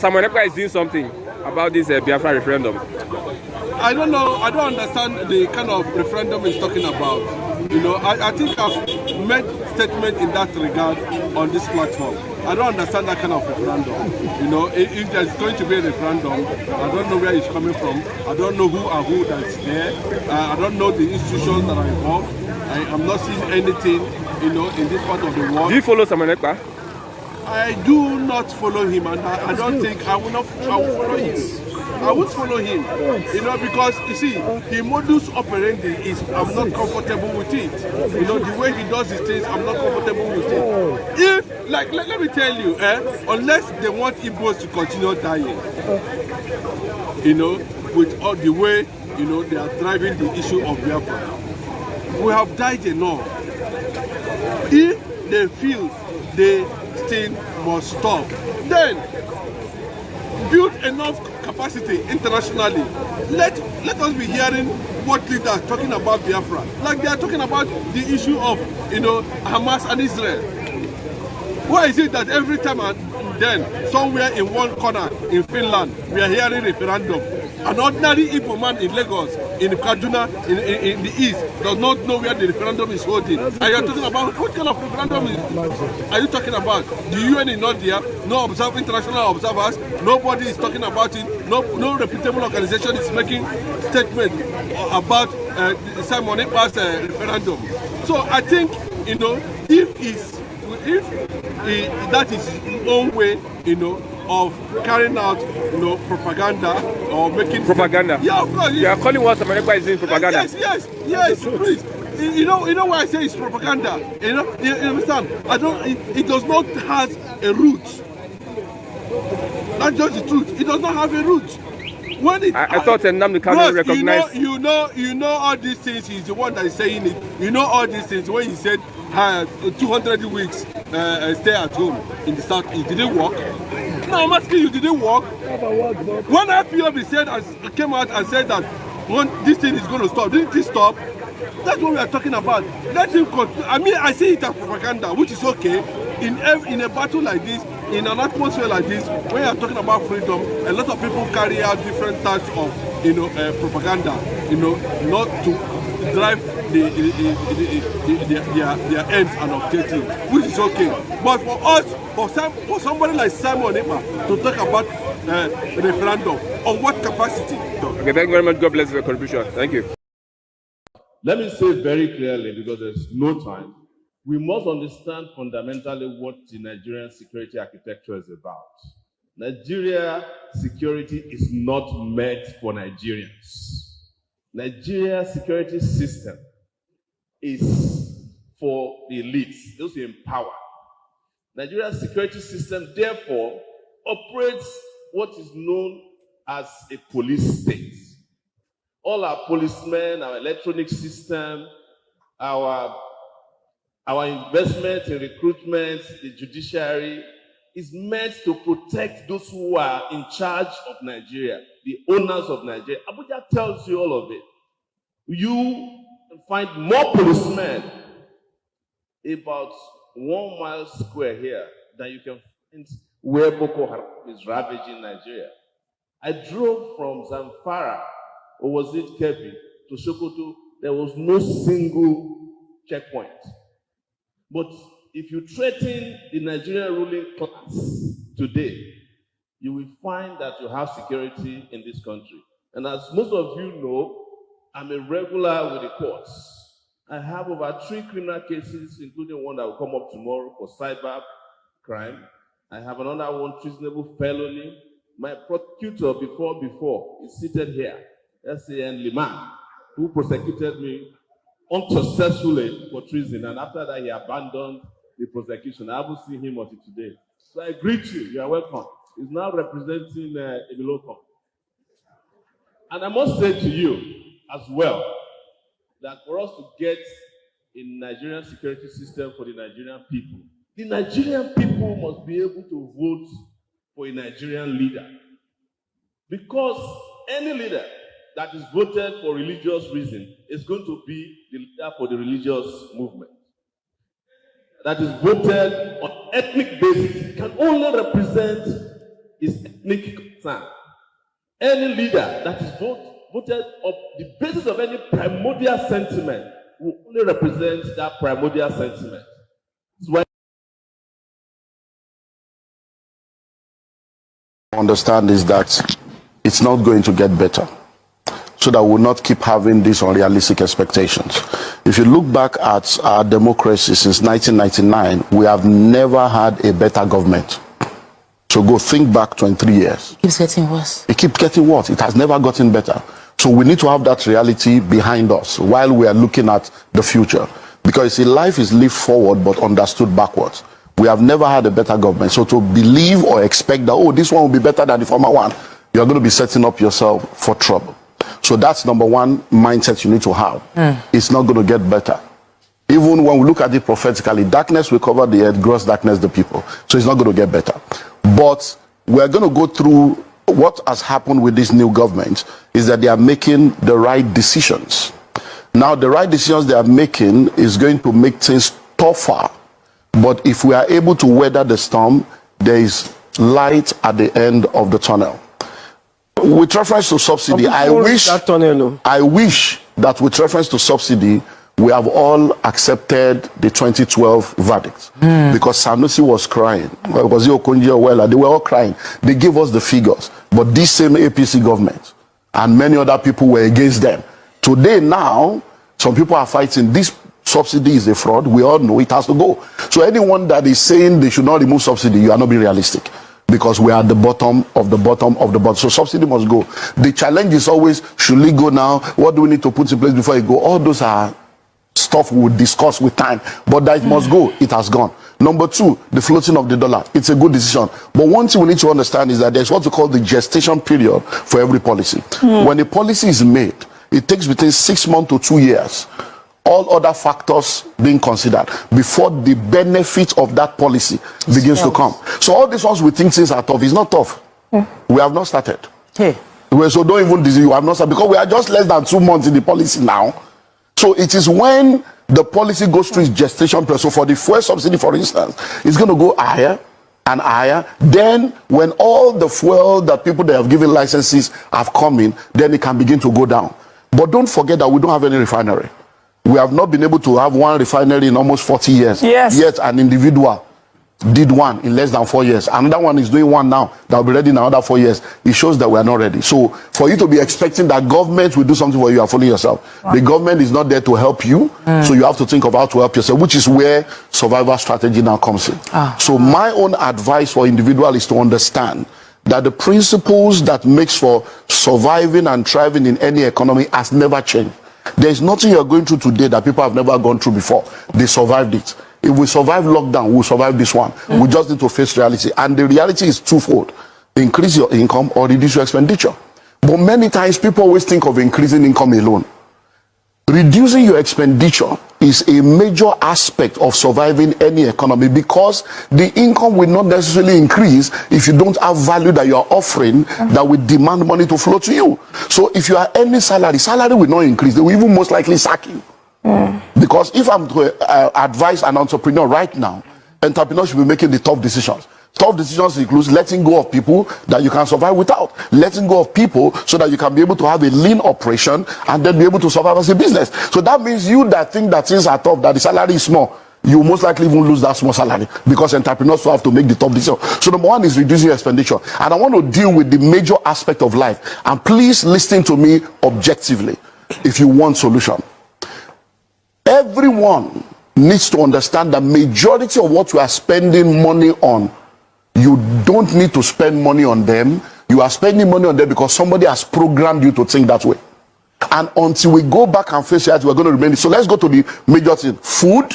Samuel Ekpa is doing something about this Biafra referendum. I don't know. I don't understand the kind of referendum he's talking about. You know, I think I've made statement in that regard on this platform. I don't understand that kind of referendum. You know, if there's going to be a referendum, I don't know where it's coming from. I don't know who that's there. I don't know the institutions that are involved. I'm not seeing anything, you know, in this part of the world. Do you follow Samuel Ekpa? I do not follow him, and I don't think I will follow him. I would follow him, you know, because you see, the modus operandi is I'm not comfortable with it. You know, the way he does his things, I'm not comfortable with it. If, like, let me tell you, unless they want Igbos to continue dying, you know, with all the way, you know, they are driving the issue of Biafra, we have died enough. If they feel the thing must stop, then build enough capacity internationally. Let us be hearing what leaders are talking about Biafra. Like they are talking about the issue of, you know, Hamas and Israel. Why is it that every time and then somewhere in one corner in Finland we are hearing referendum? An ordinary Igbo man in Lagos, in Kaduna, in the east, does not know where the referendum is holding. And you are talking about what kind of referendum are you talking about? The UN is not there, no international observers, nobody is talking about it, no reputable organization is making statement about Simon Ekpa's referendum. So I think, you know, if that is his own way, you know, of carrying out, you know, propaganda or making propaganda. Yeah, of course. You are calling what Samuel Ekpa is doing propaganda. Yes, please. You know why I say it's propaganda. You understand? It does not have a root. That's just the truth. It does not have a root. When I thought Nnamdi Kanu recognized. You know all these things. He's the one that is saying it. You know all these things. When he said 200 weeks stay at home in the south, it didn't work. No, I'm asking you, did it work? When IPOB came out and said that this thing is going to stop, didn't it stop? That's what we are talking about. Let him continue. I mean, I see it as propaganda, which is okay. In a battle like this, in an atmosphere like this, when you are talking about freedom, a lot of people carry out different types of, you know, propaganda, you know, not to drive their ends and objectives, which is okay. But for us, for somebody like Simon Ekpa to talk about referendum, on what capacity? Okay, thank you very much. God bless your contribution. Thank you. Let me say very clearly, because there's no time, we must understand fundamentally what the Nigerian security architecture is about. Nigeria security is not meant for Nigerians. Nigeria security system is for the elites, those in power. Nigeria security system, therefore, operates what is known as a police state. All our policemen, our electronic system, our investment in recruitment, the judiciary, is meant to protect those who are in charge of Nigeria, the owners of Nigeria. Abuja tells you all of it. You find more policemen about 1 mile square here than you can find where Boko Haram is ravaging Nigeria. I drove from Zamfara, or was it Kebbi, to Sokoto. There was no single checkpoint. But if you threaten the Nigerian ruling class today, you will find that you have security in this country. And as most of you know, I'm a regular with the courts. I have over 3 criminal cases, including one that will come up tomorrow for cyber crime. I have another one, treasonable felony. My prosecutor before is seated here, S.A.N. Liman, who prosecuted me unsuccessfully for treason, and after that he abandoned the prosecution. I haven't seen him until today. So I greet you. You are welcome. He's now representing Emilocom. And I must say to you as well that for us to get a Nigerian security system for the Nigerian people must be able to vote for a Nigerian leader. Because any leader that is voted for religious reason is going to be the leader for the religious movement. That is voted on ethnic basis can only represent his make concern. Any leader that is voted on the basis of any primordial sentiment will only represent that primordial sentiment. That's why understand is that it's not going to get better, so that we'll not keep having these unrealistic expectations. If you look back at our democracy since 1999, we have never had a better government. So go think back 23 years. It keeps getting worse. It keeps getting worse. It has never gotten better. So we need to have that reality behind us while we are looking at the future. Because see, life is lived forward but understood backwards. We have never had a better government. So to believe or expect that, oh, this one will be better than the former one, you're going to be setting up yourself for trouble. So that's number one mindset you need to have. It's not going to get better. Even when we look at it prophetically, darkness will cover the earth, gross darkness the people. So it's not going to get better. But we're going to go through what has happened with this new government is that they are making the right decisions. Now, the right decisions they are making is going to make things tougher. But if we are able to weather the storm, there is light at the end of the tunnel. With reference to subsidy, I wish that with reference to subsidy, we have all accepted the 2012 verdict. Because Sanusi was crying. Was Okonjo-Iweala? They were all crying. They gave us the figures. But this same APC government and many other people were against them. Today now, some people are fighting. This subsidy is a fraud. We all know it has to go. So anyone that is saying they should not remove subsidy, you are not being realistic. Because we are at the bottom of the bottom of the bottom. So subsidy must go. The challenge is always, should we go now? What do we need to put in place before it go? All those are stuff we will discuss with time. But that it must go, it has gone. Number two, the floating of the dollar. It's a good decision. But one thing we need to understand is that there's what we call the gestation period for every policy. When a policy is made, it takes between 6 months to 2 years, all other factors being considered, before the benefit of that policy begins to come. So all these ones we think things are tough. It's not tough. We have not started. So don't even disease, you have not started, because we are just less than 2 months in the policy now. So it is when the policy goes through its gestation period. So for the fuel subsidy, for instance, it's going to go higher and higher. Then when all the fuel that people that have given licenses have come in, then it can begin to go down. But don't forget that we don't have any refinery. We have not been able to have one refinery in almost 40 years. Yet an individual did one in less than 4 years. Another one is doing one now that will be ready in another 4 years. It shows that we are not ready. So for you to be expecting that government will do something for you, you are fooling yourself. The government is not there to help you. So you have to think of how to help yourself, which is where survival strategy now comes in. So my own advice for individual is to understand that the principles that makes for surviving and thriving in any economy has never changed. There is nothing you are going through today that people have never gone through before. They survived it. If we survive lockdown, we'll survive this one. We just need to face reality. And the reality is twofold. Increase your income or reduce your expenditure. But many times people always think of increasing income alone. Reducing your expenditure is a major aspect of surviving any economy, because the income will not necessarily increase if you don't have value that you are offering that will demand money to flow to you. So if you are earning salary will not increase. They will even most likely sack you. Because if I'm to advise an entrepreneur right now, entrepreneurs should be making the tough decisions. Tough decisions includes letting go of people that you can survive without. Letting go of people so that you can be able to have a lean operation and then be able to survive as a business. So that means you that think that things are tough, that the salary is small, you most likely even lose that small salary, because entrepreneurs will have to make the tough decision. So number one is reducing your expenditure. And I want to deal with the major aspect of life. And please listen to me objectively if you want solution. Everyone needs to understand that majority of what you are spending money on, you don't need to spend money on them. You are spending money on them because somebody has programmed you to think that way. And until we go back and face reality, we're going to remain. So let's go to the major thing. Food,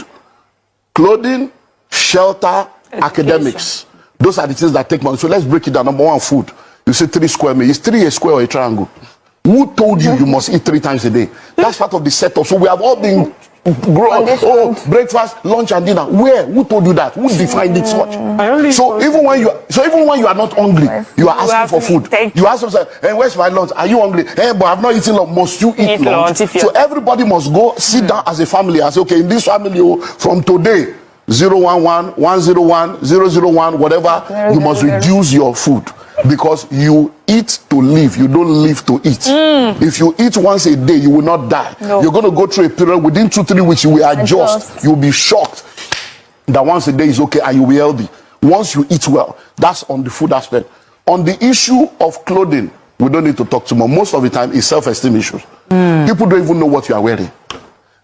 clothing, shelter, academics. Those are the things that take money. So let's break it down. Number one, food. You say 3 square meters. Is 3 a square or a triangle? Who told you you must eat 3 times a day? That's part of the setup. So we have all been breakfast, lunch, and dinner. Where? Who told you that? Who defined it so much? So even when you are not hungry, you are asking for food. You ask yourself, hey, where's my lunch? Are you hungry? Hey, but I've not eaten lunch. Must you eat lunch? So everybody must go sit down as a family and say, okay, in this family, from today, 011, 101, 001, whatever, you must reduce your food. Because you eat to live, you don't live to eat. If you eat once a day, you will not die. No. You're going to go through a period within 2-3 weeks, you will adjust. You'll be shocked that once a day is okay and you'll be healthy. Once you eat well, that's on the food aspect. On the issue of clothing, we don't need to talk too much. Most of the time, it's self-esteem issues. People don't even know what you are wearing.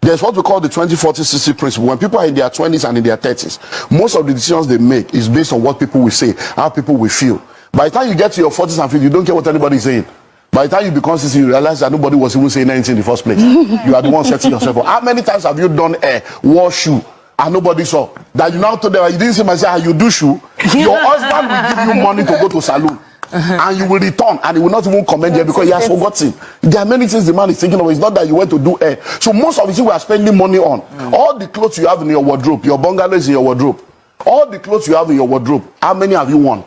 There's what we call the 20-40-60 principle. When people are in their 20s and in their 30s, most of the decisions they make is based on what people will say, how people will feel. By the time you get to your 40s and 50s, you don't care what anybody is saying. By the time you become 60, you realize that nobody was even saying anything in the first place. You are the one setting yourself up. How many times have you done a wore shoe and nobody saw? That you now told them, you didn't see myself, how you do shoe. Your husband will give you money to go to salon. And you will return and he will not even commend you because he has forgotten. There are many things the man is thinking of. It's not that you went to do hair. So most of the things we are spending money on, all the clothes you have in your wardrobe, your bungalow is in your wardrobe, all the clothes you have in your wardrobe, how many have you won?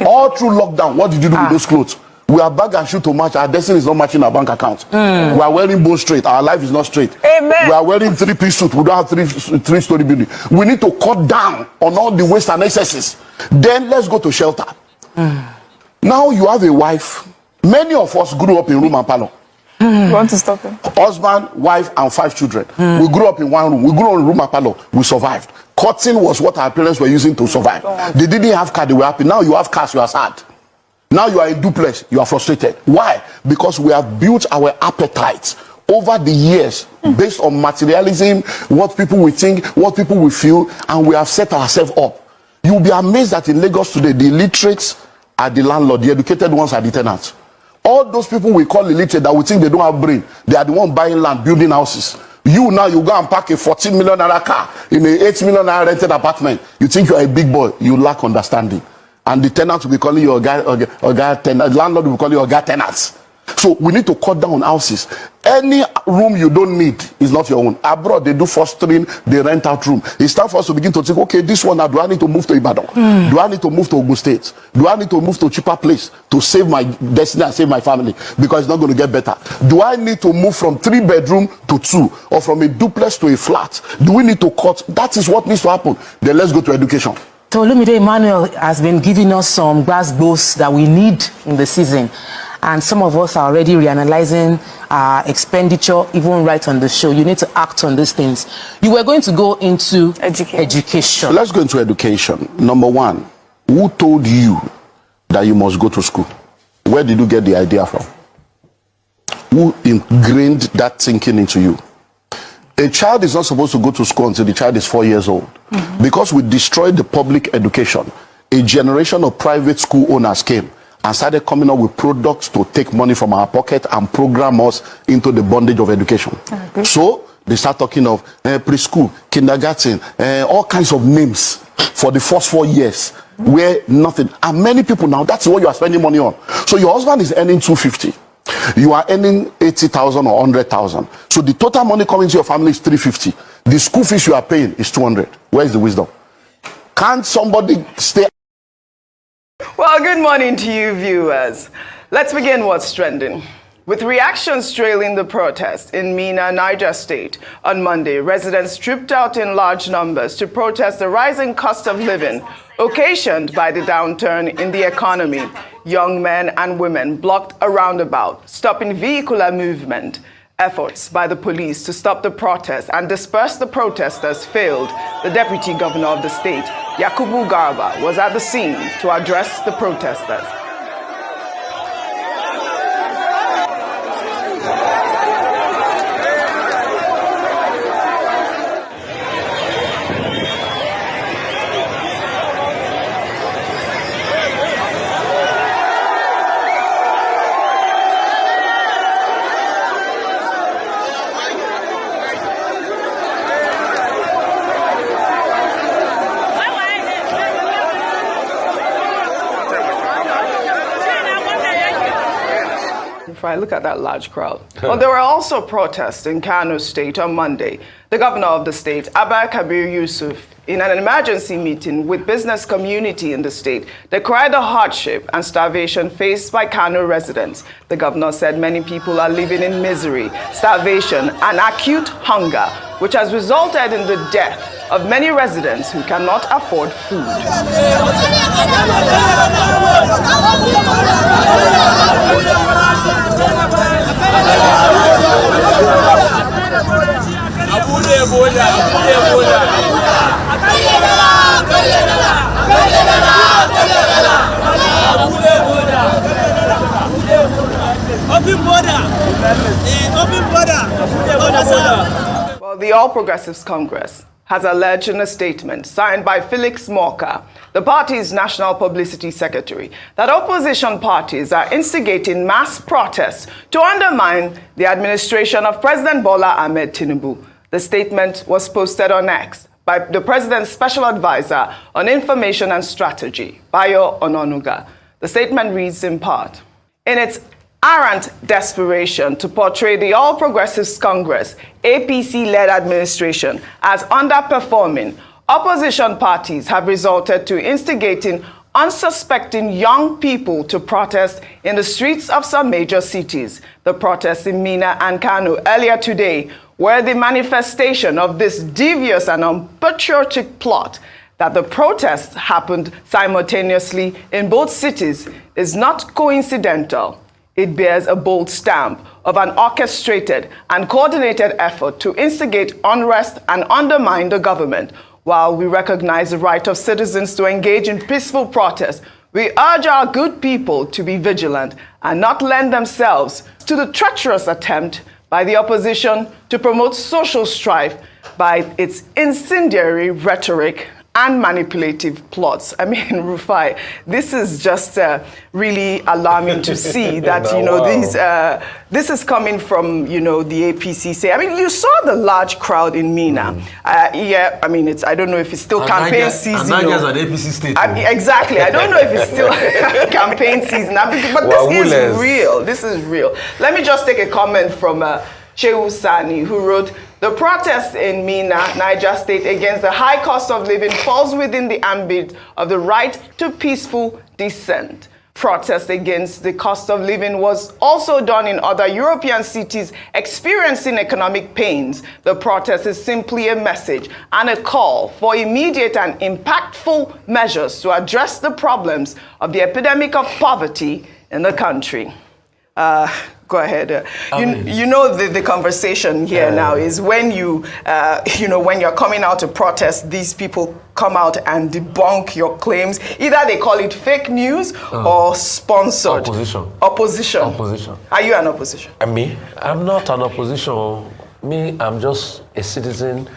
All through lockdown, what did you do with those clothes? We are bag and shoe to match. Our destiny is not matching our bank account. We are wearing bone straight. Our life is not straight. Amen. We are wearing 3-piece suit. We don't have three-story building. We need to cut down on all the waste and excesses. Then let's go to shelter. Now you have a wife. Many of us grew up in room and parlor. You want to stop him? Husband, wife, and 5 children. We grew up in one room. We grew up in room and parlor. We survived. Cutting was what our parents were using to survive. They didn't have car, they were happy. Now you have cars, you are sad. Now you are in duplex, you are frustrated. Why? Because we have built our appetites over the years based on materialism, what people will think, what people will feel, and we have set ourselves up. You'll be amazed that in Lagos today, the illiterates are the landlord, the educated ones are the tenants. All those people we call illiterate that we think they don't have brain, they are the one buying land, building houses. You now, you go and park a 14 million naira car in an 8 million naira rented apartment. You think you are a big boy, you lack understanding. And the tenant will be calling you a guy tenant, landlord will call you a guy tenants. So we need to cut down on houses. Any room you don't need is not your own. Abroad, they do fostering, they rent out room. It's time for us to begin to think, okay, this one now, do I need to move to Ibadan? Do I need to move to Ogun State? Do I need to move to a cheaper place to save my destiny and save my family? Because it's not going to get better. Do I need to move from 3-bedroom to 2 or from a duplex to a flat? Do we need to cut? That is what needs to happen. Then let's go to education. So Olumide Emmanuel has been giving us some gbas that we need in the season. And some of us are already reanalyzing our expenditure, even right on the show. You need to act on these things. You were going to go into education. Let's go into education. Number one, who told you that you must go to school? Where did you get the idea from? Who ingrained that thinking into you? A child is not supposed to go to school until the child is 4 years old. Because we destroyed the public education, a generation of private school owners came and started coming up with products to take money from our pocket and program us into the bondage of education. So they start talking of preschool, kindergarten, all kinds of names for the first 4 years where nothing. And many people now, that's what you are spending money on. So your husband is earning 250. You are earning 80,000 or 100,000. So the total money coming to your family is 350. The school fees you are paying is 200. Where is the wisdom? Can't somebody stay? Well, good morning to you, viewers. Let's begin what's trending. With reactions trailing the protest in Minna, Niger State, on Monday, residents trooped out in large numbers to protest the rising cost of living occasioned by the downturn in the economy. Young men and women blocked a roundabout, stopping vehicular movement. Efforts by the police to stop the protest and disperse the protesters failed. The deputy governor of the state, Yakubu Garba, was at the scene to address the protesters. Look at that large crowd. Well, there were also protests in Kano State on Monday. The governor of the state, Abba Kabir Yesufu, in an emergency meeting with business community in the state, decried the hardship and starvation faced by Kano residents. The governor said many people are living in misery, starvation, and acute hunger, which has resulted in the death of many residents who cannot afford food. Well, the All Progressives Congress has alleged in a statement signed by Felix Morka, the party's national publicity secretary, that opposition parties are instigating mass protests to undermine the administration of President Bola Ahmed Tinubu. The statement was posted on X by the president's special advisor on information and strategy, Bayo Ononuga. The statement reads in part, in its arrant desperation to portray the All Progressives Congress APC-led administration as underperforming, opposition parties have resorted to instigating unsuspecting young people to protest in the streets of some major cities. The protests in Mina and Kano earlier today were the manifestation of this devious and unpatriotic plot. That the protests happened simultaneously in both cities is not coincidental. It bears a bold stamp of an orchestrated and coordinated effort to instigate unrest and undermine the government. While we recognize the right of citizens to engage in peaceful protest, we urge our good people to be vigilant and not lend themselves to the treacherous attempt by the opposition to promote social strife by its incendiary rhetoric and manipulative plots. I mean, Rufai, this is just really alarming to see that, this is coming from, the APC say. I mean, you saw the large crowd in Mina. Yeah, I mean, I don't know if it's still campaign season. And an APC state. Exactly. I don't know if it's still campaign season. But this is real. This is real. Let me just take a comment from Shehu Sani, who wrote, the protest in Mina, Niger State, against the high cost of living falls within the ambit of the right to peaceful dissent. Protest against the cost of living was also done in other European cities experiencing economic pains. The protest is simply a message and a call for immediate and impactful measures to address the problems of the epidemic of poverty in the country. Go ahead. The conversation here now is when when you're coming out to protest, these people come out and debunk your claims. Either they call it fake news or sponsored. Opposition. Are you an opposition? Me? I'm not an opposition. Me, I'm just a citizen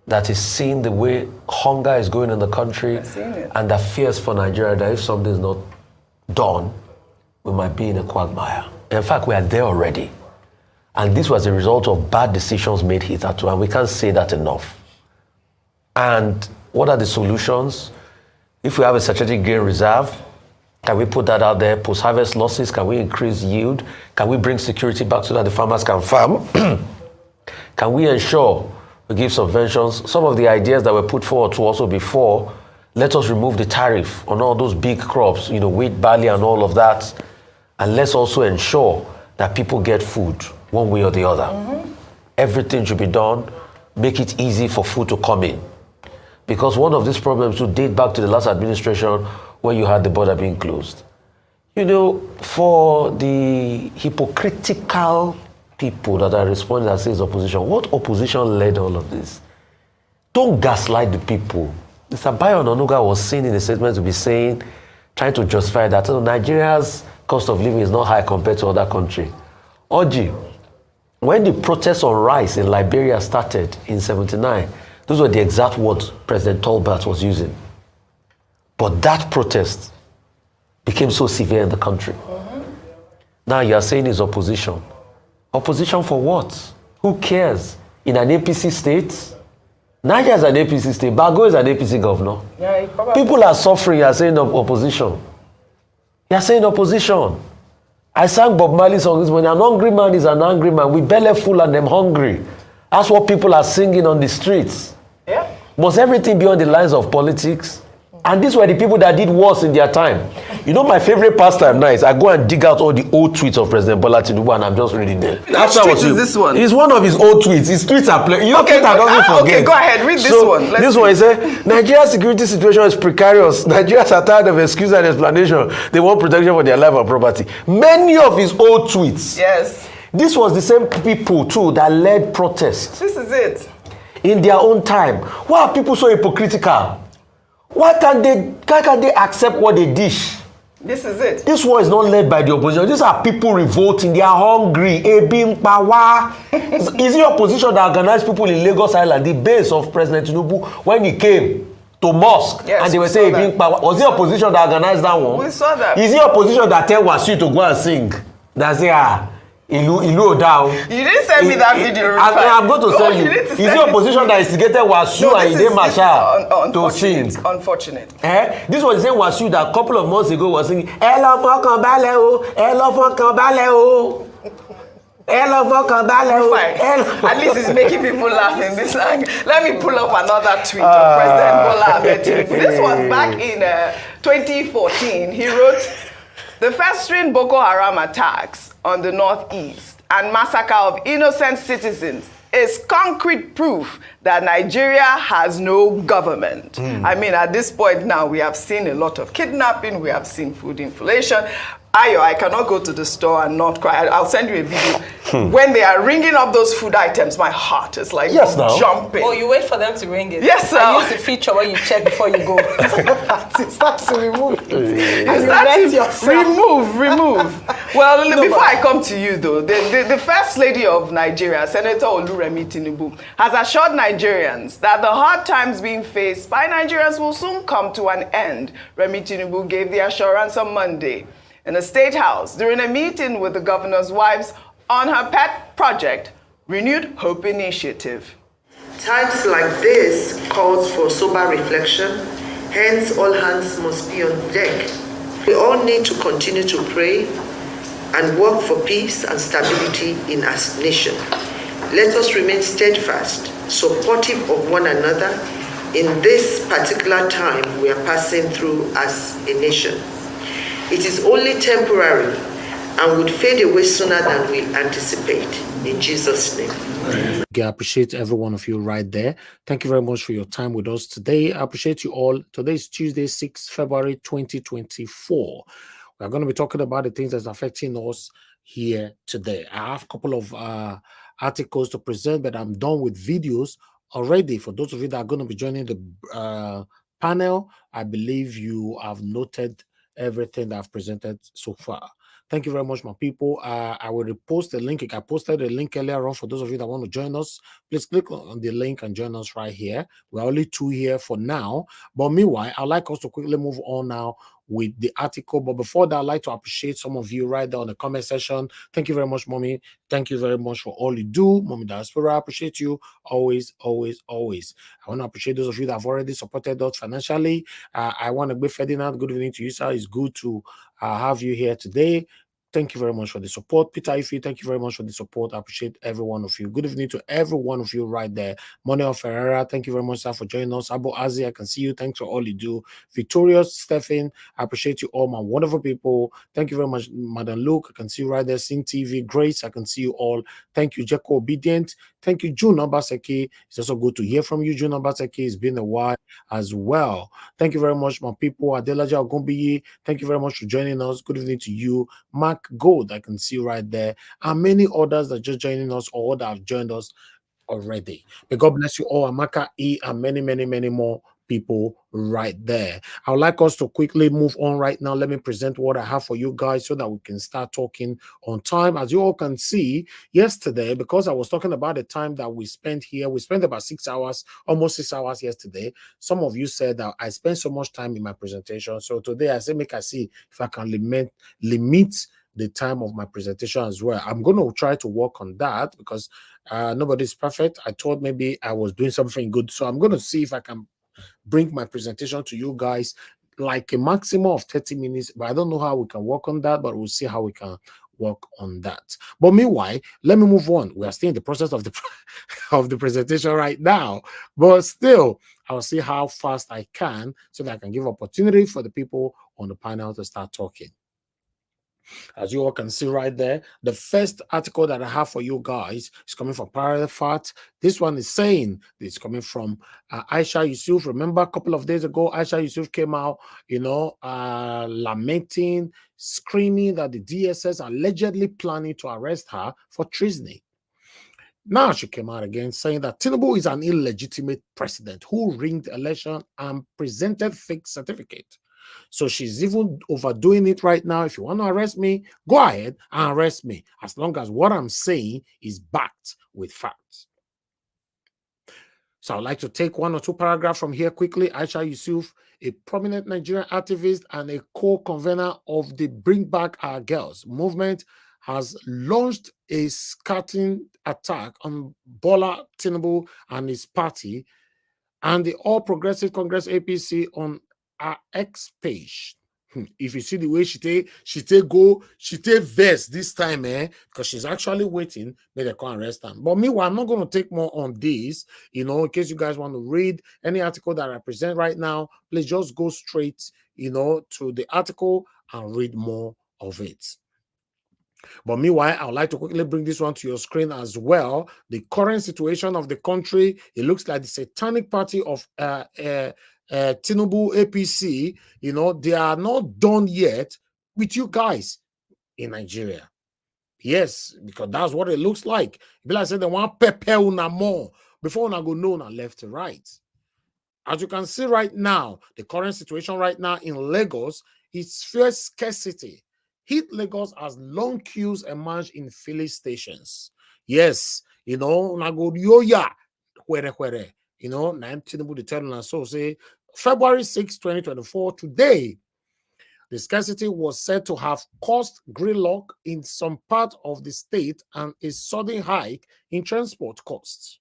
that is seeing the way hunger is going in the country and that fears for Nigeria that if something is not done, we might be in a quagmire. In fact, we are there already. And this was a result of bad decisions made hitherto, and we can't say that enough. And what are the solutions? If we have a strategic grain reserve, can we put that out there? Post-harvest losses, can we increase yield? Can we bring security back so that the farmers can farm? Can we ensure we give subventions? Some of the ideas that were put forward to also before, let us remove the tariff on all those big crops, wheat, barley, and all of that. And let's also ensure that people get food one way or the other. Everything should be done, make it easy for food to come in. Because one of these problems would date back to the last administration when you had the border being closed. For the hypocritical people that are responding that says opposition, what opposition led all of this? Don't gaslight the people. Mr. Bayo Ononuga was seen in a statement to be saying, trying to justify that Nigeria's cost of living is not high compared to other countries. Oji, when the protests on rice in Liberia started in '79, those were the exact words President Tolbert was using. But that protest became so severe in the country. Now you are saying it's opposition. Opposition for what? Who cares? In an APC state? Niger is an APC state. Bago is an APC governor. Yeah, people are suffering. You are saying opposition. You are saying opposition. I sang Bob Marley's song this morning. An hungry man is an angry man. We belly full and them hungry. That's what people are singing on the streets. Yeah. Must everything be on the lines of politics? And these were the people that did worse in their time. You know, my favorite pastime now is I go and dig out all the old tweets of President Bola Tinubu and I'm just reading them. Which tweet is this one? It's one of his old tweets. His tweets are playing. You know, Okay, Twitter doesn't forget. Okay, go ahead. Read this one. This one, he said, Nigeria's security situation is precarious. Nigerians are tired of excuse and explanation. They want protection for their life and property. Many of his old tweets. Yes. This was the same people, too, that led protests. This is it. In their own time. Why are people so hypocritical? Why can't they accept what they dish? This is it. This one is not led by the opposition. These are people revolting. They are hungry. Ebim Pawa. Is it opposition that organized people in Lagos Island, the base of President Tinubu, when he came to mosque? Yes, and they were saying Ebim Pawa. Was it opposition that organized that one? We saw that. Is it opposition that tell Wasiu to go and sing? That's it. Ilu down. You didn't send me that video. I'm going to send you. Is it opposition that instigated Wasiu and Ide Marshal to sing? It's unfortunate. This was the same Wasiu that a couple of months ago was singing. Ẹ lọ fọkàn balẹ̀ o, ẹ lọ fọkàn balẹ̀ o, ẹ lọ fọkàn balẹ̀ o. Fine. At least it's making people laugh in this song. Let me pull up another tweet of President Bola Ahmed Tinubu. This was back in 2014. He wrote, "The festering Boko Haram attacks on the northeast and massacre of innocent citizens is concrete proof that Nigeria has no government." I mean, at this point now, we have seen a lot of kidnapping, we have seen food inflation. Ayo, I cannot go to the store and not cry. I'll send you a video. When they are ringing up those food items, my heart is like jumping. Oh, you wait for them to ring it. Yes, sir. I use the feature where you check before you go. Start to remove it. Remove. Well, before I come to you, though, the First Lady of Nigeria, Senator Oluremi Tinubu, has assured Nigerians that the hard times being faced by Nigerians will soon come to an end. Remi Tinubu gave the assurance on Monday in the State House during a meeting with the governor's wives on her pet project, Renewed Hope Initiative. Times like this calls for sober reflection, hence all hands must be on deck. We all need to continue to pray and work for peace and stability in our nation. Let us remain steadfast, supportive of one another in this particular time we are passing through as a nation. It is only temporary and would fade away sooner than we anticipate. In Jesus' name. I appreciate every one of you right there. Thank you very much for your time with us today. I appreciate you all. Today is Tuesday, 6th February 2024. We're going to be talking about the things that's affecting us here today. I have a couple of articles to present, but I'm done with videos already. For those of you that are going to be joining the panel, I believe you have noted everything that I've presented so far. Thank you very much, my people. I will repost the link. I posted a link earlier on for those of you that want to join us. Please click on the link and join us right here. We're only 2 here for now. But meanwhile, I'd like us to quickly move on now with the article. But before that, I'd like to appreciate some of you right there on the comment section. Thank you very much, Mommy. Thank you very much for all you do. Mommy Diaspora, I appreciate you always, always, always. I want to appreciate those of you that have already supported us financially. I want to be Ferdinand. Good evening to you, sir. It's good to have you here today. Thank you very much for the support. Peter Ife, thank you very much for the support. I appreciate every one of you. Good evening to every one of you right there. Moneo Ferreira, thank you very much, sir, for joining us. Abo Azi, I can see you. Thanks for all you do. Victorious Stephen, I appreciate you all, my wonderful people. Thank you very much, Madam Luke. I can see you right there. Sin TV, Grace, I can see you all. Thank you, Jeko Obedient. Thank you, June Obaseki. It's also good to hear from you, June Obaseki. It's been a while as well. Thank you very much, my people. Adelaja Ogumbiyi, thank you very much for joining us. Good evening to you. Mark Gold, I can see right there, and many others that are just joining us or that have joined us already. May God bless you all, Amaka E, and many, many, many more people right there. I would like us to quickly move on right now. Let me present what I have for you guys so that we can start talking on time. As you all can see, yesterday, because I was talking about the time that we spent here, we spent about 6 hours, almost 6 hours yesterday. Some of you said that I spent so much time in my presentation. So today I said, make I see if I can limit the time of my presentation as well. I'm going to try to work on that because nobody's perfect. I thought maybe I was doing something good. So I'm going to see if I can bring my presentation to you guys like a maximum of 30 minutes. But I don't know how we can work on that, but we'll see how we can work on that. But meanwhile, let me move on. We are still in the process of the of the presentation right now. But still, I'll see how fast I can so that I can give opportunity for the people on the panel to start talking. As you all can see right there, the first article that I have for you guys is coming from Parallel Fact. This one is saying it's coming from Aisha Yesufu. Remember a couple of days ago, Aisha Yesufu came out, lamenting, screaming that the DSS are allegedly planning to arrest her for treason. Now she came out again saying that Tinubu is an illegitimate president who rigged election and presented fake certificate. So she's even overdoing it right now. If you want to arrest me, go ahead and arrest me, as long as what I'm saying is backed with facts. So I'd like to take one or two paragraphs from here quickly. Aisha Yesufu, a prominent Nigerian activist and a co-convener of the Bring Back Our Girls movement, has launched a scathing attack on Bola Tinubu and his party and the All Progressive Congress APC on our X page. If you see the way she take verse this time, because she's actually waiting, may they come arrest them. But meanwhile, I'm not going to take more on this, in case you guys want to read any article that I present right now, please just go straight, to the article and read more of it. But meanwhile, I would like to quickly bring this one to your screen as well. The current situation of the country, it looks like the satanic party of Tinubu APC, they are not done yet with you guys in Nigeria. Yes, because that's what it looks like. Be like I said, they want prepare una more before una go know una left to right. As you can see right now, the current situation right now in Lagos is fierce scarcity. Hit Lagos as long queues emerge in filling stations. Yes, una go yoya, where, Naim Tinubu the telling us so say February 6, 2024, today, the scarcity was said to have caused gridlock in some part of the state and a sudden hike in transport costs.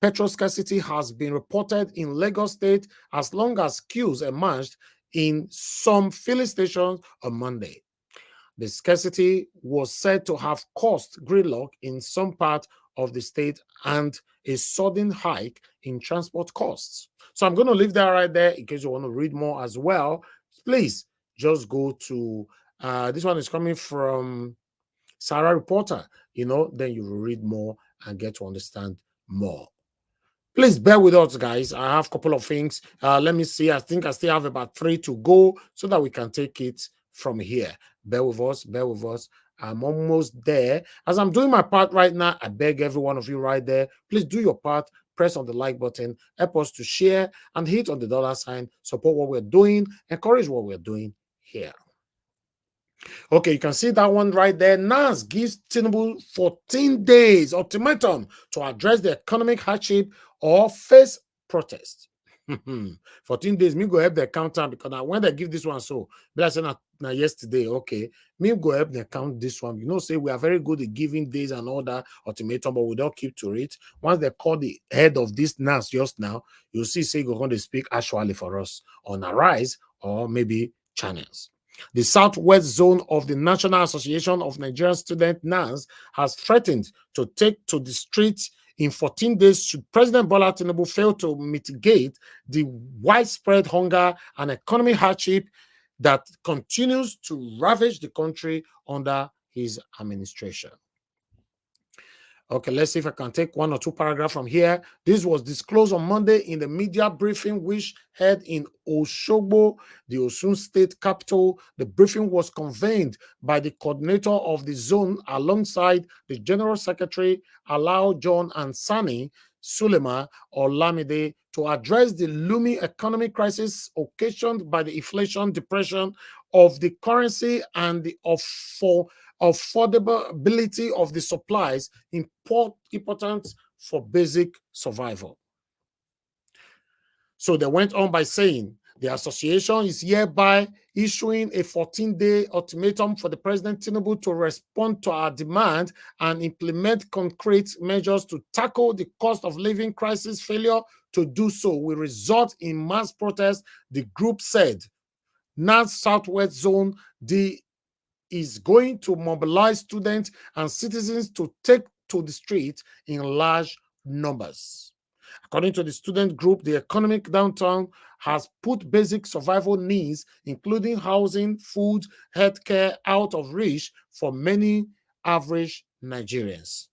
Petrol scarcity has been reported in Lagos State as long as queues emerged in some filling stations on Monday. The scarcity was said to have caused gridlock in some part of the state and a sudden hike in transport costs. So I'm going to leave that right there in case you want to read more as well. Please just go to, this one is coming from Sarah Reporter, then you will read more and get to understand more. Please bear with us, guys. I have a couple of things. Let me see. I think I still have about 3 to go so that we can take it from here. Bear with us. Bear with us. I'm almost there. As I'm doing my part right now, I beg every one of you right there, please do your part. Press on the like button. Help us to share and hit on the $sign. Support what we're doing. Encourage what we're doing here. Okay, you can see that one right there. NAS gives Tinubu 14 days ultimatum to address the economic hardship or face protest. 14 days, me go help the accountant because now when they give this one, so but I said now yesterday, okay, me go help the account this one. Say we are very good at giving days and all that ultimatum, but we don't keep to it. Once they call the head of this NAS just now, you'll see go going to speak actually for us on Arise or maybe channels. The Southwest Zone of the National Association of Nigerian Students, NANS, has threatened to take to the streets in 14 days should President Bola Tinubu fail to mitigate the widespread hunger and economic hardship that continues to ravage the country under his administration. Okay, let's see if I can take 1 or 2 paragraphs from here. This was disclosed on Monday in the media briefing which held in Osogbo, the Osun State capital. The briefing was convened by the coordinator of the zone alongside the General Secretary, Alao John and Sani Sulema Olamide, to address the looming economic crisis occasioned by the inflation depression of the currency and the affordability of the supplies important for basic survival. So they went on by saying the association is hereby issuing a 14-day ultimatum for the President Tinubu to respond to our demand and implement concrete measures to tackle the cost of living crisis. Failure to do so will result in mass protests, the group said. NAS Southwest Zone is going to mobilize students and citizens to take to the street in large numbers. According to the student group, the economic downturn has put basic survival needs, including housing, food, healthcare, out of reach for many average Nigerians.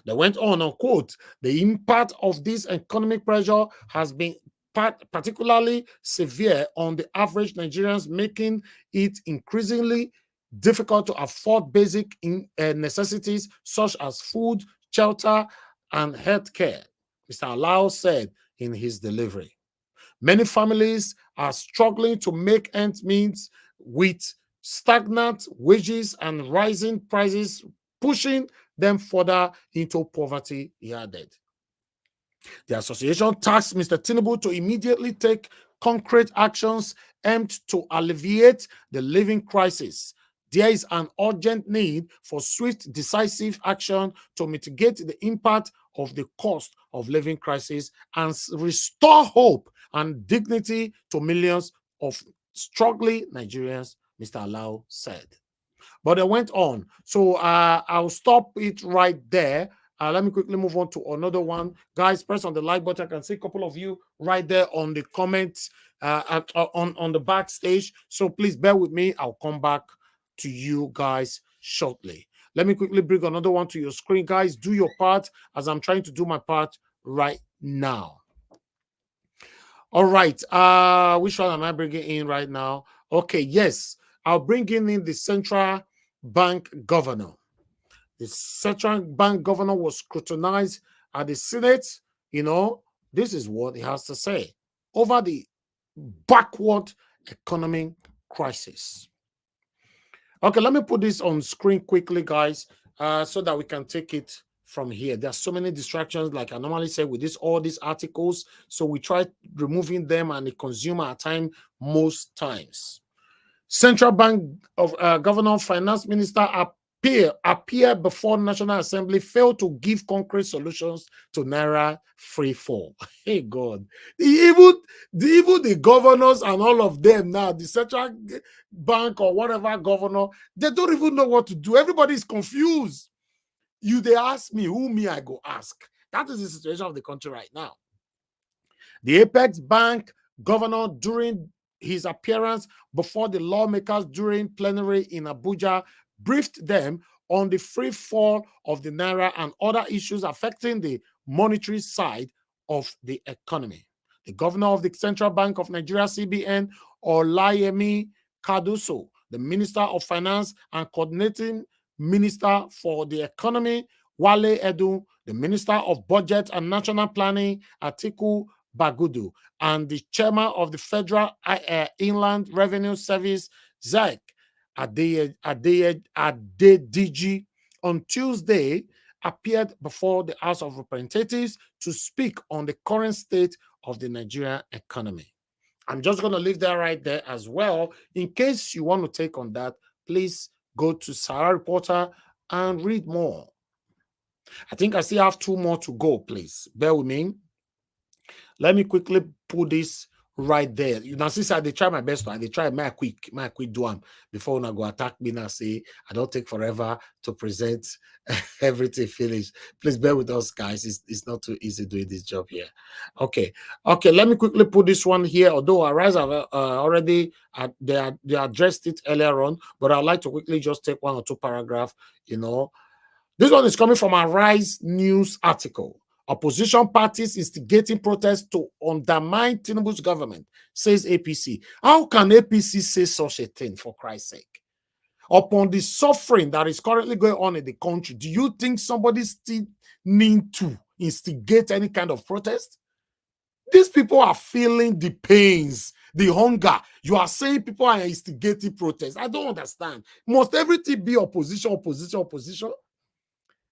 They went on, quote, the impact of this economic pressure has been particularly severe on the average Nigerians, making it increasingly difficult to afford basic necessities such as food, shelter, and healthcare, Mr. Alao said in his delivery. Many families are struggling to make ends meet with stagnant wages and rising prices, pushing them further into poverty, he added. The association tasked Mr. Tinubu to immediately take concrete actions aimed to alleviate the living crisis. There is an urgent need for swift, decisive action to mitigate the impact of the cost of living crisis and restore hope and dignity to millions of struggling Nigerians, Mr. Alao said. But they went on. So I'll stop it right there. Let me quickly move on to another one. Guys, press on the like button. I can see a couple of you right there on the comments on the backstage. So please bear with me. I'll come back to you guys shortly. Let me quickly bring another one to your screen. Guys, do your part as I'm trying to do my part right now. All right. Which one am I bringing in right now? Okay, yes. I'll bring in the central bank governor. The central bank governor was scrutinized at the Senate. You know, this is what he has to say over the backward economic crisis. Okay, let me put this on screen quickly, guys, so that we can take it from here. There are so many distractions, like I normally say with all these articles. So we try removing them and it consumes our time most times. Central Bank of Governor, Finance Minister appear before National Assembly, failed to give concrete solutions to Naira free fall. Hey God, even the governors and all of them now, the central bank or whatever governor, they don't even know what to do. Everybody is confused. They ask me, who me I go ask? That is the situation of the country right now. The Apex Bank governor, during his appearance before the lawmakers during plenary in Abuja, briefed them on the free fall of the Naira and other issues affecting the monetary side of the economy. The governor of the Central Bank of Nigeria, CBN, Olayemi Kaduso, the Minister of Finance and Coordinating Minister for the Economy, Wale Edu, the Minister of Budget and National Planning, Atiku Bagudu, and the chairman of the Federal Inland Revenue Service, Zach Adediji, on Tuesday appeared before the House of Representatives to speak on the current state of the Nigerian economy. I'm just going to leave that right there as well. In case you want to take on that, please go to Sahara Reporter and read more. I think I still have 2 more to go, please. Bear with me. Let me quickly put this right there. You know, since I try my best, they try my quick do them before I go attack me and say I don't take forever to present everything finished. Please bear with us, guys. It's not too easy doing this job here. Okay. Let me quickly put this one here. Although Arise have already they addressed it earlier on, but I'd like to quickly just take 1 or 2 paragraphs. You know, this one is coming from a Arise News article. Opposition parties instigating protests to undermine Tinubu's government, says APC. How can APC say such a thing, for Christ's sake? Upon the suffering that is currently going on in the country, do you think somebody still need to instigate any kind of protest? These people are feeling the pains, the hunger. You are saying people are instigating protests. I don't understand. Must everything be opposition?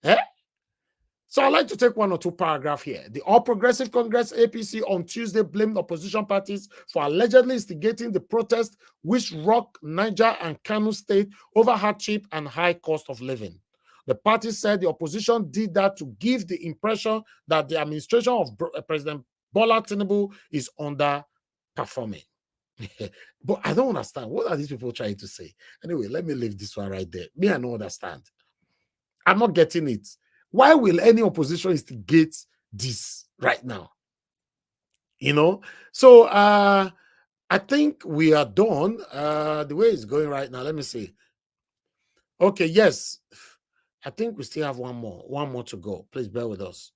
Eh? So I'd like to take 1 or 2 paragraphs here. The All Progressive Congress, APC, on Tuesday blamed opposition parties for allegedly instigating the protest which rocked Niger and Kano State over hardship and high cost of living. The party said the opposition did that to give the impression that the administration of President Bola Tinubu is underperforming. But I don't understand. What are these people trying to say? Anyway, let me leave this one right there. Me, I don't understand. I'm not getting it. Why will any opposition instigate this right now? You know, so I think we are done. The way it's going right now, let me see. Okay, yes. I think we still have one more to go. Please bear with us.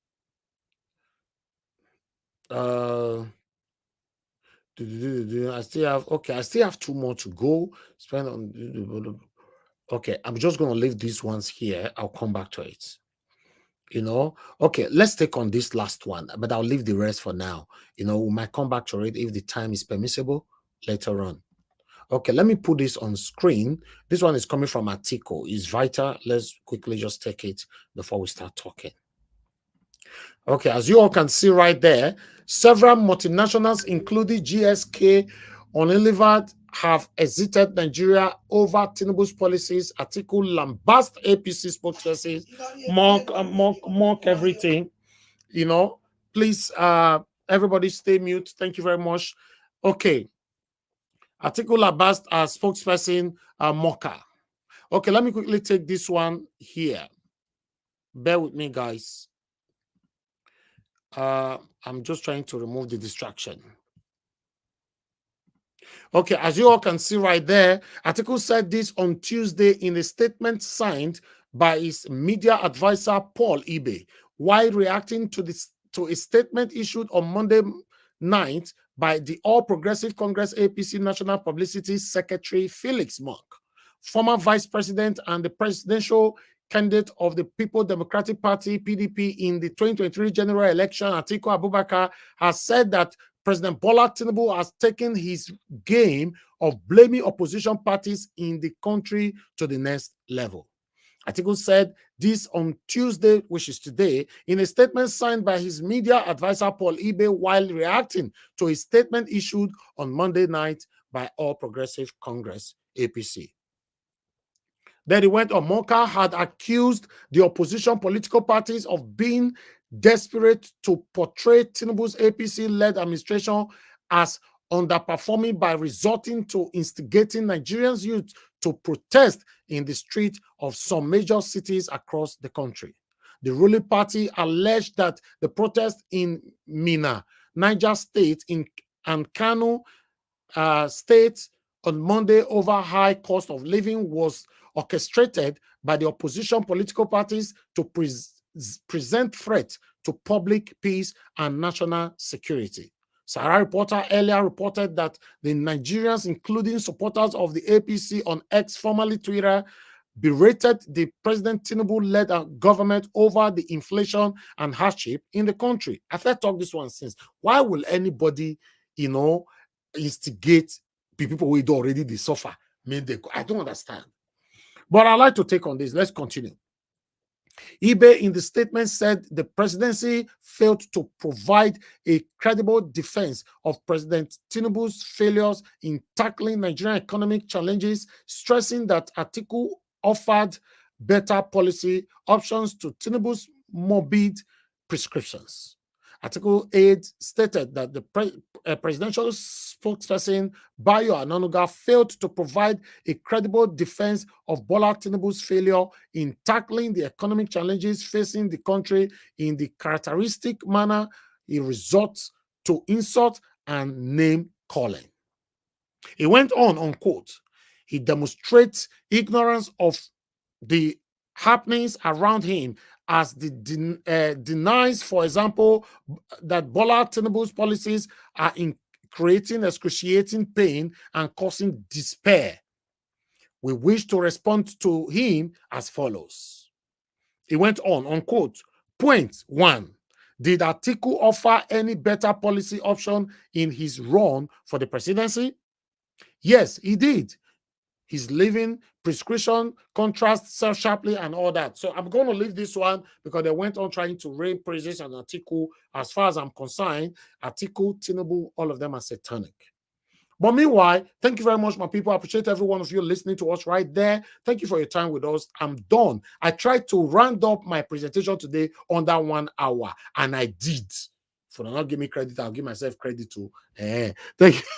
I still have two more to go. Spend on. Okay, I'm just going to leave these ones here. I'll come back to it. You know, okay, let's take on this last one, but I'll leave the rest for now. You know, we might come back to it if the time is permissible later on. Okay, let me put this on screen. This one is coming from Atiku. It's vital. Let's quickly just take it before we start talking. Okay, as you all can see right there, several multinationals, including GSK, Unilever, have exited Nigeria over Tinubu's policies. Atiku lambast APC spokesperson, mock everything. You know, please, everybody stay mute. Thank you very much. Okay. Atiku lambast spokesperson, mocker. Okay, let me quickly take this one here. Bear with me, guys. I'm just trying to remove the distraction. Okay, as you all can see right there, Atiku said this on Tuesday in a statement signed by his media advisor, Paul Ibe, while reacting to a statement issued on Monday night by the All Progressive Congress APC National Publicity Secretary, Felix Monk, former vice president and the presidential candidate of the People Democratic Party, PDP, in the 2023 general election. Atiku Abubakar has said that President Bola Tinubu has taken his game of blaming opposition parties in the country to the next level. Atiku said this on Tuesday, which is today, in a statement signed by his media advisor Paul Ibe while reacting to a statement issued on Monday night by All Progressive Congress, APC. Then he went on. Monka had accused the opposition political parties of being desperate to portray Tinubu's APC-led administration as underperforming by resorting to instigating Nigerians' youth to protest in the streets of some major cities across the country. The ruling party alleged that the protest in Minna, Niger State, and Kano State on Monday over high cost of living was orchestrated by the opposition political parties to present threat to public peace and national security. Sahara Reporter earlier reported that the Nigerians, including supporters of the APC on X, formerly Twitter, berated the President Tinubu-led government over the inflation and hardship in the country. I've talked this one since. Why will anybody, instigate the people who already suffer? I don't understand. But I'd like to take on this. Let's continue. Ibe in the statement said the presidency failed to provide a credible defense of President Tinubu's failures in tackling Nigerian economic challenges, stressing that Atiku offered better policy options to Tinubu's morbid prescriptions. Article 8 stated that the presidential spokesperson, Bayo Ananuga, failed to provide a credible defense of Bola Tinubu's failure in tackling the economic challenges facing the country in the characteristic manner he resorts to insult and name-calling. He went on, unquote, he demonstrates ignorance of the happenings around him as the denies, for example, that Bola Tinubu's policies are creating excruciating pain and causing despair. We wish to respond to him as follows. He went on, unquote, point 1. Did Atiku offer any better policy option in his run for the presidency? Yes, he did. His living, prescription, contrast, self-sharply, and all that. So I'm going to leave this one because they went on trying to rain praises on Atiku. As far as I'm concerned, Atiku, Tinubu, all of them are satanic. But meanwhile, thank you very much, my people. I appreciate every one of you listening to us right there. Thank you for your time with us. I'm done. I tried to round up my presentation today under 1 hour, and I did. For not give me credit, I'll give myself credit too. Thank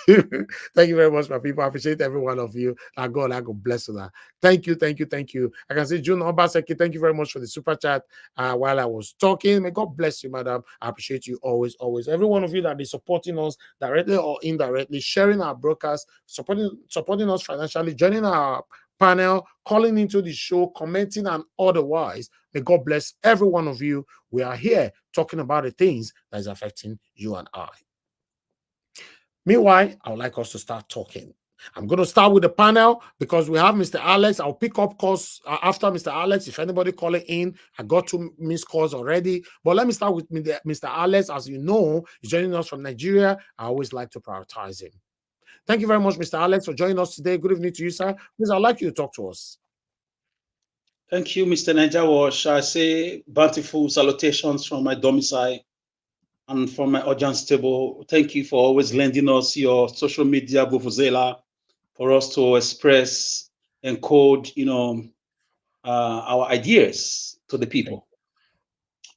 you. Thank you very much, my people. I appreciate every one of you. I God bless you. That. Thank you. I can see June Obaseki. Thank you very much for the super chat while I was talking. May God bless you, madam. I appreciate you always. Every one of you that is supporting us directly or indirectly, sharing our broadcast, supporting us financially, joining our panel, calling into the show, commenting and otherwise. May God bless every one of you. We are here talking about the things that is affecting you and I. Meanwhile, I would like us to start talking. I'm going to start with the panel because we have Mr. Alex. I'll pick up calls after Mr. Alex. If anybody calling in, I got 2 missed calls already. But let me start with Mr. Alex. As you know, he's joining us from Nigeria. I always like to prioritize him. Thank you very much, Mr. Alex, for joining us today. Good evening to you, sir. Please, I'd like you to talk to us. Thank you, Mr. Niger. I say bountiful salutations from my domicile and from my audience table. Thank you for always lending us your social media vuvuzela for us to express and code, our ideas to the people.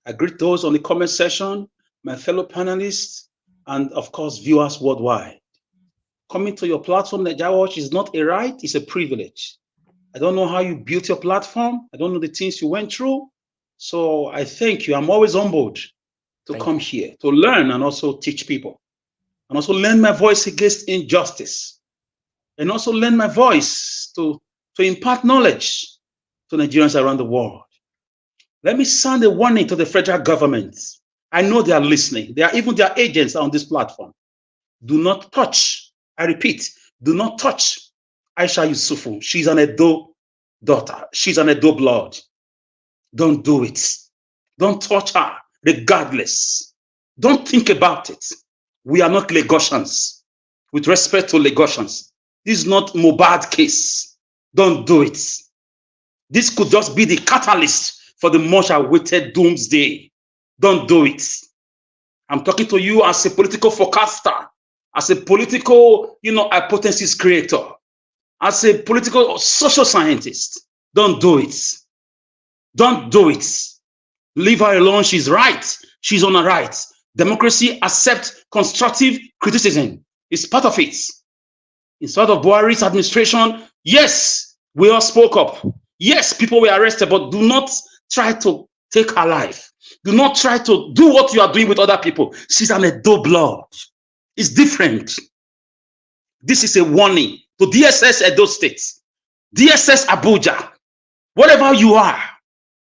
I greet those on the comment section, my fellow panelists, and of course, viewers worldwide. Coming to your platform, Niger Watch, is not a right, it's a privilege. I don't know how you built your platform. I don't know the things you went through. So I thank you. I'm always humbled to come here, to learn and also teach people. And also lend my voice against injustice. And also lend my voice to impart knowledge to Nigerians around the world. Let me sound a warning to the federal government. I know they are listening. Even their agents are on this platform. Do not touch. I repeat, do not touch Aisha Yesufu. She's an Edo daughter. She's an Edo blood. Don't do it. Don't touch her, regardless. Don't think about it. We are not Lagosians. With respect to Lagosians, this is not Mohbad case. Don't do it. This could just be the catalyst for the much awaited doomsday. Don't do it. I'm talking to you as a political forecaster, as a political, hypothesis creator, as a political social scientist. Don't do it. Don't do it. Leave her alone. She's right. She's on her right. Democracy accepts constructive criticism. It's part of it. Instead of Buhari's administration, yes, we all spoke up. Yes, people were arrested, but do not try to take her life. Do not try to do what you are doing with other people. She's an Edo blood. It's different. This is a warning to DSS Edo State, DSS Abuja, whatever you are,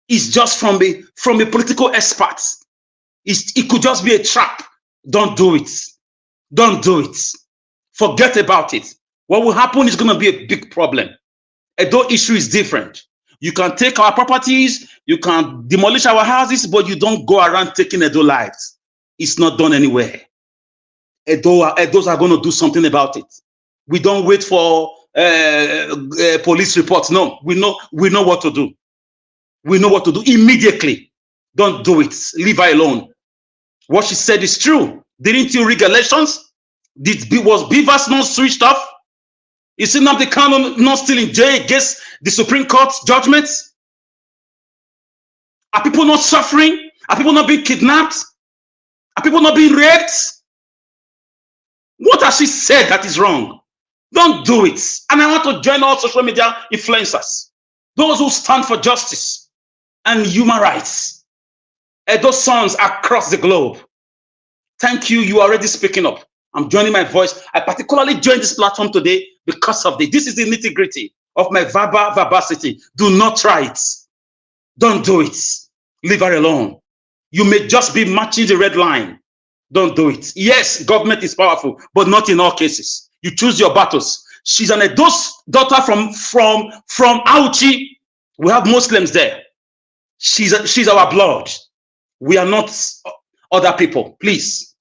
is just from a political expert. It could just be a trap. Don't do it. Don't do it. Forget about it. What will happen is going to be a big problem. Edo issue is different. You can take our properties, you can demolish our houses, but you don't go around taking Edo lives. It's not done anywhere. Edos are going to do something about it. We don't wait for police reports. No, we know what to do. We know what to do immediately. Don't do it. Leave her alone. What she said is true. Didn't you read elections? Was Beavers not switched off? Is Nnamdi Kanu not still in jail against the Supreme Court's judgments? Are people not suffering? Are people not being kidnapped? Are people not being raped? What has she said that is wrong? Don't do it. And I want to join all social media influencers, those who stand for justice and human rights, and those sons across the globe. Thank you. You are already speaking up. I'm joining my voice. I particularly joined this platform today because of this. This is the nitty-gritty of my verbosity. Do not try it. Don't do it. Leave her alone. You may just be matching the red line. Don't do it. Yes, government is powerful, but not in all cases. You choose your battles. She's an Edo daughter from Auchi. We have Muslims there. She's our blood. We are not other people. Please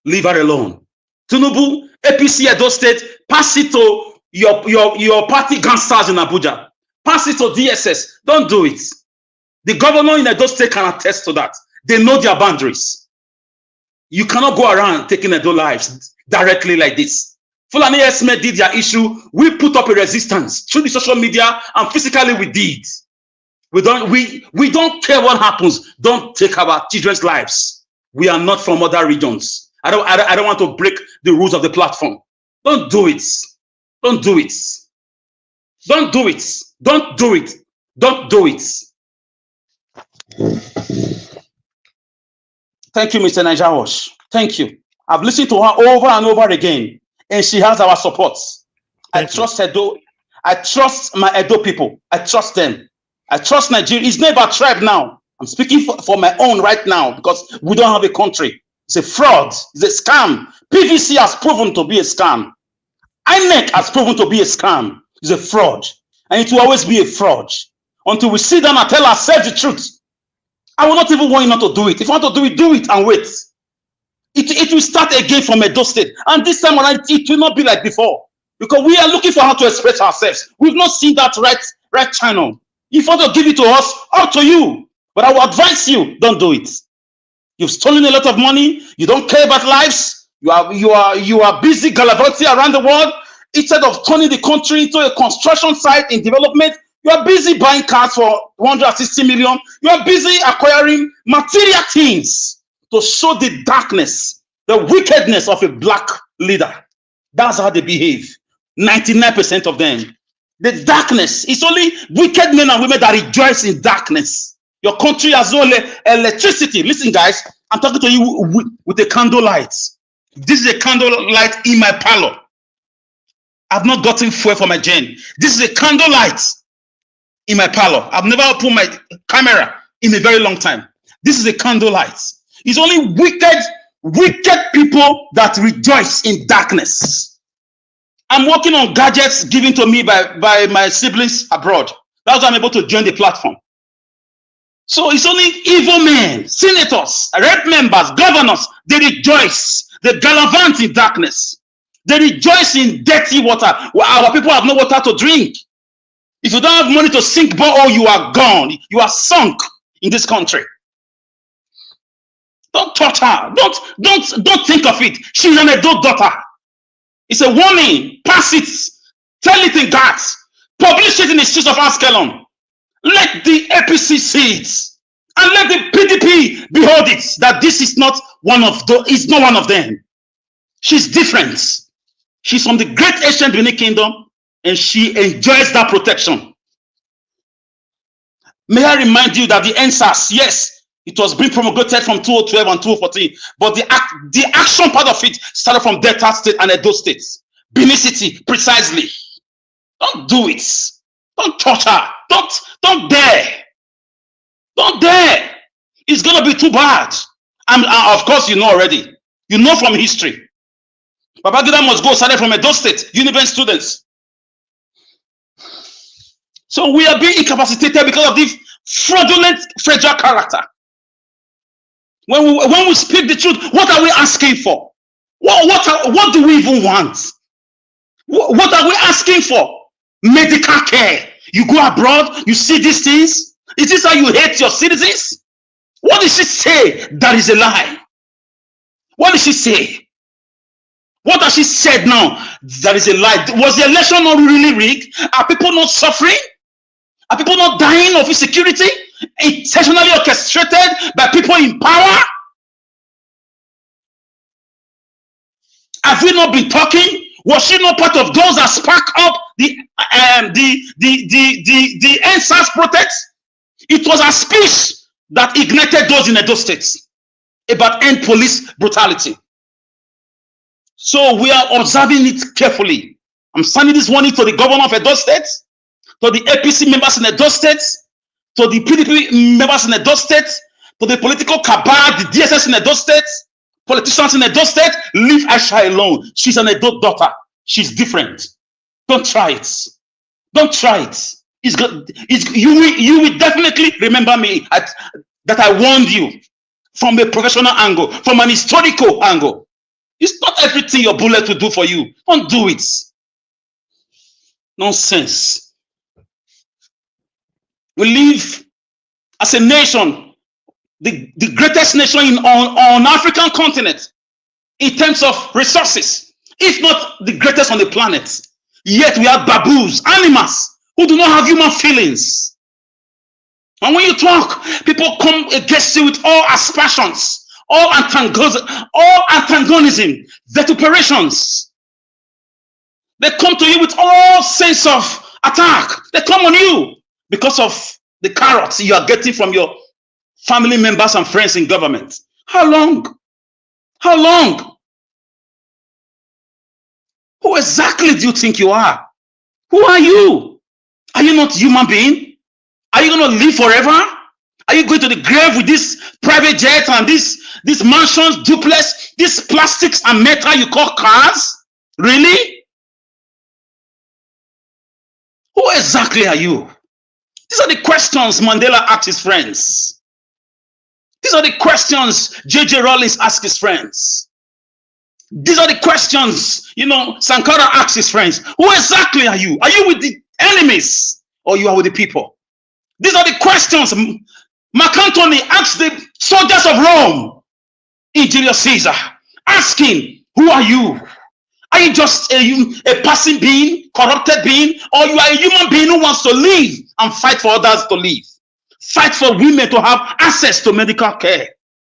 leave her alone. Tinubu, APC Edo State, pass it to your party gangsters in Abuja. Pass it to DSS. Don't do it. The governor in Edo State can attest to that. They know their boundaries. You cannot go around taking Edo lives directly like this. Fulani Esme did their issue. We put up a resistance through the social media and physically we did. We don't care what happens. Don't take our children's lives. We are not from other regions. I don't want to break the rules of the platform. Don't do it. Don't do it. Don't do it. Don't do it. Don't do it. Thank you, Mr. Nijawash. Thank you. I've listened to her over and over again, and she has our support. I trust Edo. I trust my Edo people. I trust them. I trust Nigeria. It's not about tribe now. I'm speaking for my own right now because we don't have a country. It's a fraud. It's a scam. PVC has proven to be a scam. INEC has proven to be a scam. It's a fraud. And it will always be a fraud until we sit down and tell ourselves the truth. I will not even want you not to do it. If you want to do it and wait. It will start again from Edo State. And this time around, it will not be like before. Because we are looking for how to express ourselves. We've not seen that right channel. If you want to give it to us, up to you. But I will advise you, don't do it. You've stolen a lot of money. You don't care about lives. You are busy gallivanting around the world. Instead of turning the country into a construction site in development, you are busy buying cars for 160 million. You are busy acquiring material things to show the darkness, the wickedness of a black leader. That's how they behave. 99% of them. The darkness. It's only wicked men and women that rejoice in darkness. Your country has no electricity. Listen, guys, I'm talking to you with a candle light. This is a candle light in my parlor. I've not gotten fuel for my gen. This is a candle light in my parlor. I've never opened my camera in a very long time. This is a candle light. It's only wicked people that rejoice in darkness. I'm working on gadgets given to me by my siblings abroad. That's why I'm able to join the platform. So it's only evil men, senators, rep members, governors, they rejoice. They gallivant in darkness. They rejoice in dirty water. Our people have no water to drink. If you don't have money to sink borehole, you are gone. You are sunk in this country. Don't touch her. Don't think of it. She's an adult daughter. It's a warning. Pass it. Tell it in guards. Publish it in the streets of Askelon. Let the APC see it. And let the PDP behold it. That this is not one of them. She's different. She's from the great ancient Benin Kingdom, and she enjoys that protection. May I remind you that the NSAS, yes, it was being promulgated from 2012 and 2014, but the action part of it started from Delta State and Edo State. Benin City, precisely. Don't do it. Don't touch her. Don't dare. Don't dare. It's going to be too bad. And of course, you know already. You know from history. Babangida must go started from Edo State, Uniben students. So we are being incapacitated because of this fraudulent, fragile character. When we speak the truth, what are we asking for? What do we even want? What are we asking for? Medical care. You go abroad, you see these things. Is this how you hate your citizens? What did she say? That is a lie. What did she say? What has she said now? That is a lie. Was the election not really rigged? Are people not suffering? Are people not dying of insecurity? Intentionally orchestrated by people in power? Have we not been talking? Was she not part of those that sparked up the NSAS protest? It was a speech that ignited those in Edo State about end police brutality. So we are observing it carefully. I'm sending this warning to the governor of Edo State, to the APC members in Edo State, to the PDP members in Edo State, to the political cabal, the DSS in Edo State, politicians in Edo State. Leave Aisha alone. She's an adult daughter. She's different. Don't try it. Don't try it. You will definitely remember me that I warned you from a professional angle, from an historical angle. It's not everything your bullet will do for you. Don't do it. Nonsense. We live as a nation, the greatest nation on African continent in terms of resources, if not the greatest on the planet. Yet we have baboons, animals who do not have human feelings. And when you talk, people come against you with all aspersions, all antagonism, vituperations. They come to you with all sense of attack. They come on you because of the carrots you are getting from your family members and friends in government. How long? How long? Who exactly do you think you are? Who are you? Are you not a human being? Are you going to live forever? Are you going to the grave with this private jet and these mansions, duplex, these plastics and metal you call cars? Really? Who exactly are you? These are the questions Mandela asked his friends. These are the questions J.J. Rollins asked his friends. These are the questions, Sankara asked his friends. Who exactly are you? Are you with the enemies or you are with the people? These are the questions Mark Antony asked the soldiers of Rome in Julius Caesar, asking, who are you? Are you just a passing being, corrupted being, or you are a human being who wants to live and fight for others to live? Fight for women to have access to medical care.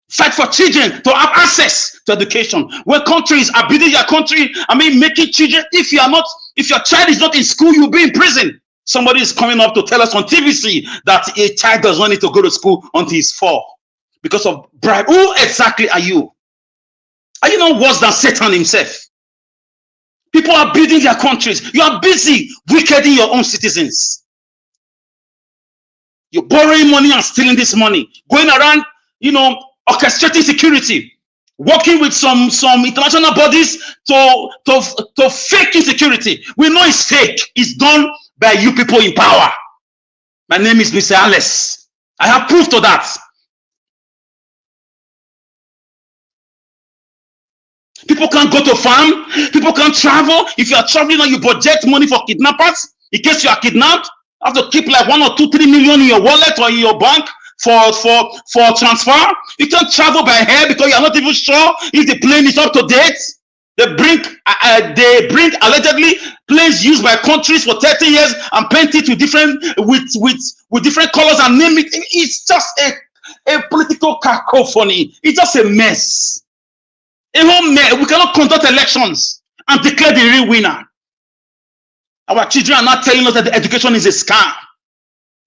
Fight for children to have access to education. When countries are building your country, making children, if your child is not in school, you'll be in prison. Somebody is coming up to tell us on TVC that a child does not need to go to school until he's 4 because of bribe. Who exactly are you? Are you not worse than Satan himself? People are building their countries. You are busy wickeding your own citizens. You're borrowing money and stealing this money. Going around, orchestrating security. Working with some international bodies to fake insecurity. We know it's fake. It's done by you people in power. My name is Mr. Alice. I have proof to that. People can't go to farm. People can't travel. If you are traveling now, you budget money for kidnappers. In case you are kidnapped, you have to keep like 1 or 2, 3 million in your wallet or in your bank for transfer. You can't travel by air because you are not even sure if the plane is up to date. They bring allegedly planes used by countries for 30 years and paint it with different colors and name it. It's just a political cacophony. It's just a mess. A whole mess. We cannot conduct elections and declare the real winner. Our children are not telling us that the education is a scam.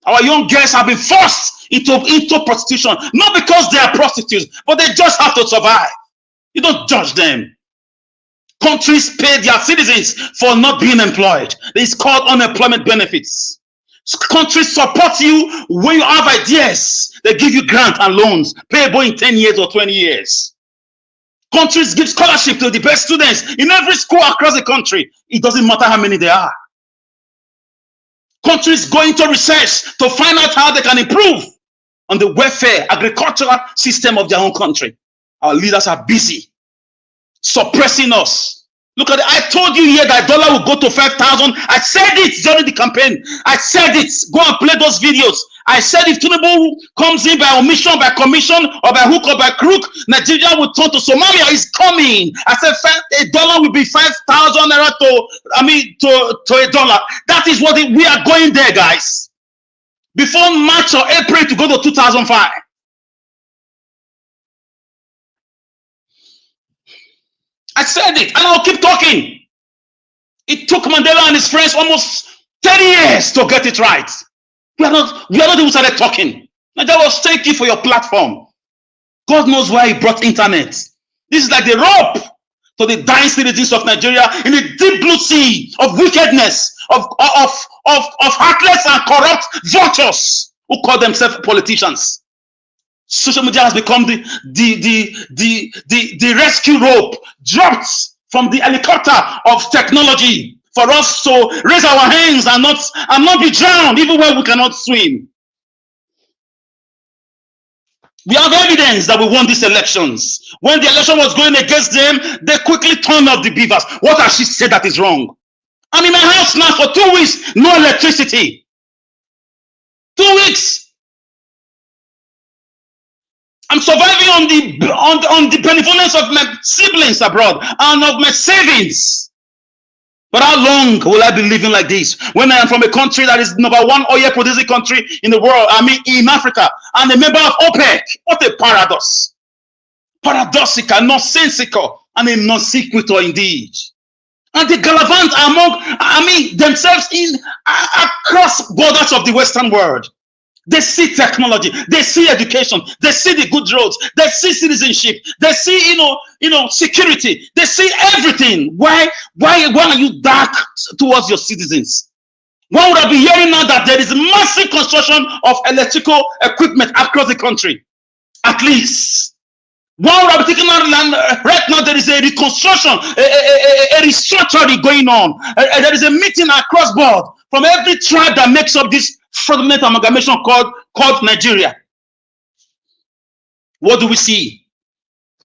Our young girls have been forced into prostitution, not because they are prostitutes, but they just have to survive. You don't judge them. Countries pay their citizens for not being employed. It's called unemployment benefits. Countries support you when you have ideas. They give you grants and loans, payable in 10 years or 20 years. Countries give scholarship to the best students in every school across the country. It doesn't matter how many there are. Countries go into research to find out how they can improve on the welfare, agricultural system of their own country. Our leaders are busy suppressing us. Look at it. I told you here that dollar will go to 5,000. I said it during the campaign. I said it. Go and play those videos. I said if Tinubu comes in by omission, by commission, or by hook or by crook, Nigeria will turn to Somalia. It's coming. I said a dollar will be 5,000 naira to a dollar. That is what we are going there, guys. Before March or April to go to 2005. I said it, and I'll keep talking. It took Mandela and his friends almost 30 years to get it right. We are not even started talking. Nigeria was thank you for your platform. God knows why he brought internet. This is like the rope to the dying citizens of Nigeria in the deep blue sea of wickedness, of heartless and corrupt vultures who call themselves politicians. Social media has become the rescue rope dropped from the helicopter of technology for us to raise our hands and not be drowned even when we cannot swim. We have evidence that we won these elections. When the election was going against them, they quickly turned off the beavers. What has she said that is wrong? I'm in my house now for 2 weeks, no electricity. 2 weeks. I'm surviving on the benevolence of my siblings abroad and of my savings. But how long will I be living like this when I am from a country that is #1 oil producing country in the world, in Africa, and a member of OPEC? What a paradox. paradoxical, nonsensical, and a non sequitur indeed. And they gallivant among, themselves in across borders of the Western world. They see technology, they see education, they see the good roads, they see citizenship, they see security, they see everything. Why are you dark towards your citizens? One would have been hearing now that there is massive construction of electrical equipment across the country. At least. One would have been taking out land right now. There is a reconstruction, a restructuring going on. There is a meeting across board from every tribe that makes up this fraudulent amalgamation called Nigeria. What do we see?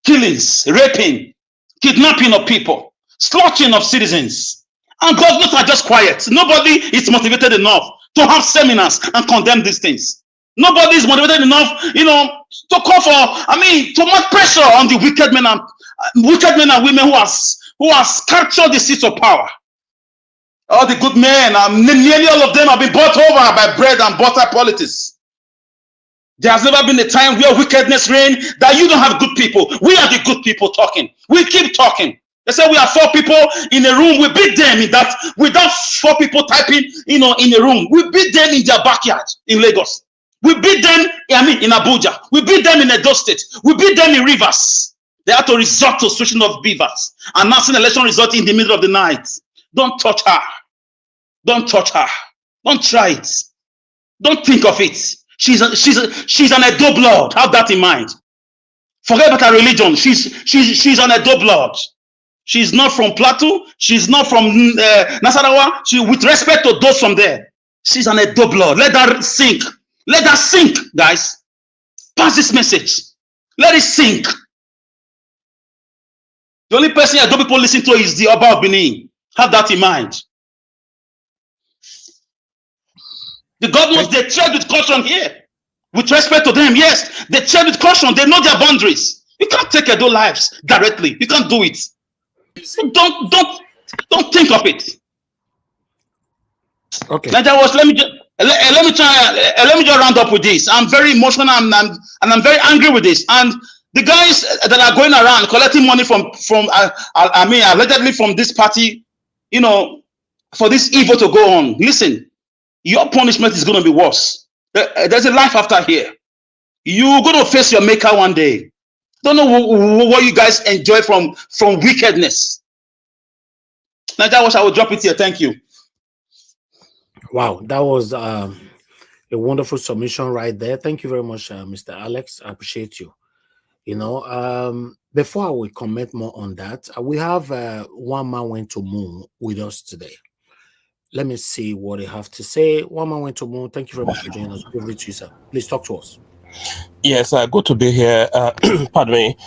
Killings, raping, kidnapping of people, slaughtering of citizens. And governments are just quiet. Nobody is motivated enough to have seminars and condemn these things. Nobody is motivated enough, to call for, to make pressure on the wicked men and women who has captured the seats of power. All the good men, nearly all of them have been bought over by bread and butter politics. There has never been a time where wickedness reigns that you don't have good people. We are the good people talking. We keep talking. They say we are 4 people in a room. We beat them in that. Without 4 people typing, in a room. We beat them in their backyard in Lagos. We beat them, in Abuja. We beat them in Edo State. We beat them in Rivers. They had to resort to switching off beavers. Announcing election result in the middle of the night. Don't touch her. Don't touch her. Don't try it. Don't think of it. She's an Edo blood. Have that in mind. Forget about her religion. She's an Edo blood. She's not from Plateau. She's not from Nasarawa. With respect to those from there, she's an Edo blood. Let her sink. Let her sink, guys. Pass this message. Let it sink. The only person Edo people listen to is the Oba of Benin. Have that in mind. The governments, they tread with caution here. With respect to them, yes, they tread with caution. They know their boundaries. You can't take Edo lives directly. You can't do it. So don't think of it. Okay. Let me just round up with this. I'm very emotional and I'm very angry with this. And the guys that are going around collecting money from allegedly from this party, for this evil to go on. Listen, your punishment is going to be worse. There's a life after here. You're going to face your maker one day. Don't know what you guys enjoy from wickedness. Now that was, I will drop it here. Thank you. Wow, that was a wonderful submission right there. Thank you very much, Mr. Alex. I appreciate you. Before I will comment more on that, we have One Man Went to Moon with us today. Let me see what they have to say. One Man Went to Moon. Thank you very much for joining us. Over to you, sir. Please talk to us. Yes, good to be here. Pardon me.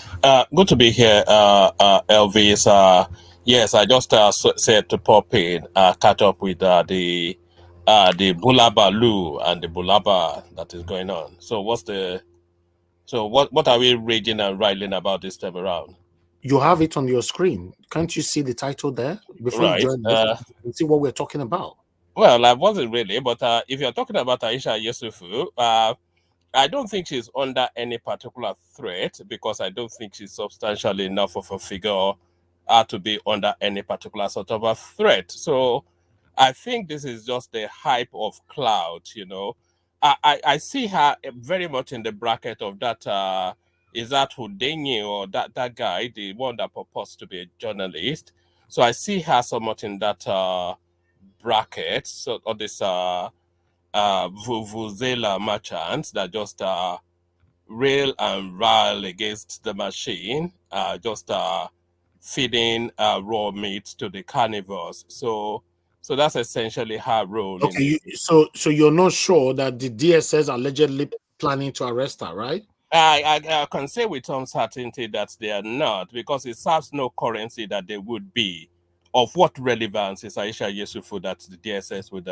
Good to be here, Elvis. Yes, I just said to pop in, catch up with the Bulaba Lu and the Bulaba that is going on. So what are we raging and riling about this time around? You have it on your screen. Can't you see the title there? Before you join us, you see what we're talking about. Well, I wasn't really, but if you're talking about Aisha Yesufu, I don't think she's under any particular threat because I don't think she's substantial enough of a figure to be under any particular sort of a threat. So I think this is just the hype of cloud, I see her very much in the bracket of that, is that Houdini or that guy, the one that purports to be a journalist. So I see her somewhat in that bracket, so or this Vuvuzela merchants that just rail and rile against the machine, just feeding raw meat to the carnivores. So that's essentially her role. Okay, so you're not sure that the DSS are allegedly planning to arrest her, right? I can say with some certainty that they are not, because it serves no currency that they would be. Of what relevance is Aisha Yesufu that the DSS would?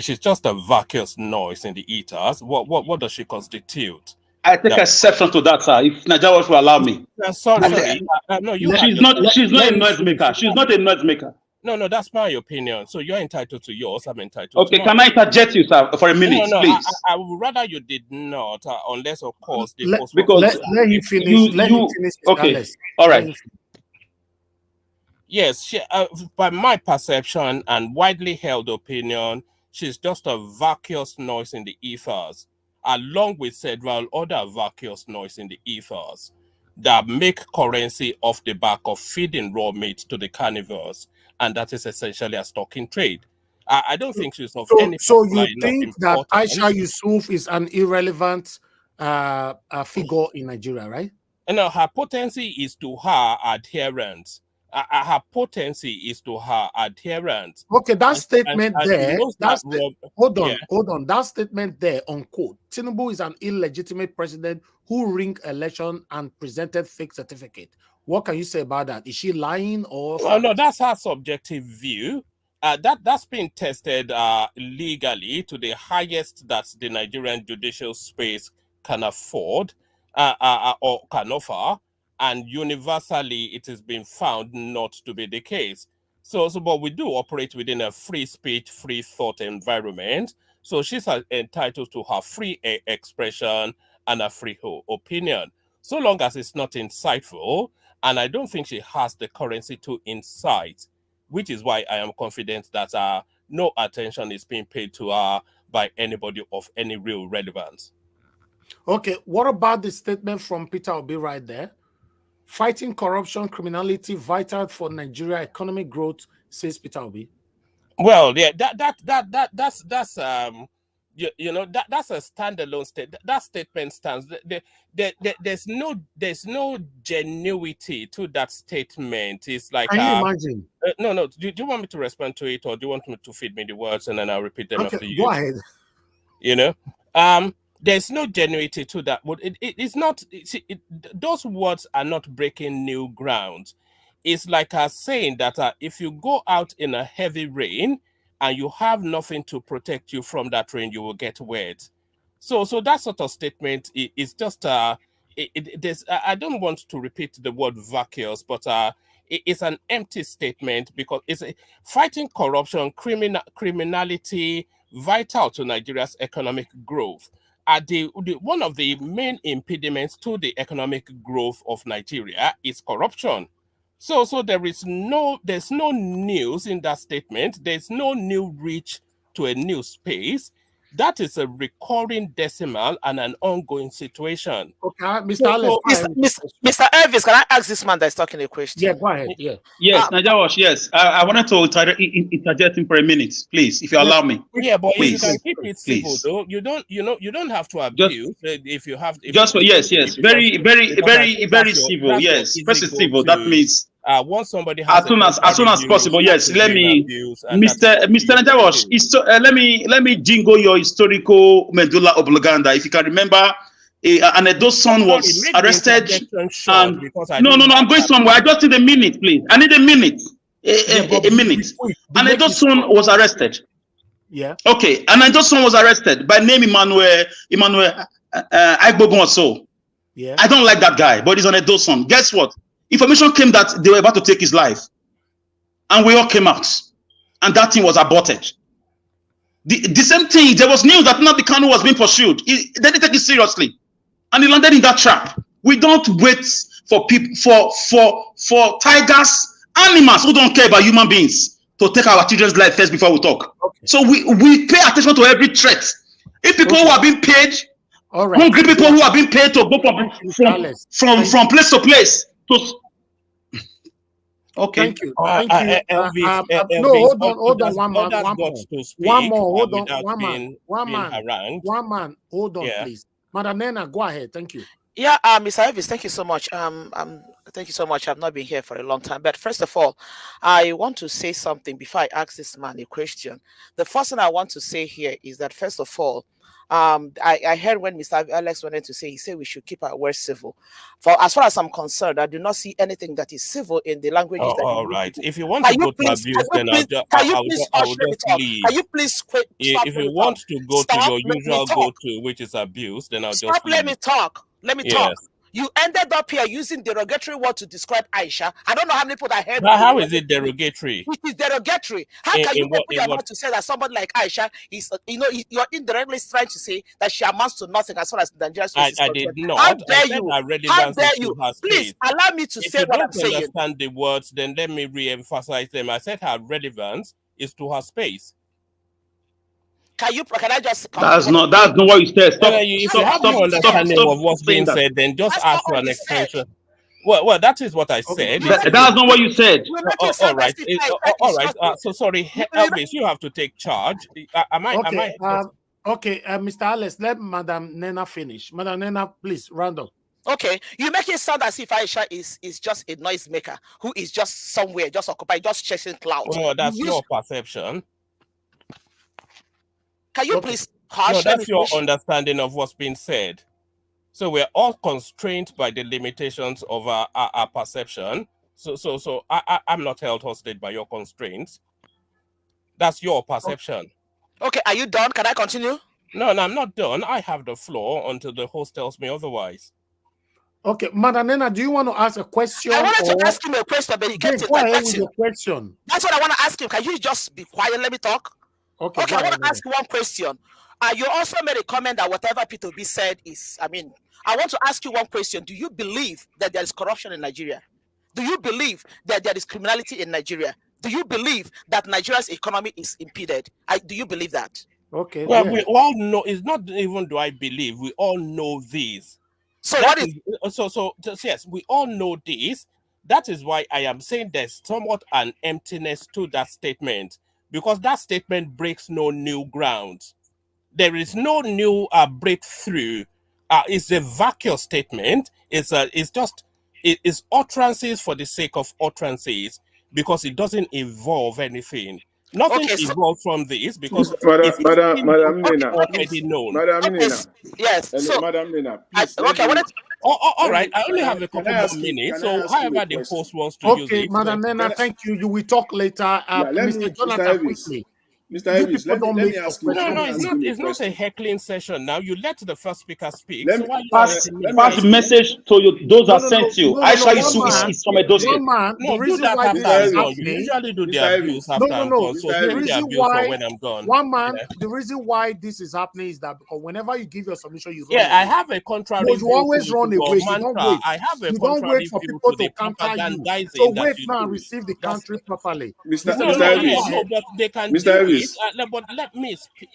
She's just a vacuous noise in the ethers. What does she constitute? I take exception to that, sir. If Najawa will allow me. Sorry. No, she's not a noisemaker. She's not a noisemaker. No, that's my opinion. So you're entitled to yours. I'm entitled to Okay, mine. can I interject you, sir, for a minute, No, please? I would rather you did not, unless, of course, the post Because let him finish. Let him finish, Mr. okay, Alex. all right. Yes, by my perception and widely held opinion, she's just a vacuous noise in the ethers, along with several other vacuous noise in the ethers that make currency off the back of feeding raw meat to the carnivores, and that is essentially a stocking trade. I don't think she's of any So you particular enough think that importance. Aisha Yusuf is an irrelevant figure in Nigeria, right? No, her potency is to her adherents. Her potency is to her adherents. Okay, that statement and there. Hold on, yeah. hold on. That statement there, unquote. Tinubu is an illegitimate president who rigged election and presented fake certificate. What can you say about that? Is she lying or? Well, no, that's her subjective view. That's been tested legally to the highest that the Nigerian judicial space can afford or can offer, and universally it has been found not to be the case. So but we do operate within a free speech, free thought environment. So she's entitled to her free expression and a free opinion, so long as it's not insightful. And I don't think she has the currency to incite, which is why I am confident that no attention is being paid to her by anybody of any real relevance. Okay, what about the statement from Peter Obi right there? Fighting corruption, criminality, vital for Nigeria economic growth, says Peter Obi. Well, yeah, that's that's a standalone statement. That statement stands. There's no genuity to that statement. It's like, can you imagine? No. Do you want me to respond to it, or do you want me to feed me the words and then I'll repeat them after you? Go ahead. There's no genuity to that. But it's not. Those words are not breaking new ground. It's like saying that if you go out in a heavy rain and you have nothing to protect you from that rain, you will get wet. So that sort of statement is just I don't want to repeat the word vacuous, but it's an empty statement, because it's fighting corruption, criminality, vital to Nigeria's economic growth. One of the main impediments to the economic growth of Nigeria is corruption. So there's no news in that statement. There's no new reach to a new space. That is a recurring decimal and an ongoing situation. Okay, Mr. Mr. Elvis, can I ask this man that's talking a question? Yeah, go ahead. Yeah. Yes, Najawash, yes. I wanted to interject him for a minute, please, if you allow me. Yeah, but please, if you can keep it civil, though, you don't have to abuse if you have. Yes. Very civil. Yes, first is civil. That means once somebody has as soon as possible. Yes, let me, Mr. Najawash, let me jingle your historical medulla oblongata. If you can remember, an Edo son was arrested. No, I'm going somewhere. I just need a minute, please. I need a minute. A minute. An Edo son was arrested. Yeah. Okay, an Edo son was arrested by name Emmanuel Aigbogunso. Yeah. I don't like that guy, but he's an Edo son. Guess what? Information came that they were about to take his life, and we all came out, and that thing was aborted. The same thing, there was news that Nnamdi Kanu was being pursued. They didn't take it seriously, and he landed in that trap. We don't wait for people, for tigers, animals who don't care about human beings, to take our children's life first before we talk. Okay. So we pay attention to every threat. If people who are being paid, hungry people who are being paid to go from place to place. Okay. Thank you. Thank you. No, hold on. One man. Hold on, please. Madam Nena, go ahead. Thank you. Yeah, Mr. Elvis, thank you so much. Thank you so much. I've not been here for a long time. But first of all, I want to say something before I ask this man a question. The first thing I want to say here is that, first of all, I heard when Mr. Alex wanted to say, he said we should keep our words civil. For as far as I'm concerned, I do not see anything that is civil in the languages. All right. If you want to go to abuse, then I will just leave. Can you please stop? If you want to go to your usual go-to, which is abuse, then I'll just leave. Let me talk. Let me talk. You ended up here using derogatory word to describe Aisha. I don't know how many people that heard. But how is it derogatory? It is derogatory. How can you put your what? mouth to say that somebody like Aisha is, you're indirectly trying to say that she amounts to nothing as far as Nigeria's face is I concerned. did not. How dare I you? said How dare you? Please allow me to if say you what don't I'm saying. understand the words, then let me re-emphasize them. I said her relevance is to her space. Can I just? That's not what you said. If you have no understanding of what's being said, then just ask for an extension. Well, that is what I said. That's not what you said. All right. All right. So sorry, Elvis, you have to take charge. Am I? Okay, Mr. Alex, let Madam Nena finish. Madam Nena, please round up. Okay, you make it sound as if Aisha is just a noisemaker who is just somewhere, just occupied, just chasing clouds. Well, that's your perception. Can you please No, that's your understanding of what's being said. So we're all constrained by the limitations of our perception. So I'm not held hostage by your constraints. That's your perception. Okay, are you done? Can I continue? No, I'm not done. I have the floor until the host tells me otherwise. Okay, Madam Nena, do you want to ask a question? I wanted to ask him a question, but he kept go ahead with your question. That's what I want to ask him. Can you just be quiet? Let me talk. Okay, I want to ask you one question. You also made a comment that whatever P2B said is, I want to ask you one question. Do you believe that there is corruption in Nigeria? Do you believe that there is criminality in Nigeria? Do you believe that Nigeria's economy is impeded? Do you believe that? Okay. Well, we all know. It's not even do I believe. We all know this. So yes, we all know this. That is why I am saying there's somewhat an emptiness to that statement, because that statement breaks no new ground. There is no new breakthrough. It's a vacuous statement. It's utterances for the sake of utterances, because it doesn't involve anything. Nothing evolved from this, because Madam Nena, already known. Madam Nena. Yes. So, Madam Nena, please. All right. I only have a couple more minutes, so however the host wants to use it. Okay, Madam Nena, thank you. You will talk later. Mr. Jonathan, quickly. Mr. Elvis, let me ask you. No, it's not a heckling session now. You let the first speaker speak. Pass the message to those that sent you. Aisha is from Edo State. The reason why this is happening, you usually do the abuse after I'm gone. So the reason why when I'm gone. The reason why this is happening is that because whenever you give your submission, you run away. I have a contrary view. You always run away. You don't wait. I have a you don't wait for people to counter you. So wait now and receive the country properly. Mr. Elvis, but they can Mr. Elvis. But let me speak.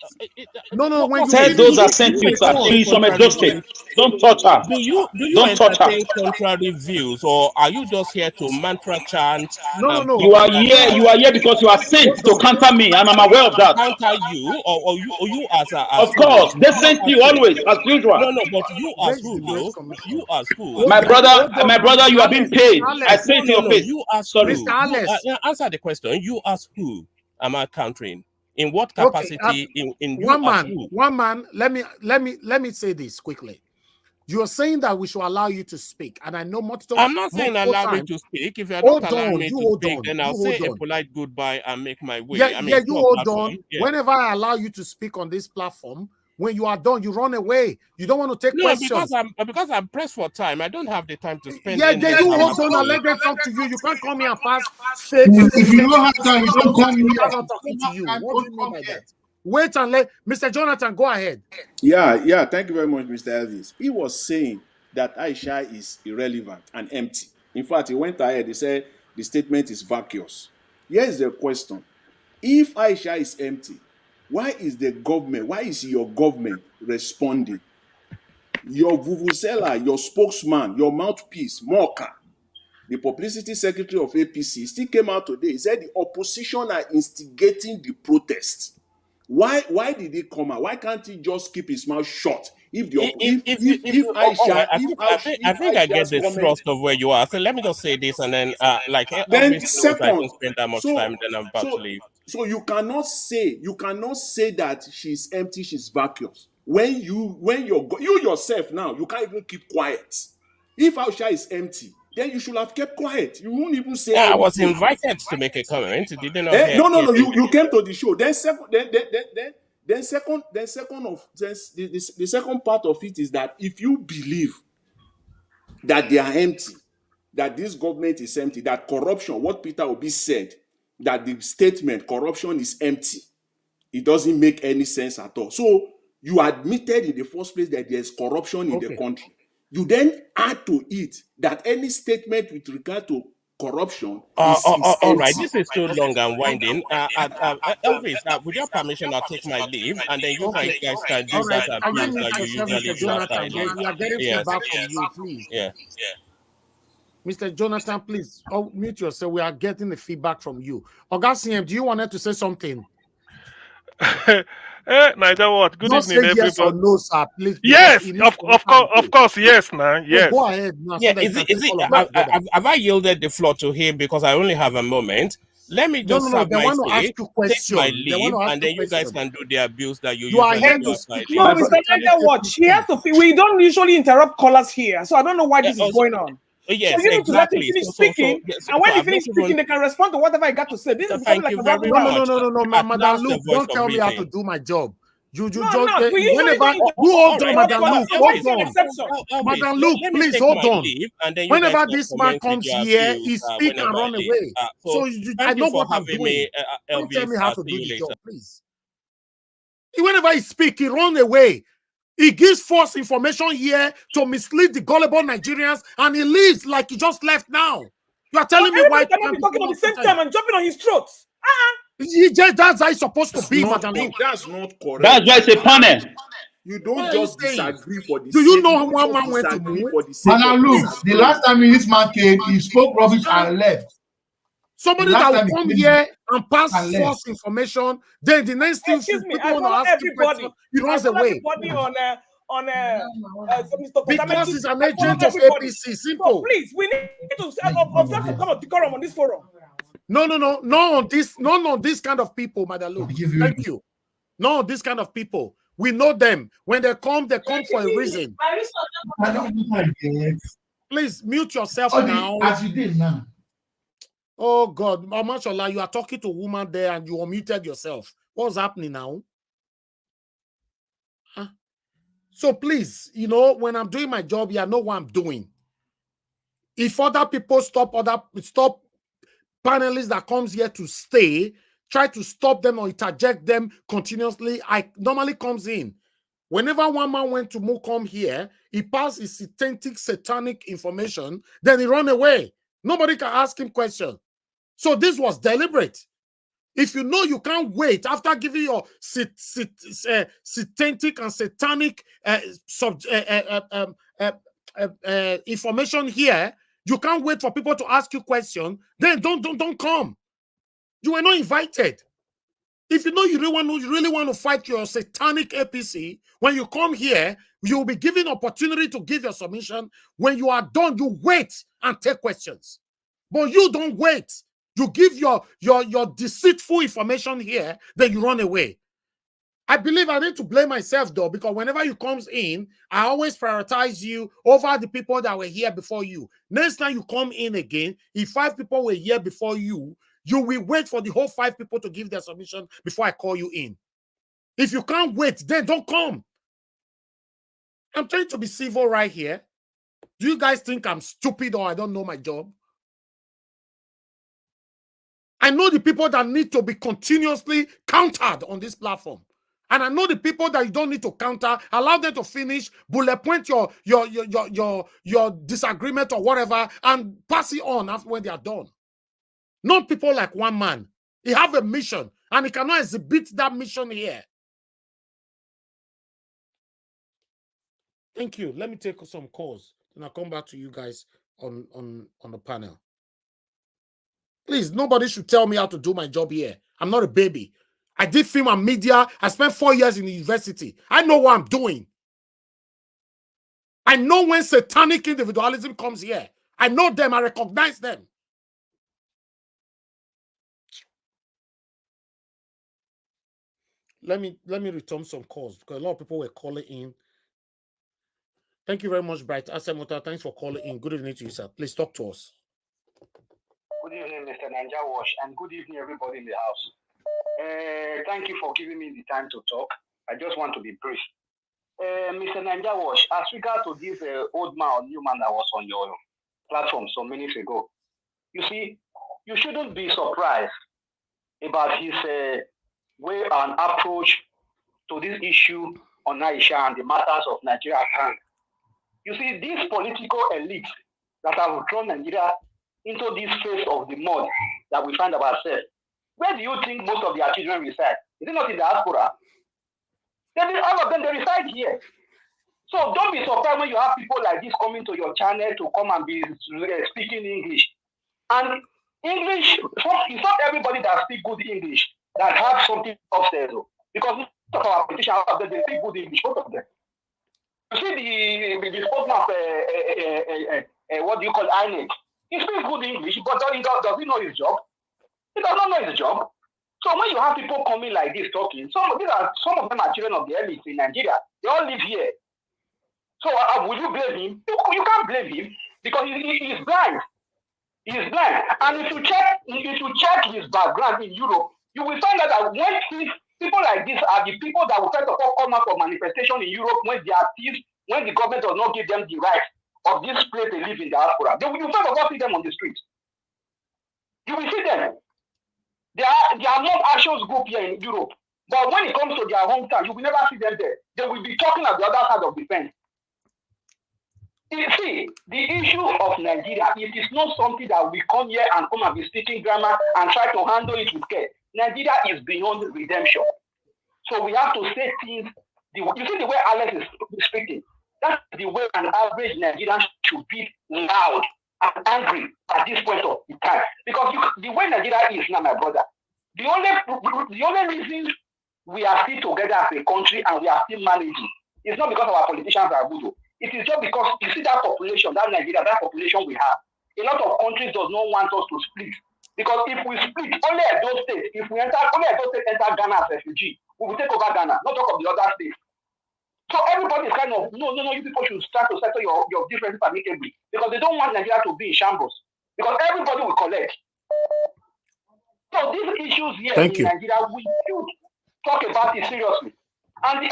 When you tell those that sent you, she's from Edo State. Don't touch her. Do you entertain contrary views, or are you just here to mantra chant? No. You are here because you are sent to counter me, and I'm aware of that. Counter you, or you as a. Of course, they sent you always, as usual. No, but you as who, though? You as who? My brother, you are being paid. I say to your face. You as sorry. Mr. Alex. Answer the question. You as who am I countering? In what capacity? In one man. Let me say this quickly. You are saying that we should allow you to speak, and I know I'm not saying allow me to speak. If you don't allow me to speak, then I'll say a polite goodbye and make my way. You hold on. Yeah. Whenever I allow you to speak on this platform, when you are done, you run away. You don't want to take questions. Because I'm pressed for time. I don't have the time to spend. You hold on and let them talk to you. You can't come here and pass. If you don't have time, you don't come here. I'm not talking to you. What do you mean by that? Wait and let Mr. Jonathan go ahead. Yeah. Thank you very much, Mr. Elvis. He was saying that Aisha is irrelevant and empty. In fact, he went ahead. He said the statement is vacuous. Here is the question: if Aisha is empty, why is your government responding? Your vuvuzela, your spokesman, your mouthpiece, Moka, the publicity secretary of APC, still came out today. He said the opposition are instigating the protest. Why did he come out? Why can't he just keep his mouth shut? I get the thrust of where you are. So let me just say this, and then then second, I don't spend that much time. Then I'm about to leave. So you cannot say that she's empty, she's vacuous. When you yourself now, you can't even keep quiet. If Aisha is empty, then you should have kept quiet. You won't even say. I was invited to make a comment. You didn't know. No. You came to the show. Then the second part of it is that if you believe that they are empty, that this government is empty, that corruption, what Peter Obi said, that the statement corruption is empty, it doesn't make any sense at all. So you admitted in the first place that there's corruption in the country. You then add to it that any statement with regard to corruption is All right, empty. this is too long and winding. Elvis, with your permission, I'll take my leave, and then you guys can do All right. that Can you abuse mute that you yourself, usually Mr. do after I Jonathan? leave. We are getting Yes. feedback from you, please. Yeah. Mr. Jonathan, please mute yourself. We are getting the feedback from you. Augustine, do you want to say something? Niger what? Good Don't evening, say yes or everybody. no, sir, please. Yes, of course, yes, now, yes. So go ahead now. Yeah, So that is you it? can Is take it? all of us together. Have I yielded the floor to him because I only have a moment? Let me just No. serve They my want to ask say, you take my questions. They want leave, to ask and you then you guys questions. can do the abuse that you You are usually here do to after I speak. leave. No, Mr. Niger Watch, he has to. We don't usually interrupt callers here, so I don't know why this is going on. Yes, so you need to let him exactly. finish speaking, and when he finishes speaking, they can respond to whatever he got to say. This is becoming like a robbery now. No, Madam Luke, don't tell me how to do my job. You No, just I'm not. We usually whenever don't you hold on, right. Madam Why Luke, is hold it an on. exception? Madam Luke, let me please take hold my on. leave, and then you guys Whenever can this man comment with comes your here, abuse, he speak whenever and run I leave. away. So I thank know you for what I'm having doing. me, Don't tell Elvis. me how to See do you the later. job, please. Whenever he speak, he run away. He gives false information here to mislead the gullible Nigerians, and he leaves like he just left now. You are telling me why Everybody cannot be talking at the same time and jumping on his throat. That's how it's supposed to be, Madam Luke. That's not correct. That's why it's a panel. You don't just disagree for the Do sake. you know You one don't man went to disagree move? for the sake Madam of Luke, the disagreeing. last time this man came, he spoke rubbish and left. Somebody that will come here and pass false information, then the next thing Excuse me, people I want to follow ask him everybody. questions, he runs away. Everybody on Mr. Because he's an agent of everybody. APC. So Simple. please, we need to observe some kind of decorum on this forum. No on this kind of people, Madam Luke. Thank you. No, this kind of people. We know them. When they come for a reason. Please mute yourself now. As you did now. Oh God, Mashallah, you are talking to a woman there and you unmuted yourself. What's happening now? Huh? So please, when I'm doing my job, I know what I'm doing. If other people stop panelists that comes here to stay, try to stop them or interject them continuously, I normally comes in. Whenever one man went to come here, he passed his satanic information, then he run away. Nobody can ask him questions. So this was deliberate. If you know you can't wait after giving your satanic and satanic information here, you can't wait for people to ask you questions, then don't come. You were not invited. If you know you really want to fight your satanic APC, when you come here, you'll be given opportunity to give your submission. When you are done, you wait and take questions. But you don't wait. You give your deceitful information here, then you run away. I believe I need to blame myself, though, because whenever you comes in, I always prioritize you over the people that were here before you. Next time you come in again, if 5 people were here before you, you will wait for the whole 5 people to give their submission before I call you in. If you can't wait, then don't come. I'm trying to be civil right here. Do you guys think I'm stupid or I don't know my job? I know the people that need to be continuously countered on this platform. And I know the people that you don't need to counter, allow them to finish, bullet point your disagreement or whatever, and pass it on after when they are done. Not people like one man. He have a mission, and he cannot exhibit that mission here. Thank you. Let me take some calls, and I'll come back to you guys on the panel. Please, nobody should tell me how to do my job here. I'm not a baby. I did film and media. I spent 4 years in the university. I know what I'm doing. I know when satanic individualism comes here. I know them. I recognize them. Let me return some calls because a lot of people were calling in. Thank you very much, Bright Asemota. Thanks for calling in. Good evening to you, sir. Please talk to us. Good evening, Mr. Niger Wash, and good evening, everybody in the house. Thank you for giving me the time to talk. I just want to be brief. Mr. Nanja Wash, as regard to this old man or new man that was on your platform some minutes ago, you see, you shouldn't be surprised about his way and approach to this issue on Aisha and the matters of Nigeria at hand. You see, these political elites that have drawn Nigeria into this phase of the mud that we find ourselves, where do you think most of their children reside? Is it not in the diaspora? All of them, they reside here. So don't be surprised when you have people like this coming to your channel to come and be speaking English. And English, it's not everybody that speaks good English that have something upstairs, because most of our politicians, they speak good English, both of them. You see the spokesman of what do you call INEC? He speaks good English, but does he know his job? He does not know his job. So when you have people coming like this talking, some of them are children of the elites in Nigeria. They all live here. So will you blame him? You can't blame him because he is blind. He is blind. And if you check his background in Europe, you will find out that when people like this are the people that will try to come out for manifestation in Europe when they are thieves, when the government does not give them the right of this place they live in diaspora. You first of all see them on the streets. You will see them. They are not actions group here in Europe. But when it comes to their hometown, you will never see them there. They will be talking at the other side of the fence. You see, the issue of Nigeria, it is not something that we come here and come and be speaking grammar and try to handle it with care. Nigeria is beyond redemption. So we have to say things. You see the way Alex is speaking. That's the way an average Nigerian should be loud and angry at this point of time. Because the way Nigeria is now, my brother, the only reason we are still together as a country and we are still managing is not because our politicians are good. It is just because you see that population, that Nigeria, that population we have. A lot of countries does not want us to split. Because if we split, only at those states, only at those states enter Ghana as refugee, we will take over Ghana, not talk of the other states. So everybody is kind of, no, you people should start to settle your differences amicably. Because they don't want Nigeria to be in shambles. Because everybody will collect. So these issues here in Nigeria, we should talk about it seriously. And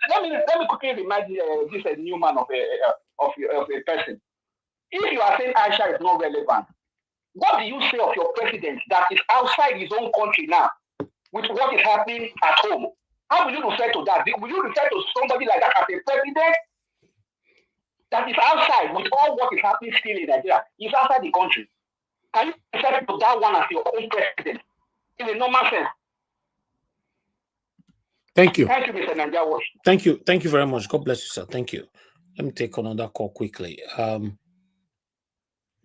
let me quickly remind this new man of a person. If you are saying Aisha is not relevant, what do you say of your president that is outside his own country now with what is happening at home? How will you refer to that? Will you refer to somebody like that as a president that is outside with all what is happening still in Nigeria? He's outside the country. Can you refer to that one as your own president in a normal sense? Thank you. Thank you, Mr. Nanja Wash. Thank you. Thank you very much. God bless you, sir. Thank you. Let me take another call quickly.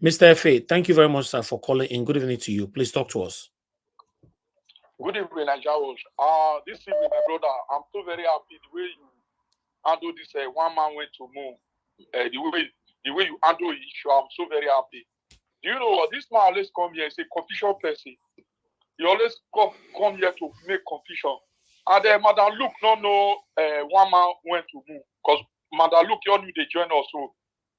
Mr. F.A., thank you very much, sir, for calling in. Good evening to you. Please talk to us. Good evening, Nanja Wash. This evening, my brother, I'm so very happy the way you handle this one man went to move. The way you handle the issue, I'm so very happy. Do you know what? This man always come here, he's a confusion person. He always come here to make confusion. And Madam Luke don't know one man went to move. Because Madam Luke, you knew they join us. So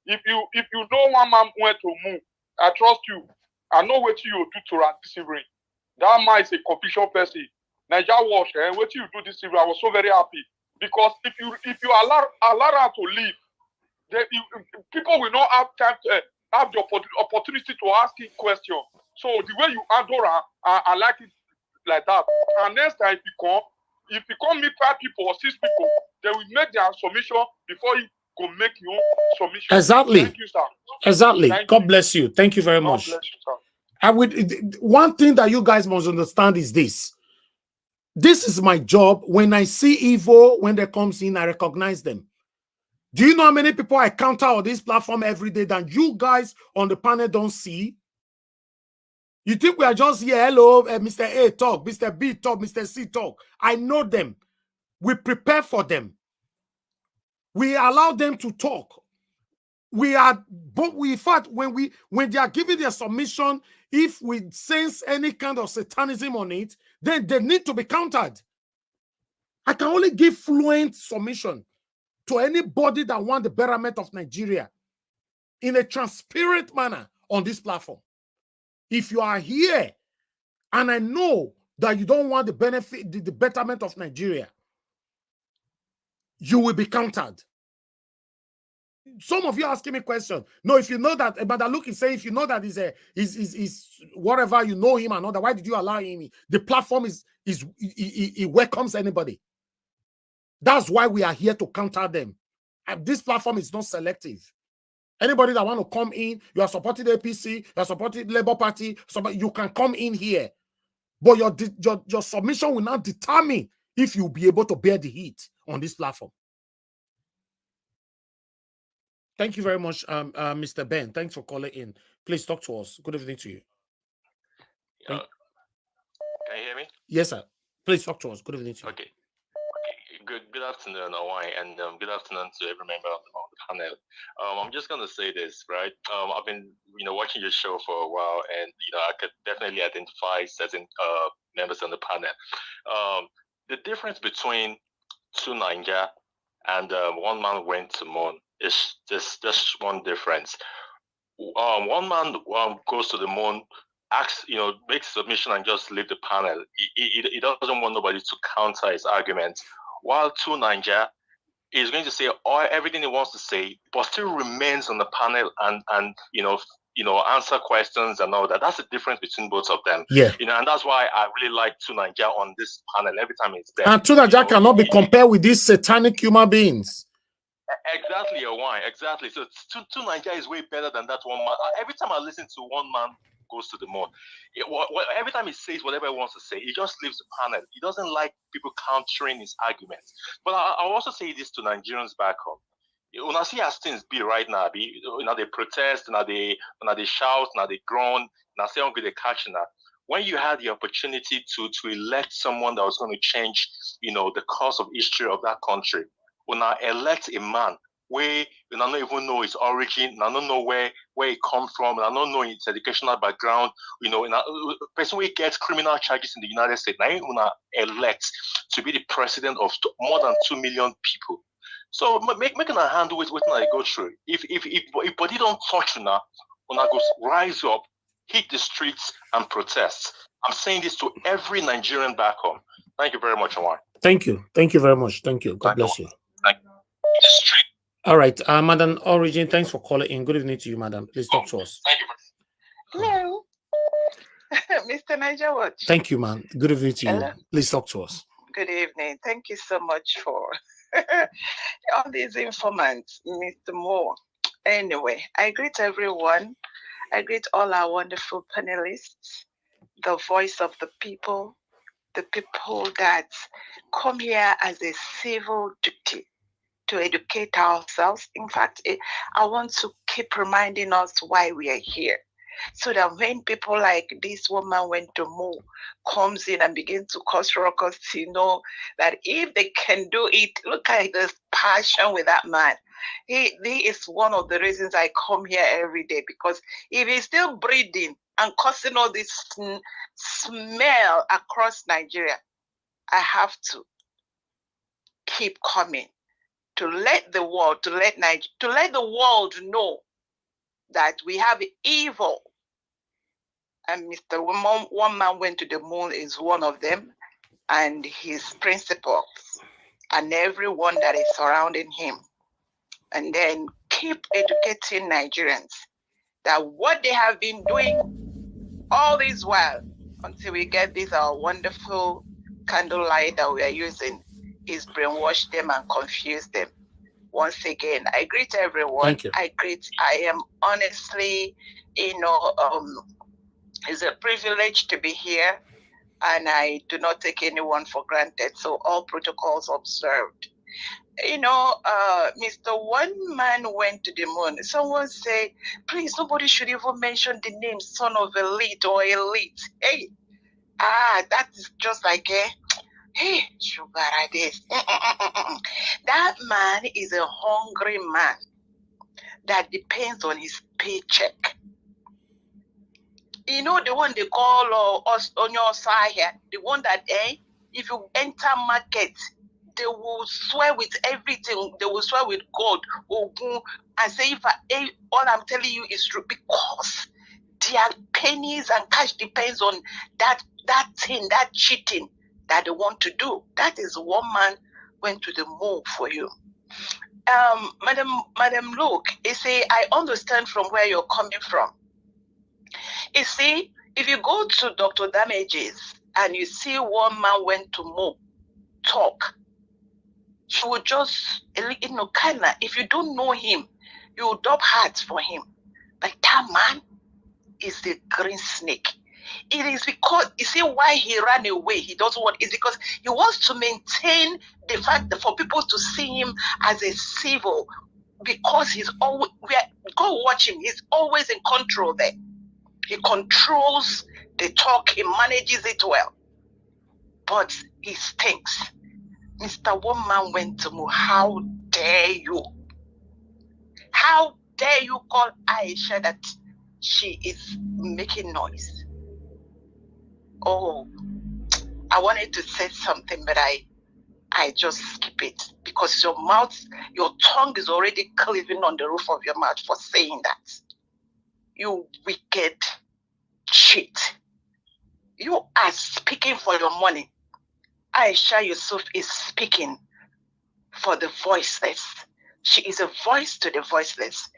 if you know one man went to move, I trust you. I know what you do to run this evening. That man is a confusion person. Niger Wash, what you do this evening, I was so very happy. Because if you allow her to leave, then people will not have time to have the opportunity to ask him questions. So the way you handle her, I like it like that. And next time if you come meet 5 people or 6 people, they will make their submission before you go make your submission. Exactly. Thank you, sir. Exactly. Thank God you. bless you. Thank you very much. God bless you, sir. One thing that you guys must understand is this. This is my job. When I see evil, when they comes in, I recognize them. Do you know how many people I counter on this platform every day that you guys on the panel don't see? You think we are just here, hello, Mr. A talk, Mr. B talk, Mr. C talk. I know them. We prepare for them. We allow them to talk. In fact, when they are giving their submission, if we sense any kind of satanism on it, then they need to be countered. I can only give fluent submission to anybody that wants the betterment of Nigeria in a transparent manner on this platform. If you are here and I know that you don't want the benefit, the betterment of Nigeria, you will be countered. Some of you are asking me questions. No, if you know that, but look is saying, if you know that is whatever, you know him and all that, why did you allow him? The platform it welcomes anybody. That's why we are here to counter them. And this platform is not selective. Anybody that want to come in, you are supporting the APC, you are supporting Labour Party, so you can come in here. But your submission will not determine if you'll be able to bear the heat on this platform. Thank you very much, Mr. Ben. Thanks for calling in. Please talk to us. Good evening to you. Can you hear me? Yes, sir. Please talk to us. Good evening to you. Okay. Good afternoon, Hawaii, and good afternoon to every member of the panel. I'm just gonna say this, right? I've been, watching your show for a while, and I could definitely identify certain members on the panel. The difference between Two Naija and One Man Went to Moon is just one difference. One man goes to the moon, asks, makes submission and just leave the panel. He doesn't want nobody to counter his arguments. While Two Naija is going to say everything he wants to say, but still remains on the panel and answer questions and all that. That's the difference between both of them. Yeah. And that's why I really like Two Naija on this panel every time it's there. And Two Naija cannot be compared with these satanic human beings. Exactly, Owan. Exactly. So Two Naija is way better than that one man. Every time I listen to One Man Goes to the Moon, every time he says whatever he wants to say, he just leaves the panel. He doesn't like people countering his arguments. But I'll also say this to Nigerians back home. When I see as things be right now, they protest, they shout, they groan, now say I'm going to catch that. When you had the opportunity to elect someone that was going to change, the course of history of that country, when I elect a man where I don't even know his origin, I don't know where he comes from, and I don't know his educational background, a person who gets criminal charges in the United States, now when I elect to be the president of more than 2 million people. So making a handle with what I go through. If body don't touch you now, when I go rise up, hit the streets and protest. I'm saying this to every Nigerian back home. Thank you very much, Omar. Thank you. Thank you very much. Thank you. God bless you. All right, Madam Origin, thanks for calling in. Good evening to you, Madam. Please talk to us. Thank you. Hello, Mr. Niger Watch. Thank you, ma'am. Good evening to you. Hello. Please talk to us. Good evening. Thank you so much for all these informants, Mr. Moore. Anyway, I greet everyone. I greet all our wonderful panelists, the voice of the people that come here as a civil duty to educate ourselves. In fact, I want to keep reminding us why we are here. So that when people like this woman went to move, comes in and begins to cause ruckus, that if they can do it, look at this passion with that man. He is one of the reasons I come here every day, because if he's still breathing and causing all this smell across Nigeria, I have to keep coming to let the world, to let the world know that we have evil. And Mr. One Man Went to the Moon is one of them, and his principles, and everyone that is surrounding him. And then keep educating Nigerians that what they have been doing all this while until we get this wonderful candlelight that we are using is brainwash them and confuse them. Once again, I greet everyone. Thank you. I am honestly, it's a privilege to be here, and I do not take anyone for granted. So all protocols observed. Mr. One Man Went to the Moon. Someone say, please, nobody should even mention the name son of elite or elite. Hey, that is just like hey, sugar this. That man is a hungry man that depends on his paycheck. The one they call us on your side here, the one that if you enter market, they will swear with everything. They will swear with God, Ogun, and say all I'm telling you is true, because their pennies and cash depends on that thing, that cheating that they want to do. That is One Man went to the moon for you. Madam Luke, you see, I understand from where you're coming from. You see, if you go to Dr. Damages and you see one man went to moon talk, you will just, kinda, if you don't know him, you will dub hearts for him. But that man is the green snake. It is because, you see why he ran away, he doesn't want, it's because he wants to maintain the fact that for people to see him as a civil, because he's always, go watch him, he's always in control there. He controls the talk, he manages it well. But he stinks. Mr. Woman went to me, how dare you? How dare you call Aisha that she is making noise? Oh, I wanted to say something, but I just skip it because your mouth, your tongue is already cleaving on the roof of your mouth for saying that. You wicked cheat. You are speaking for your money. Aisha Yesufu is speaking for the voiceless. She is a voice to the voiceless.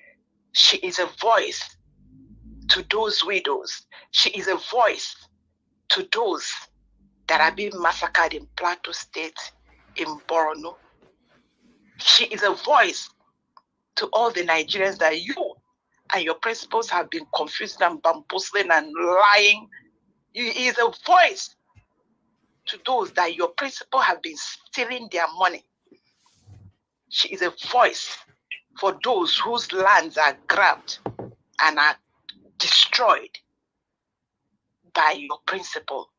She is a voice to those widows. She is a voice to those that are being massacred in Plateau State, in Borno. She is a voice to all the Nigerians that you and your principals have been confusing and bamboozling and lying. She is a voice to those that your principal have been stealing their money. She is a voice for those whose lands are grabbed and are destroyed by your principal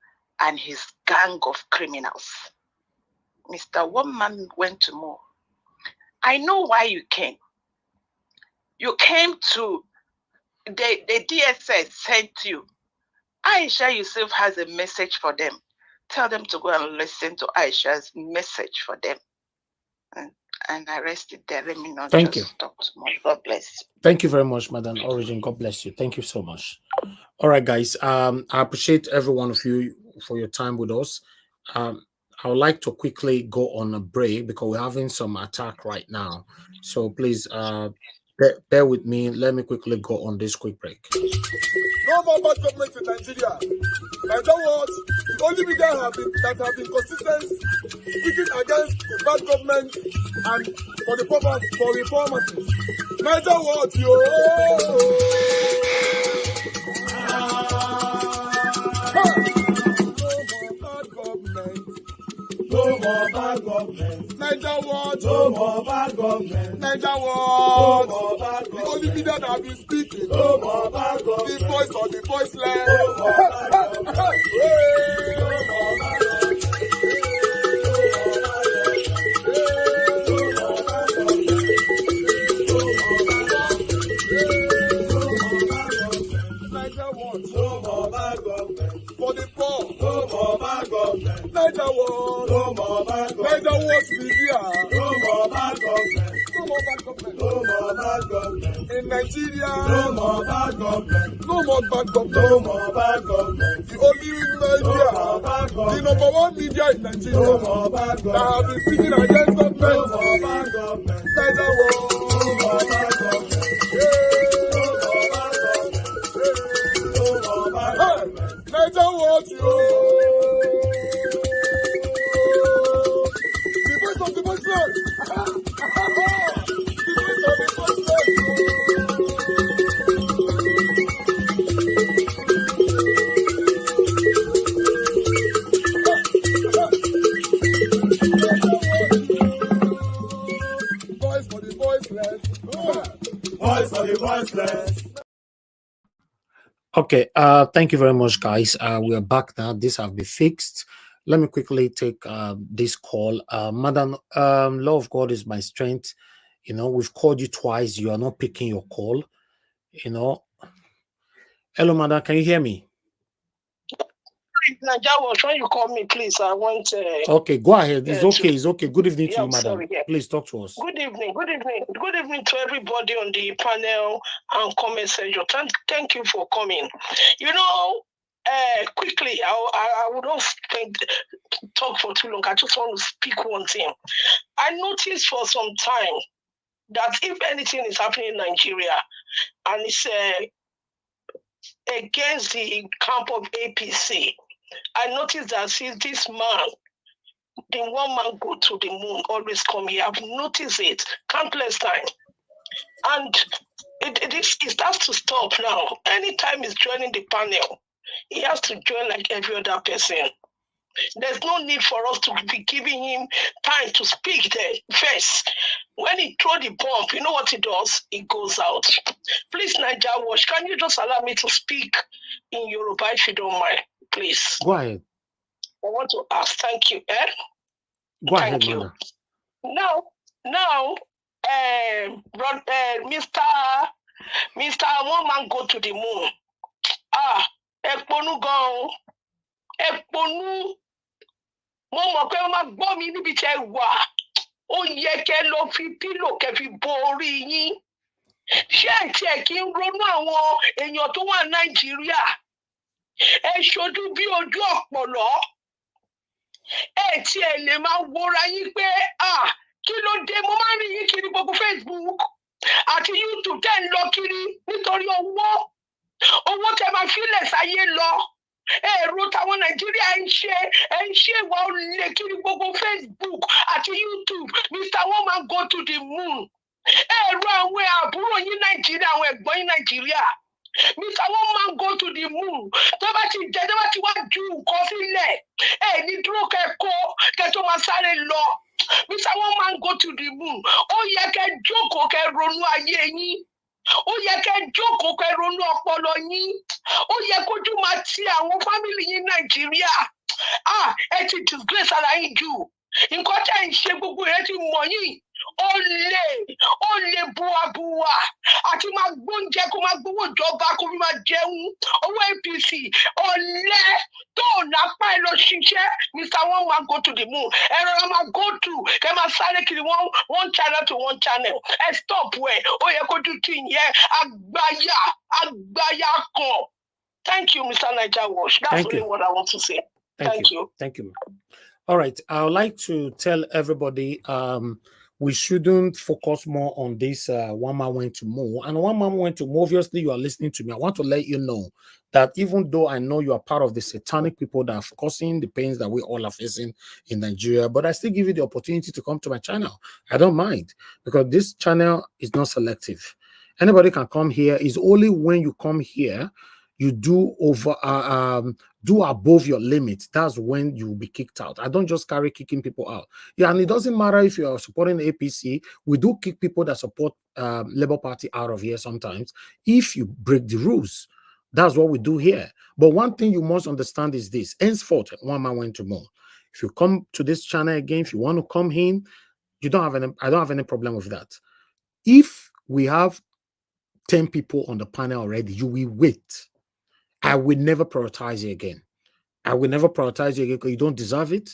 and his gang of criminals. Mr. One Man went to more. I know why you came. You came to, the DSS sent you. Aisha Yesufu has a message for them. Tell them to go and listen to Aisha's message for them. And I rest it there. Let me not talk too much. God bless you. Thank you very much, Madam Origin. God bless you. Thank you so much. All right, guys. I appreciate every one of you for your time with us. I would like to quickly go on a break because we're having some attack right now. So please bear with me. Let me quickly go on this quick break. No more bad government in Nigeria. Nigeria what? The only media that have been consistent speaking against the bad government and for the purpose for reformers. Nigeria what? Yo! No more bad government. Nigeria what? No more bad government. Nigeria what? No more bad government. The only media that have been speaking. No more bad government. The voice of the voiceless. No more bad government. No more bad government. For the poor, no more bad government. Niger what? No more bad government. Niger what media? No more bad government. No more bad government. No more bad government. In Nigeria, no more bad government. No more bad government. No more bad government. The only media, the number one media in Nigeria, no more bad government. That have been speaking against government. No more bad government. Niger what? No more bad government. Niger what you? The voice of the voiceless. The voice of the voiceless. Voice for the voiceless. Voice for the voiceless. Okay, thank you very much, guys. We are back now. This have been fixed. Let me quickly take this call. Madam, law of God is my strength. You know, we've called you twice. You are not picking your call. You know. Hello, madam. Can you hear me? Najawa, when you call me, please, I want. Okay, go ahead. It's okay. It's okay. Good evening to you, madam. Sorry, yeah. Please talk to us. Good evening. Good evening. Good evening to everybody on the panel and comment section. Thank you for coming. You know, quickly, I would not talk for too long. I just want to speak one thing. I noticed for some time that if anything is happening in Nigeria and it's against the camp of APC, I noticed that since this man, the one man go to the moon, always come here. I've noticed it countless times. And it starts to stop now. Anytime he's joining the panel, he has to join like every other person. There's no need for us to be giving him time to speak there first. When he throw the bomb, you know what he does? He goes out. Please, Naija Watch, can you just allow me to speak in Yoruba if you don't mind, please? Go ahead. I want to ask, thank you. Go Thank ahead, you. Mother. Now, Mr. One Man Go to the Moon. Ekponu gan. Ekponu. Mo mọ̀ pé wọ́n máa gbọ́ mi níbi tẹ́ wà. Ó yẹ kẹ́ lọ fi pílò kẹ́ fi bo orí yín. Ṣé ẹ̀ tí ẹ̀ kí ń ronú àwọn èèyàn tó wà Nàìjíríà? Ẹ ṣojú bí ojú ọ̀pọ̀lọ́. Ẹ tí ẹ lè máa wora yín pé kí ló dé, mo máa ń rí yín kiri gbogbo Facebook àti YouTube tẹ́ ń lọ kiri nítorí owó tẹ́ máa fílẹ̀ sáyé lọ. Èrò táwọn Nàìjíríà ń ṣe ìwà olè kiri gbogbo Facebook àti YouTube. Mr. One Man Go to the Moon. Èrò àwọn àbúrò yín Nàìjíríà, àwọn ẹ̀gbọ́n yín Nàìjíríà. Mr. One Man Go to the Moon. Tó bá ti wá ju nǹkan sílẹ̀, ní dúró kẹ́kọ̀ọ́ kẹ́ tó máa sáré lọ. Mr. One Man Go to the Moon. Ó yẹ kẹ́ jókòó kẹ́ ronú ayé yín. Ó yẹ kẹ́ jókòó kẹ́ ronú ọpọlọ yín. Ó yẹ kójú máa ti àwọn fámìlì yín Nàìjíríà. Ẹ ti disgrace ara yín jù. Nǹkan tẹ́ ń ṣe gbogbo ẹ̀ ti mọ̀ yín. Ó lè buwabùwà àti máa gbóúnjẹ kó máa gbówó ìjọba kó fi máa jẹun. Owó APC ọ̀lẹ tó lápá ẹ lọ ṣiṣẹ́. Mr. One Man Go to the Moon. Ẹ rọra máa go to kẹ́ máa sáré kiri one channel to one channel. Ẹ stop wẹ̀. Ó yẹ kójú tì yẹn àgbáyà kan. Thank you, Mr. Naija Watch. That's only what I want to say. Thank you. Thank you. All right. I would like to tell everybody we shouldn't focus more on this one man went to Mo. And one man went to Mo, obviously you are listening to me. I want to let you know that even though I know you are part of the satanic people that are causing the pains that we all are facing in Nigeria, but I still give you the opportunity to come to my channel. I don't mind, because this channel is not selective. Anybody can come here. It's only when you come here you do above your limit, that's when you will be kicked out. I don't just carry kicking people out. Yeah, and it doesn't matter if you are supporting the APC. We do kick people that support Labour Party out of here sometimes if you break the rules. That's what we do here. But one thing you must understand is this: henceforth, one man went to more. If you come to this channel again, if you want to come in, I don't have any problem with that. If we have 10 people on the panel already, you will wait. I will never prioritize you again. I will never prioritize you again because you don't deserve it.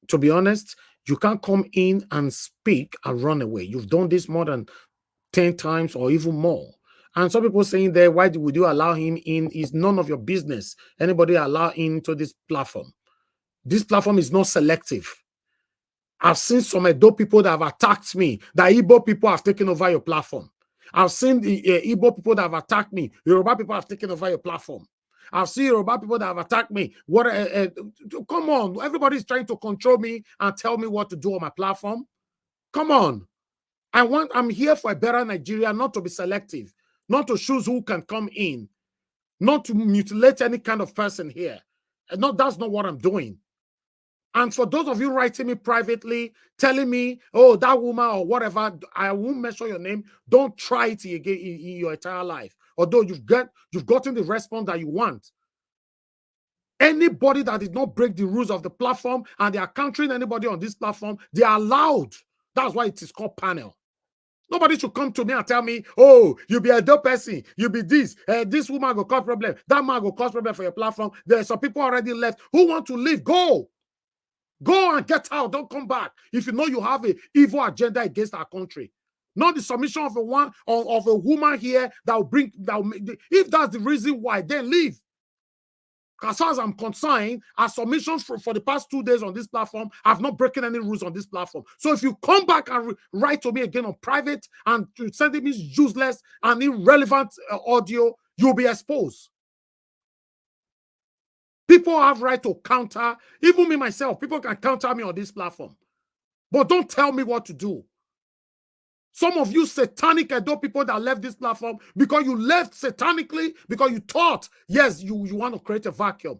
To be honest, you can't come in and speak and run away. You've done this more than 10 times or even more. And some people saying there, why would you allow him in? Is none of your business. Anybody allow into this platform. This platform is not selective. I've seen some Edo people that have attacked me. The Igbo people have taken over your platform. I've seen the Igbo people that have attacked me. Yoruba people have taken over your platform. I've seen Yoruba people that have attacked me. Come on, everybody's trying to control me and tell me what to do on my platform. Come on. I'm here for a better Nigeria, not to be selective, not to choose who can come in, not to mutilate any kind of person here. No, that's not what I'm doing. And for those of you writing me privately, telling me, oh, that woman or whatever, I won't mention your name. Don't try it again in your entire life. Although you've gotten the response that you want. Anybody that did not break the rules of the platform and they are countering anybody on this platform, they are allowed. That's why it is called panel. Nobody should come to me and tell me, oh, you be a dope person, you be this, this woman will cause problem, that man will cause problem for your platform. There are some people already left who want to leave. Go. Go and get out. Don't come back. If you know you have an evil agenda against our country, not the submission of a woman here that will bring. If that's the reason why, then leave. As far as I'm concerned, our submissions for the past 2 days on this platform have not broken any rules on this platform. So if you come back and write to me again on private and sending me useless and irrelevant audio, you'll be exposed. People have right to counter, even me myself, people can counter me on this platform. But don't tell me what to do. Some of you satanic Edo people that left this platform because you left satanically, because you thought, yes, you want to create a vacuum.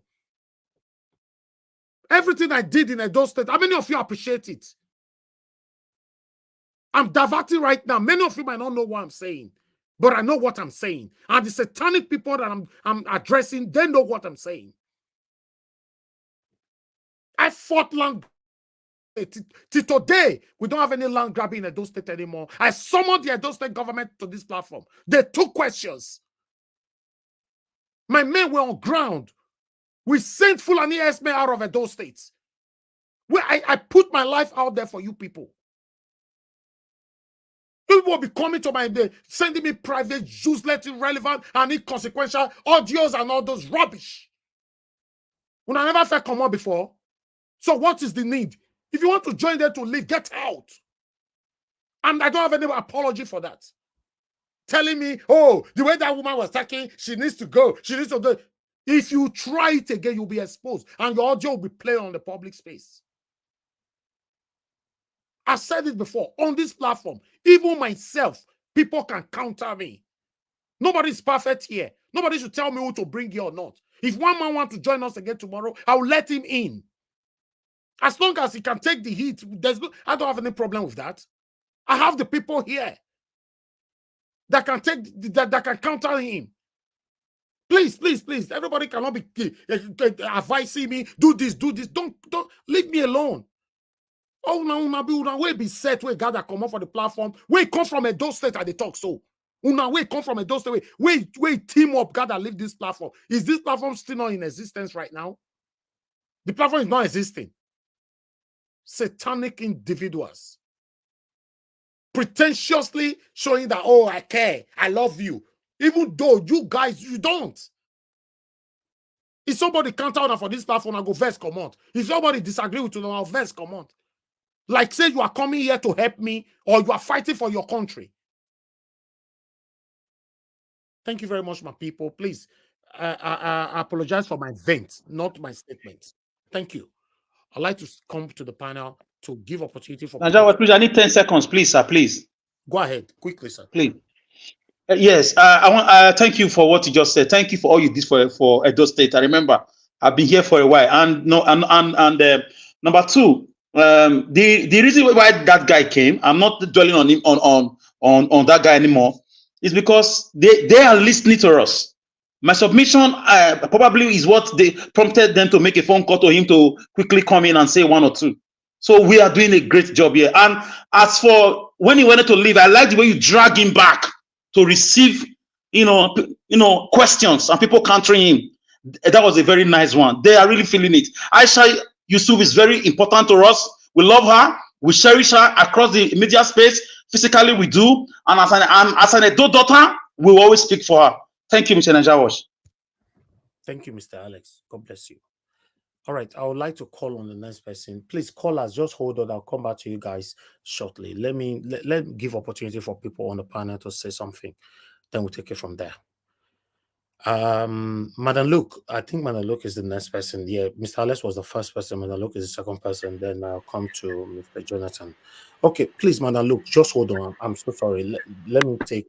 Everything I did in Edo State, how many of you appreciate it? I'm diverting right now. Many of you might not know what I'm saying, but I know what I'm saying. And the satanic people that I'm addressing, they know what I'm saying. I fought land. Till today, we don't have any land grabbing in Edo State anymore. I summoned the Edo State government to this platform. They took questions. My men were on ground. We sent Fulani Esme out of Edo State. I put my life out there for you people. People will be coming to my day, sending me private, useless, irrelevant, and inconsequential audios and all those rubbish. When I never felt come on before. So what is the need? If you want to join them to leave, get out. And I don't have any apology for that. Telling me, oh, the way that woman was talking, she needs to go. She needs to go. If you try it again, you'll be exposed. And your audio will be played on the public space. I said it before. On this platform, even myself, people can counter me. Nobody's perfect here. Nobody should tell me who to bring here or not. If one man wants to join us again tomorrow, I'll let him in. As long as he can take the heat, I don't have any problem with that. I have the people here that can that can counter him. Please, please, please. Everybody cannot be advising me, do this, do this. Don't leave me alone. Oh, no, we be set, we gather come up for the platform. We come from Edo State at the talk so. We come from Edo State. We team up, gather, leave this platform. Is this platform still not in existence right now? The platform is not existing. Satanic individuals pretentiously showing that, oh, I care, I love you, even though you guys, you don't. If somebody counter on for this platform, I go verse comment. If somebody disagree with you, I'll verse comment. Like say you are coming here to help me or you are fighting for your country. Thank you very much, my people. Please, I apologize for my vent, not my statement. Thank you. I'd like to come to the panel to give opportunity for people. Please, I need 10 seconds, please, sir, please. Go ahead, quickly, sir. Please. Yes, I want. Thank you for what you just said. Thank you for all you did for Edo State. I remember I've been here for a while, and number two, the reason why that guy came, I'm not dwelling on him on that guy anymore, is because they are listening to us. My submission probably is what they prompted them to make a phone call to him to quickly come in and say one or two. So we are doing a great job here. And as for when he wanted to leave, I like the way you drag him back to receive, questions and people countering him. That was a very nice one. They are really feeling it. Aisha Yesufu is very important to us. We love her. We cherish her across the media space. Physically, we do. And as an adult daughter, we will always speak for her. Thank you, Mr. Najawash. Thank you, Mr. Alex. God bless you. All right, I would like to call on the next person. Please call us. Just hold on. I'll come back to you guys shortly. Let me give opportunity for people on the panel to say something. Then we'll take it from there. Madam Luke, I think Madam Luke is the next person. Yeah, Mr. Alex was the first person. Madam Luke is the second person. Then I'll come to Mr. Jonathan. Okay, please, Madam Luke, just hold on. I'm so sorry. Let me take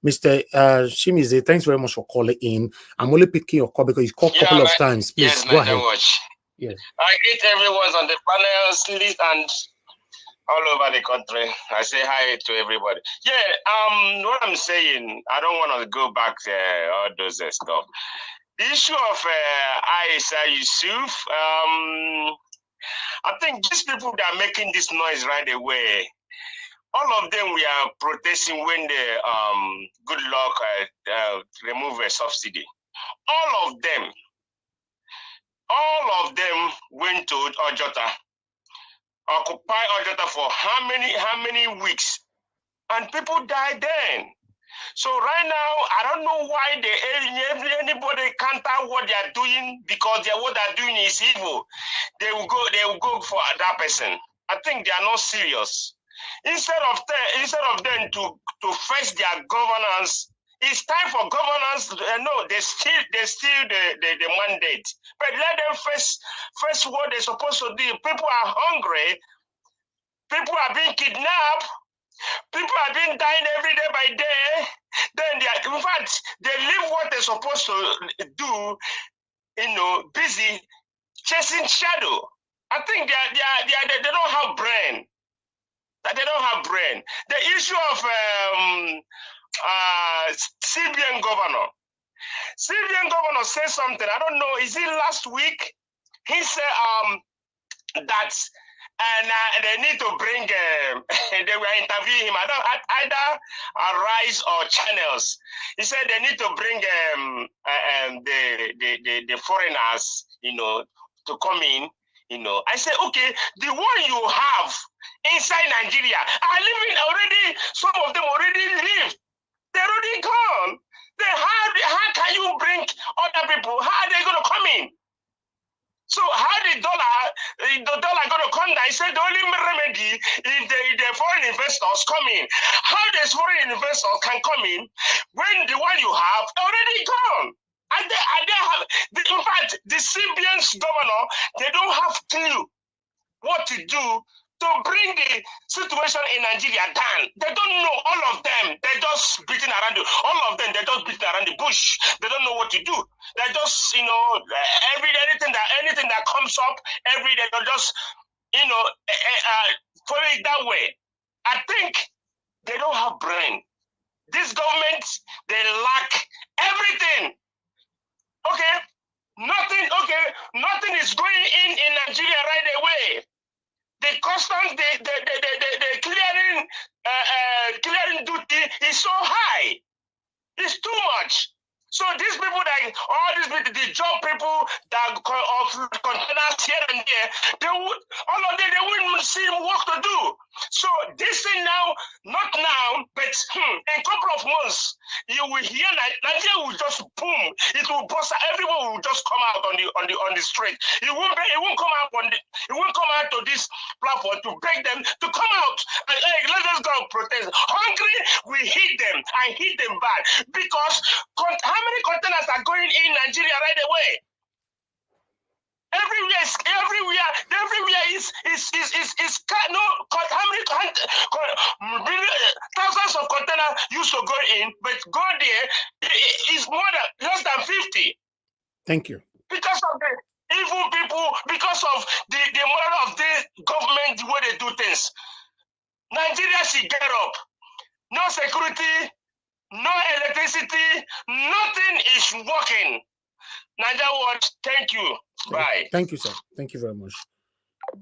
Mr. Shimize. Thanks very much for calling in. I'm only picking your call because you called a couple of times. Please yes, go ahead. Yes. I greet everyone on the panel list and all over the country. I say hi to everybody. Yeah, what I'm saying, I don't want to go back there, all those stuff. The issue of Aisha Yesufu, I think these people that are making this noise right away, all of them we are protesting when the good luck remove a subsidy. All of them went to Ojota, occupy Ojota for how many weeks, and people died then. So right now, I don't know why anybody counter what they are doing, because what they are doing is evil. They will go for that person. I think they are not serious. Instead of them to face their governance, it's time for governance. No, they steal the mandate. But let them face what they're supposed to do. People are hungry. People are being kidnapped. People are being dying every day by day. Then in fact, they leave what they're supposed to do, busy chasing shadow. I think they don't have brain. That they don't have brain. The issue of CBN governor. CBN governor said something. I don't know. Is it last week? He said that they need to bring. They were interviewing him. I don't either Rise or Channels. He said they need to bring the foreigners, to come in. I said, okay, the one you have inside Nigeria are living already. Some of them already live. They're already gone. Then how can you bring other people? How are they going to come in? So how the dollar going to come down? I said the only remedy is the foreign investors come in. How does foreign investors can come in when the one you have already gone? And they have, in fact, the CBN's governor, they don't have clue what to do to bring the situation in Nigeria down. They don't know, all of them. They're just beating around all of them. They're just beating around the bush. They don't know what to do. They're just, anything that comes up every day, they're just, follow it that way. I think they don't have brain. This government, they lack everything. Okay, nothing is going in Nigeria right away. The customs, the clearing duty is so high. It's too much. So these people the job people that of containers here and there, all of them, they wouldn't see work to do. So this thing now, not now, but in a couple of months, you will hear Nigeria will just boom. It will burst. Everyone will just come out on the street. It won't come out to this platform to beg them to come out and hey, let us go protest. Hungry, we hit them and hit them bad because how many containers are going in Nigeria right away? Everywhere is no. How many thousands of containers used to go in, but go there is less than 50. Thank you. Because of the evil people, because of the model of the government, the way they do things. Nigeria should get up. No security, no electricity, nothing is working. Nigeria Watch, thank you. Bye. Thank you, sir. Thank you very much.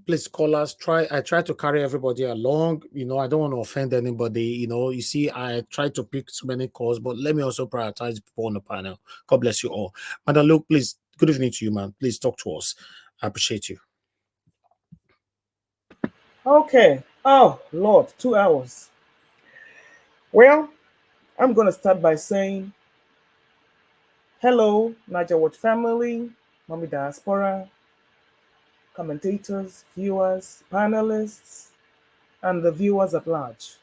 Please call us. I try to carry everybody along. I don't want to offend anybody. You see, I try to pick so many calls, but let me also prioritize people on the panel. God bless you all. Madam Luke, please, good evening to you, man. Please talk to us. I appreciate you. Okay. Oh, Lord, 2 hours. Well, I'm going to start by saying, hello, Niger Watch family, Mommy Diaspora, commentators, viewers, panelists, and the viewers at large,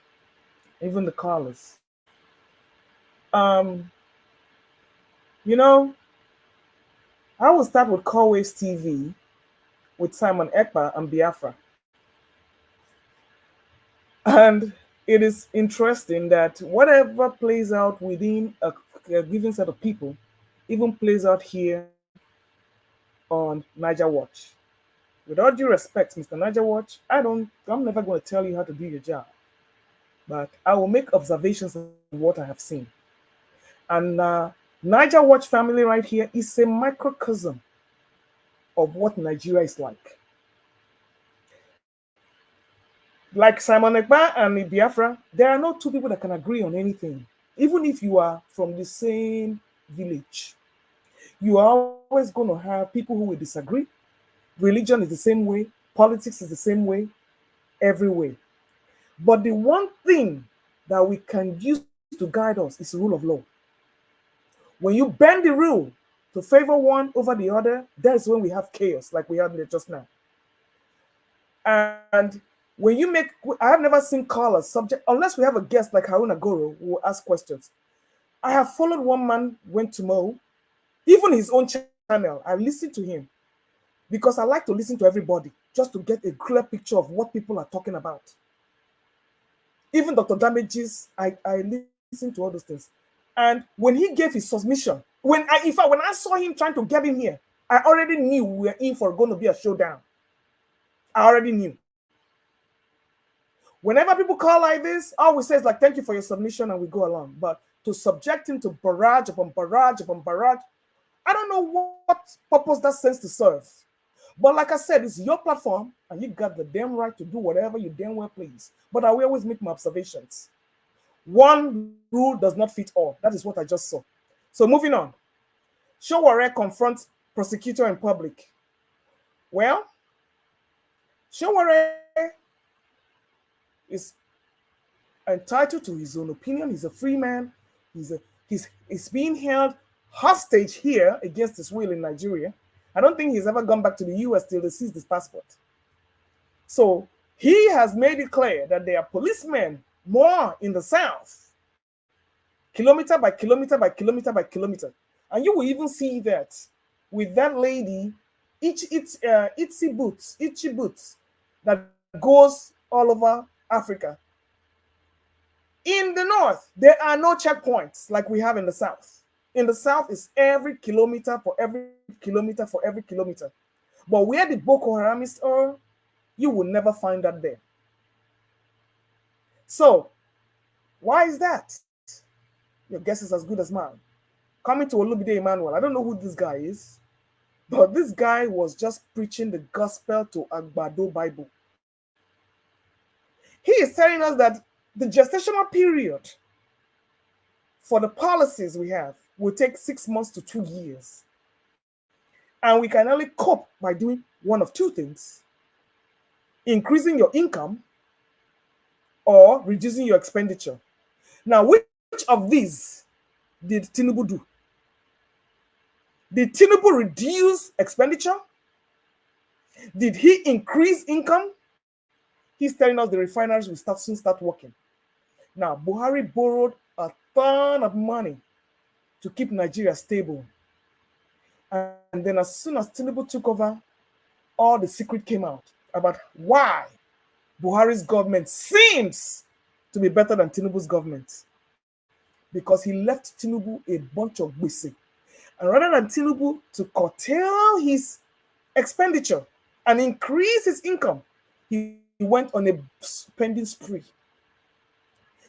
even the callers. I will start with Callwaves TV with Simon Ekpa and Biafra. And it is interesting that whatever plays out within a given set of people even plays out here on Niger Watch. With all due respect, Mr. Niger Watch, I'm never going to tell you how to do your job, but I will make observations of what I have seen. And Niger Watch family right here is a microcosm of what Nigeria is like. Like Simon Ekpa and Biafra, there are no two people that can agree on anything, even if you are from the same village. You are always going to have people who will disagree. Religion is the same way. Politics is the same way. Every way. But the one thing that we can use to guide us is the rule of law. When you bend the rule to favor one over the other, that's when we have chaos, like we had just now. And when you make, I have never seen callers subject, unless we have a guest like Haruna Goro who will ask questions. I have followed one man, went to Mo, even his own channel. I listened to him because I like to listen to everybody just to get a clear picture of what people are talking about. Even Dr. Damages, I listen to all those things. And when he gave his submission, when I saw him trying to get in here, I already knew we were in for going to be a showdown. I already knew. Whenever people call like this, all we say is like, thank you for your submission, and we go along. But to subject him to barrage upon barrage upon barrage, I don't know what purpose that sends to serve. But like I said, it's your platform, and you got the damn right to do whatever you damn well please. But I will always make my observations. One rule does not fit all. That is what I just saw. So moving on. Showore confronts prosecutor in public. Well, Showore is entitled to his own opinion. He's a free man. He's being held hostage here against his will in Nigeria. I don't think he's ever gone back to the US till they seized his passport. So he has made it clear that there are policemen more in the South, kilometer by kilometer by kilometer by kilometer. And you will even see that with that lady, itchy boots that goes all over Africa. In the North, there are no checkpoints like we have in the South. In the South, it's every kilometer for every kilometer for every kilometer. But where the Boko Haramists are, you will never find that there. So, why is that? Your guess is as good as mine. Coming to Olubide Emmanuel, I don't know who this guy is, but this guy was just preaching the gospel to Agbado Bible. He is telling us that the gestational period for the policies we have will take 6 months to 2 years. And we can only cope by doing one of two things: increasing your income or reducing your expenditure. Now, which of these did Tinubu do? Did Tinubu reduce expenditure? Did he increase income? He's telling us the refineries will soon start working. Now, Buhari borrowed a ton of money to keep Nigeria stable. And then as soon as Tinubu took over, all the secret came out about why Buhari's government seems to be better than Tinubu's government. Because he left Tinubu a bunch of gbese. And rather than Tinubu to curtail his expenditure and increase his income, he went on a spending spree.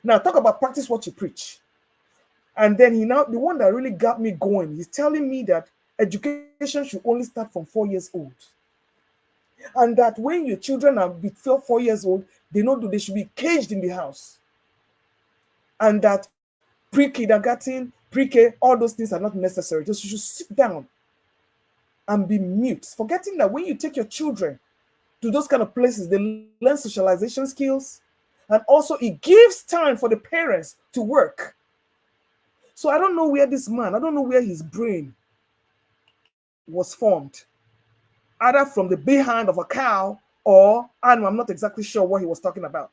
Now, talk about practice what you preach. And then the one that really got me going, he's telling me that education should only start from 4 years old. And that when your children are before 4 years old, they should be caged in the house. And that pre-kindergarten, pre-K, all those things are not necessary. Just you should sit down and be mute, forgetting that when you take your children to those kind of places, they learn socialization skills, and also it gives time for the parents to work. So I don't know where this man, I don't know where his brain was formed, either from the behind of a cow or I'm not exactly sure what he was talking about.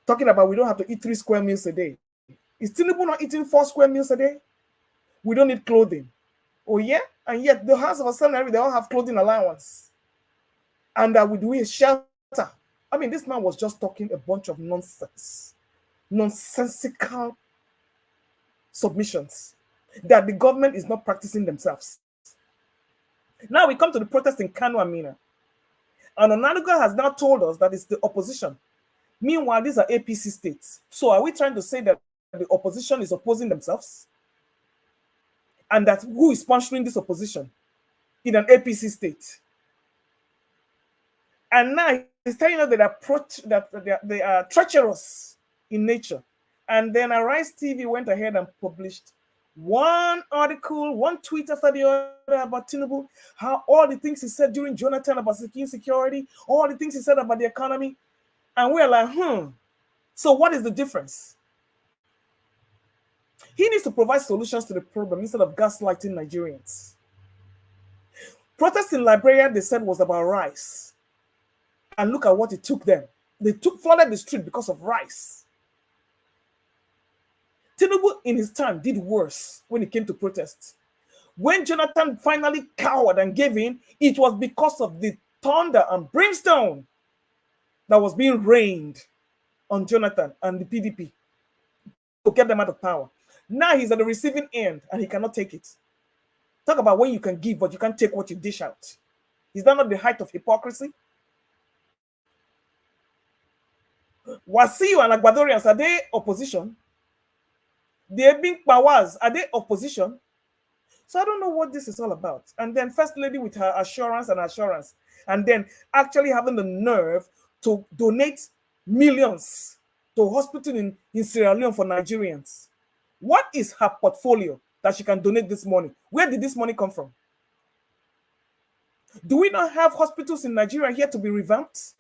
Talking about we don't have to eat 3 square meals a day. Is Tinubu not eating 4 square meals a day? We don't need clothing. Oh yeah? And yet the house of a son, they all have clothing allowance. And we a shelter. I mean, this man was just talking a bunch of nonsense. Nonsensical submissions that the government is not practicing themselves. Now we come to the protest in Kano and Mina. And Onanuga has now told us that it's the opposition. Meanwhile, these are APC states. So are we trying to say that the opposition is opposing themselves? And that who is sponsoring this opposition in an APC state? And now he's telling us that they are treacherous in nature. And then Arise TV went ahead and published one article, one tweet after the other about Tinubu, how all the things he said during Jonathan about insecurity, all the things he said about the economy. And we're like, so what is the difference? He needs to provide solutions to the problem instead of gaslighting Nigerians. Protests in Liberia, they said, was about rice. And look at what it took them. They flooded the street because of rice. Tinubu, in his time, did worse when it came to protests. When Jonathan finally cowered and gave in, it was because of the thunder and brimstone that was being rained on Jonathan and the PDP to get them out of power. Now he's at the receiving end and he cannot take it. Talk about when you can give, but you can't take what you dish out. Is that not the height of hypocrisy? Wasiu and Agbadorians, are they opposition? The Ebing Powers, are they opposition? So I don't know what this is all about. And then First Lady with her assurance, and then actually having the nerve to donate millions to a hospital in Sierra Leone for Nigerians. What is her portfolio that she can donate this money? Where did this money come from? Do we not have hospitals in Nigeria here to be revamped?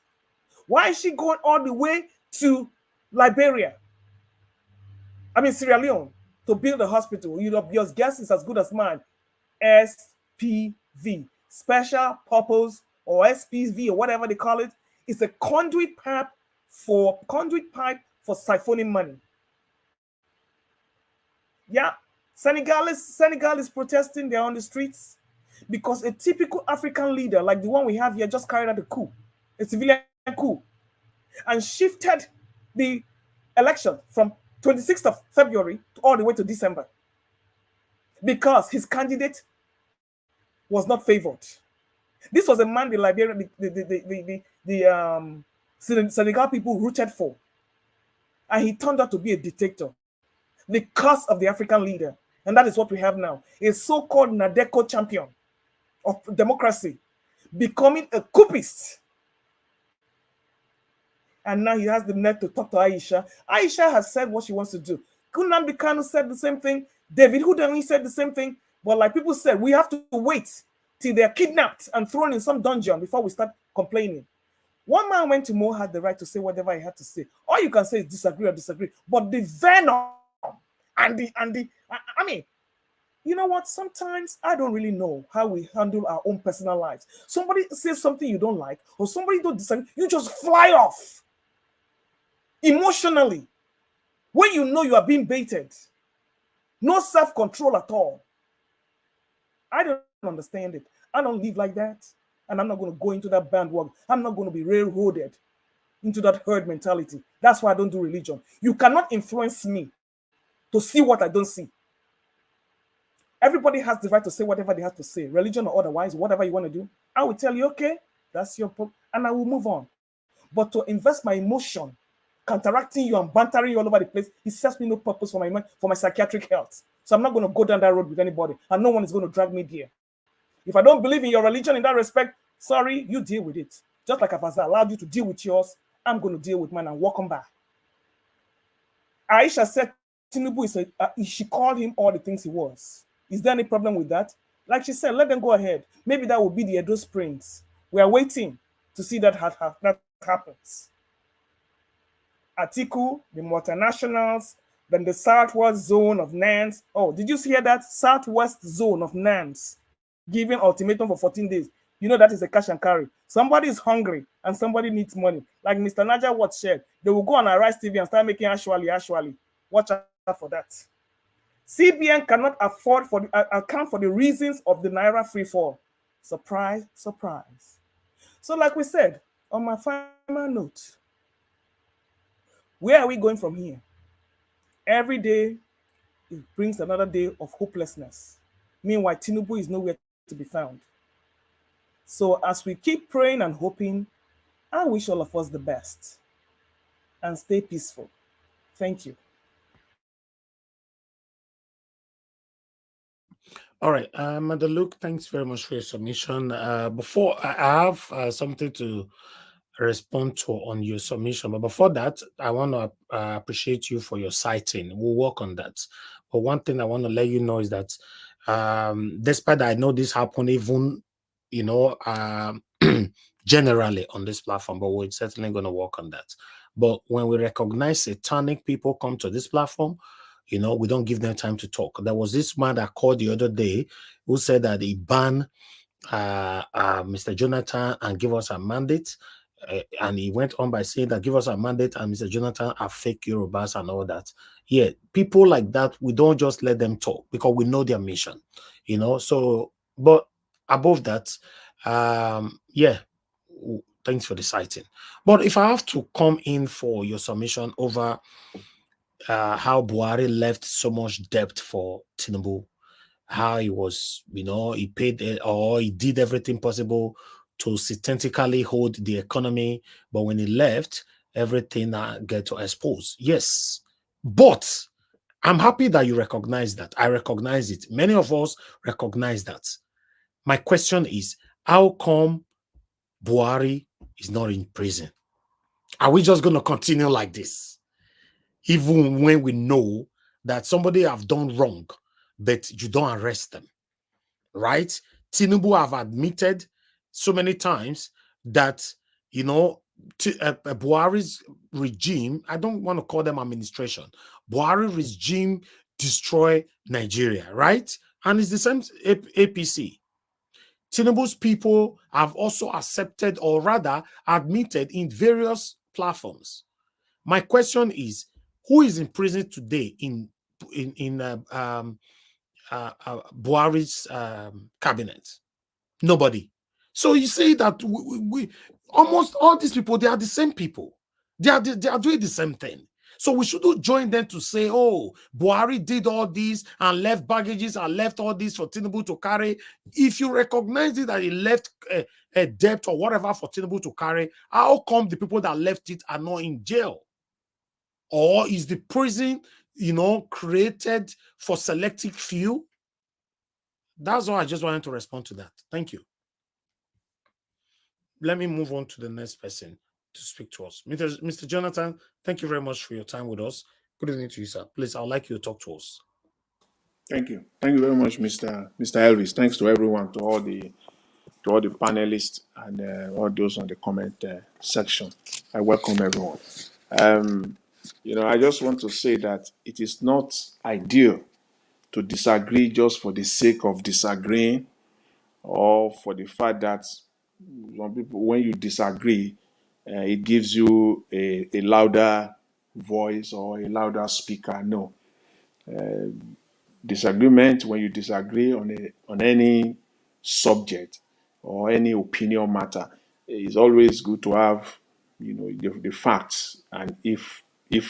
Why is she going all the way to Liberia? Sierra Leone, to build a hospital. Your guess is as good as mine. SPV, Special Purpose, or SPV, or whatever they call it. It's a conduit pipe for siphoning money. Yeah, Senegal is protesting. They're on the streets because a typical African leader like the one we have here just carried out a coup, a civilian coup, and shifted the election from 26th of February all the way to December because his candidate was not favored. This was a man the Liberia, Senegal people rooted for, and he turned out to be a dictator. The curse of the African leader, and that is what we have now: a so-called Nadeko champion of democracy becoming a coupist. And now he has the net to talk to Aisha. Aisha has said what she wants to do. Nnamdi Kanu said the same thing. David Hudani said the same thing. But like people said, we have to wait till they're kidnapped and thrown in some dungeon before we start complaining. One man went to Mo, had the right to say whatever he had to say. All you can say is disagree or disagree. But the venom and the you know what? Sometimes I don't really know how we handle our own personal lives. Somebody says something you don't like, or somebody don't disagree, you just fly off. Emotionally, when you know you are being baited, no self-control at all. I don't understand it. I don't live like that, and I'm not going to go into that bandwagon. I'm not going to be railroaded into that herd mentality. That's why I don't do religion. You cannot influence me to see what I don't see. Everybody has the right to say whatever they have to say, religion or otherwise, whatever you want to do. I will tell you, okay, that's your problem, and I will move on. But to invest my emotion counteracting you and bantering you all over the place, it serves me no purpose for my psychiatric health. So I'm not going to go down that road with anybody, and no one is going to drag me there. If I don't believe in your religion in that respect, sorry, you deal with it. Just like I've allowed you to deal with yours, I'm going to deal with mine and welcome back. Aisha said Tinubu she called him all the things he was. Is there any problem with that? Like she said, let them go ahead. Maybe that will be the Edo Springs. We are waiting to see that happens. Atiku, the multinationals, then the southwest zone of NANS. Oh, did you hear that? Southwest zone of NANS giving ultimatum for 14 days. You know that is a cash and carry. Somebody is hungry and somebody needs money. Like Mr. Naja Watt said, they will go on Arise TV and start making actually. Watch out for that. CBN cannot account for the reasons of the Naira free fall. Surprise, surprise. So like we said, on my final note, where are we going from here? Every day, it brings another day of hopelessness. Meanwhile, Tinubu is nowhere to be found. So as we keep praying and hoping, I wish all of us the best. And stay peaceful. Thank you. All right, Luke, thanks very much for your submission. Before I have something to respond to on your submission, but before that, I want to appreciate you for your citing. We'll work on that. But one thing I want to let you know is that despite I know this happened even, generally on this platform, but we're certainly going to work on that. But when we recognize satanic people come to this platform, You know, we don't give them time to talk. There was this man that called the other day who said that he banned Mr. Jonathan and give us a mandate. And he went on by saying that give us a mandate and Mr. Jonathan are fake Yorubas and all that. Yeah, people like that, we don't just let them talk because we know their mission, you know. So, but above that, yeah, thanks for the citing. But if I have to come in for your submission over how Buhari left so much debt for Tinubu, how he was, you know, he paid or he did everything possible to systematically hold the economy, but when he left, everything get to expose. Yes, but I'm happy that you recognize that. I recognize it. Many of us recognize that. My question is, how come Buhari is not in prison? Are we just going to continue like this? Even when we know that somebody have done wrong, but you don't arrest them, right? Tinubu have admitted so many times that, you know, Buhari's regime, I don't want to call them administration, Buhari regime destroy Nigeria, right? And it's the same APC. Tinubu's people have also accepted or rather admitted in various platforms. My question is, who is in prison today in Buhari's cabinet? Nobody. So you see that we almost all these people, they are the same people. They are doing the same thing. So we shouldn't join them to say, oh, Buhari did all this and left baggages and left all this for Tinubu to carry. If you recognize it that he left a debt or whatever for Tinubu to carry, how come the people that left it are not in jail? Or is the prison, you know, created for selective few? That's all I just wanted to respond to that. Thank you. Let me move on to the next person to speak to us. Mr. Jonathan, thank you very much for your time with us. Good evening to you, sir. Please, I'd like you to talk to us. Thank you. Thank you very much, Mr. Elvis. Thanks to everyone, to all the panelists and all those on the comment section. I welcome everyone. You know, I just want to say that it is not ideal to disagree just for the sake of disagreeing or for the fact that some people, when you disagree, it gives you a louder voice or a louder speaker. No. Disagreement, when you disagree on any subject or any opinion matter, it's always good to have, you know, the facts and if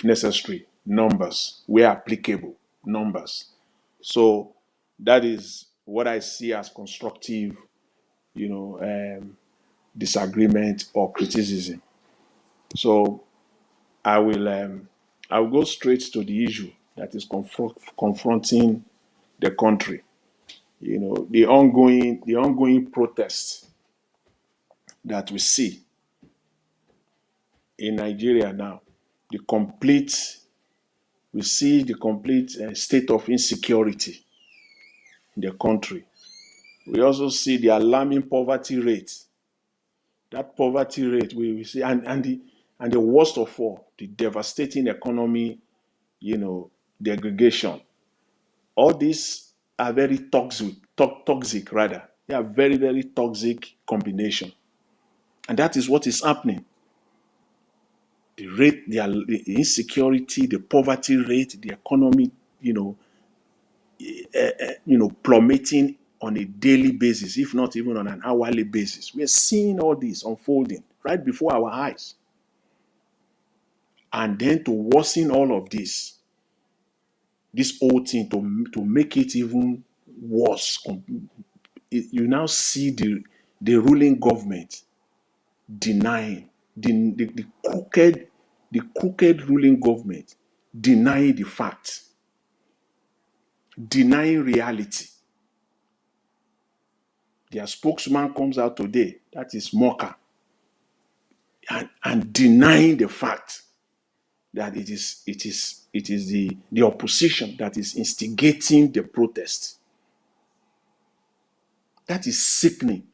necessary, numbers where applicable, numbers. So that is what I see as constructive, you know, disagreement or criticism. So I will go straight to the issue that is confronting the country. You know, the ongoing protests that we see in Nigeria now, we see the complete state of insecurity in the country. We also see the alarming poverty rate. That poverty rate we see, and the worst of all, the devastating economy, you know, degradation. All these are very toxic rather. They are very, very toxic combination. And that is what is happening. The rate, the insecurity, the poverty rate, the economy, plummeting on a daily basis, if not even on an hourly basis. We are seeing all this unfolding right before our eyes. And then to worsen all of this whole thing, to make it even worse, you now see the ruling government denying the crooked ruling government denying the facts, denying reality. Their spokesman comes out today, that is Moka, and denying the fact that it is the opposition that is instigating the protest. That is sickening.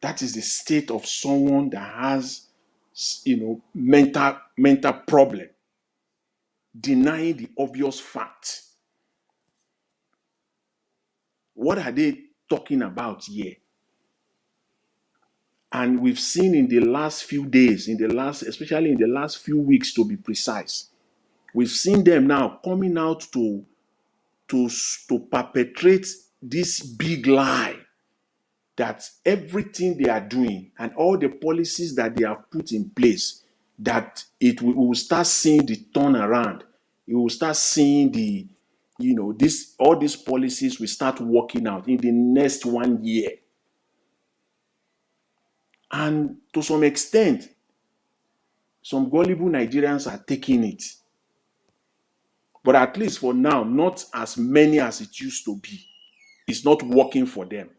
That is the state of someone that has, mental problem. denying the obvious fact. What are they talking about here? And we've seen in the last few days, especially in the last few weeks to be precise, we've seen them now coming out to perpetrate this big lie that everything they are doing and all the policies that they have put in place, that we will start seeing the turnaround. We will start seeing all these policies will start working out in the next 1 year. And to some extent, some gullible Nigerians are taking it. But at least for now, not as many as it used to be. It's not working for them.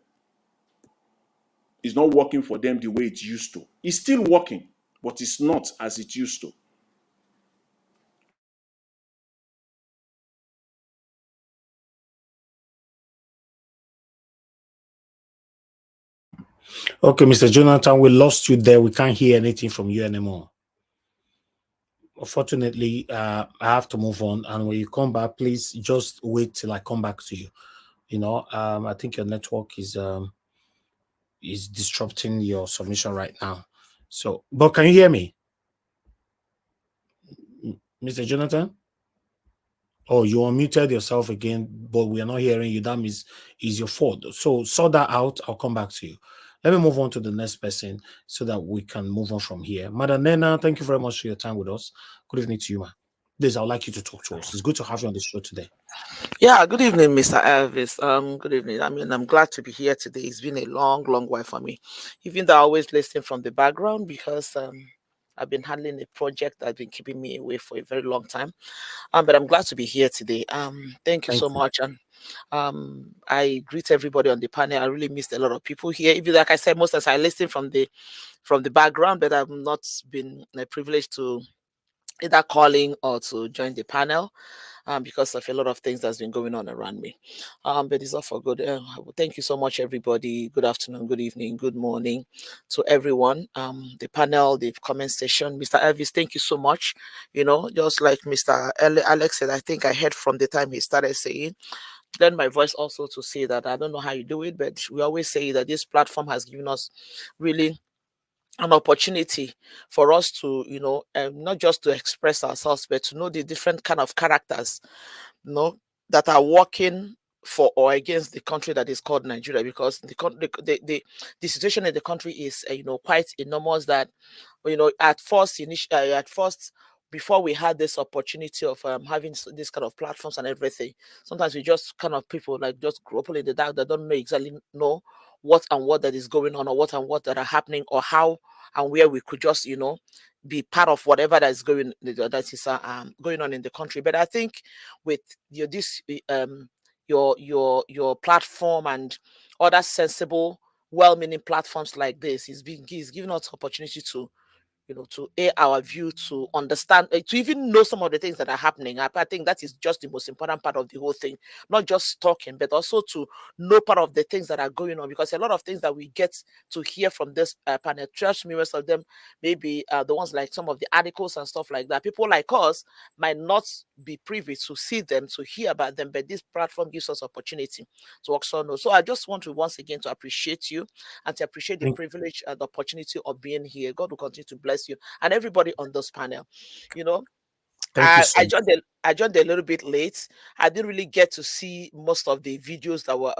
It's not working for them the way it used to. It's still working, but it's not as it used to. Okay, Mr. Jonathan, we lost you there. We can't hear anything from you anymore. Unfortunately, I have to move on. And when you come back, please just wait till I come back to you. I think your network is disrupting your submission right now. So, but can you hear me, Mr. Jonathan? Oh, you unmuted yourself again, but we are not hearing you. That means it's your fault. So sort that out. I'll come back to you. Let me move on to the next person so that we can move on from here. Madam Nena, thank you very much for your time with us. Good evening to you, ma. Please, I'd like you to talk to us. It's good to have you on the show today. Yeah, good evening, Mr. Elvis. Good evening. I mean, I'm glad to be here today. It's been a long, long while for me. Even though I always listen from the background because I've been handling a project that's been keeping me away for a very long time. But I'm glad to be here today. Thank you so much. And I greet everybody on the panel. I really missed a lot of people here. Even like I said, most of us I listen from the background, but I've not been privileged to either calling or to join the panel. Because of a lot of things that's been going on around me. But it's all for good. Thank you so much, everybody. Good afternoon, good evening, good morning to everyone. The panel, the comment section. Mr. Elvis, thank you so much. Just like Mr. Alex said, I think I heard from the time he started saying, then my voice also to say that I don't know how you do it, but we always say that this platform has given us really an opportunity for us to, not just to express ourselves, but to know the different kind of characters, that are working for or against the country that is called Nigeria, because the situation in the country is, quite enormous. That, at first, before we had this opportunity of having this kind of platforms and everything, sometimes we just kind of people like just groping in the dark that don't exactly know what and what that is going on, or what and what that are happening, or how and where we could just, be part of whatever that is going on in the country. But I think with your platform and other sensible, well-meaning platforms like this, is giving us opportunity to, to air our view, to understand, to even know some of the things that are happening. I think that is just the most important part of the whole thing. Not just talking, but also to know part of the things that are going on. Because a lot of things that we get to hear from this panel, trust me, most of them, maybe the ones like some of the articles and stuff like that, people like us might not be privy to see them, to hear about them. But this platform gives us opportunity to also know. So I just want to once again to appreciate you and to appreciate the privilege and the opportunity of being here. God will continue to bless you and everybody on this panel. I joined a little bit late. I didn't really get to see most of the videos that were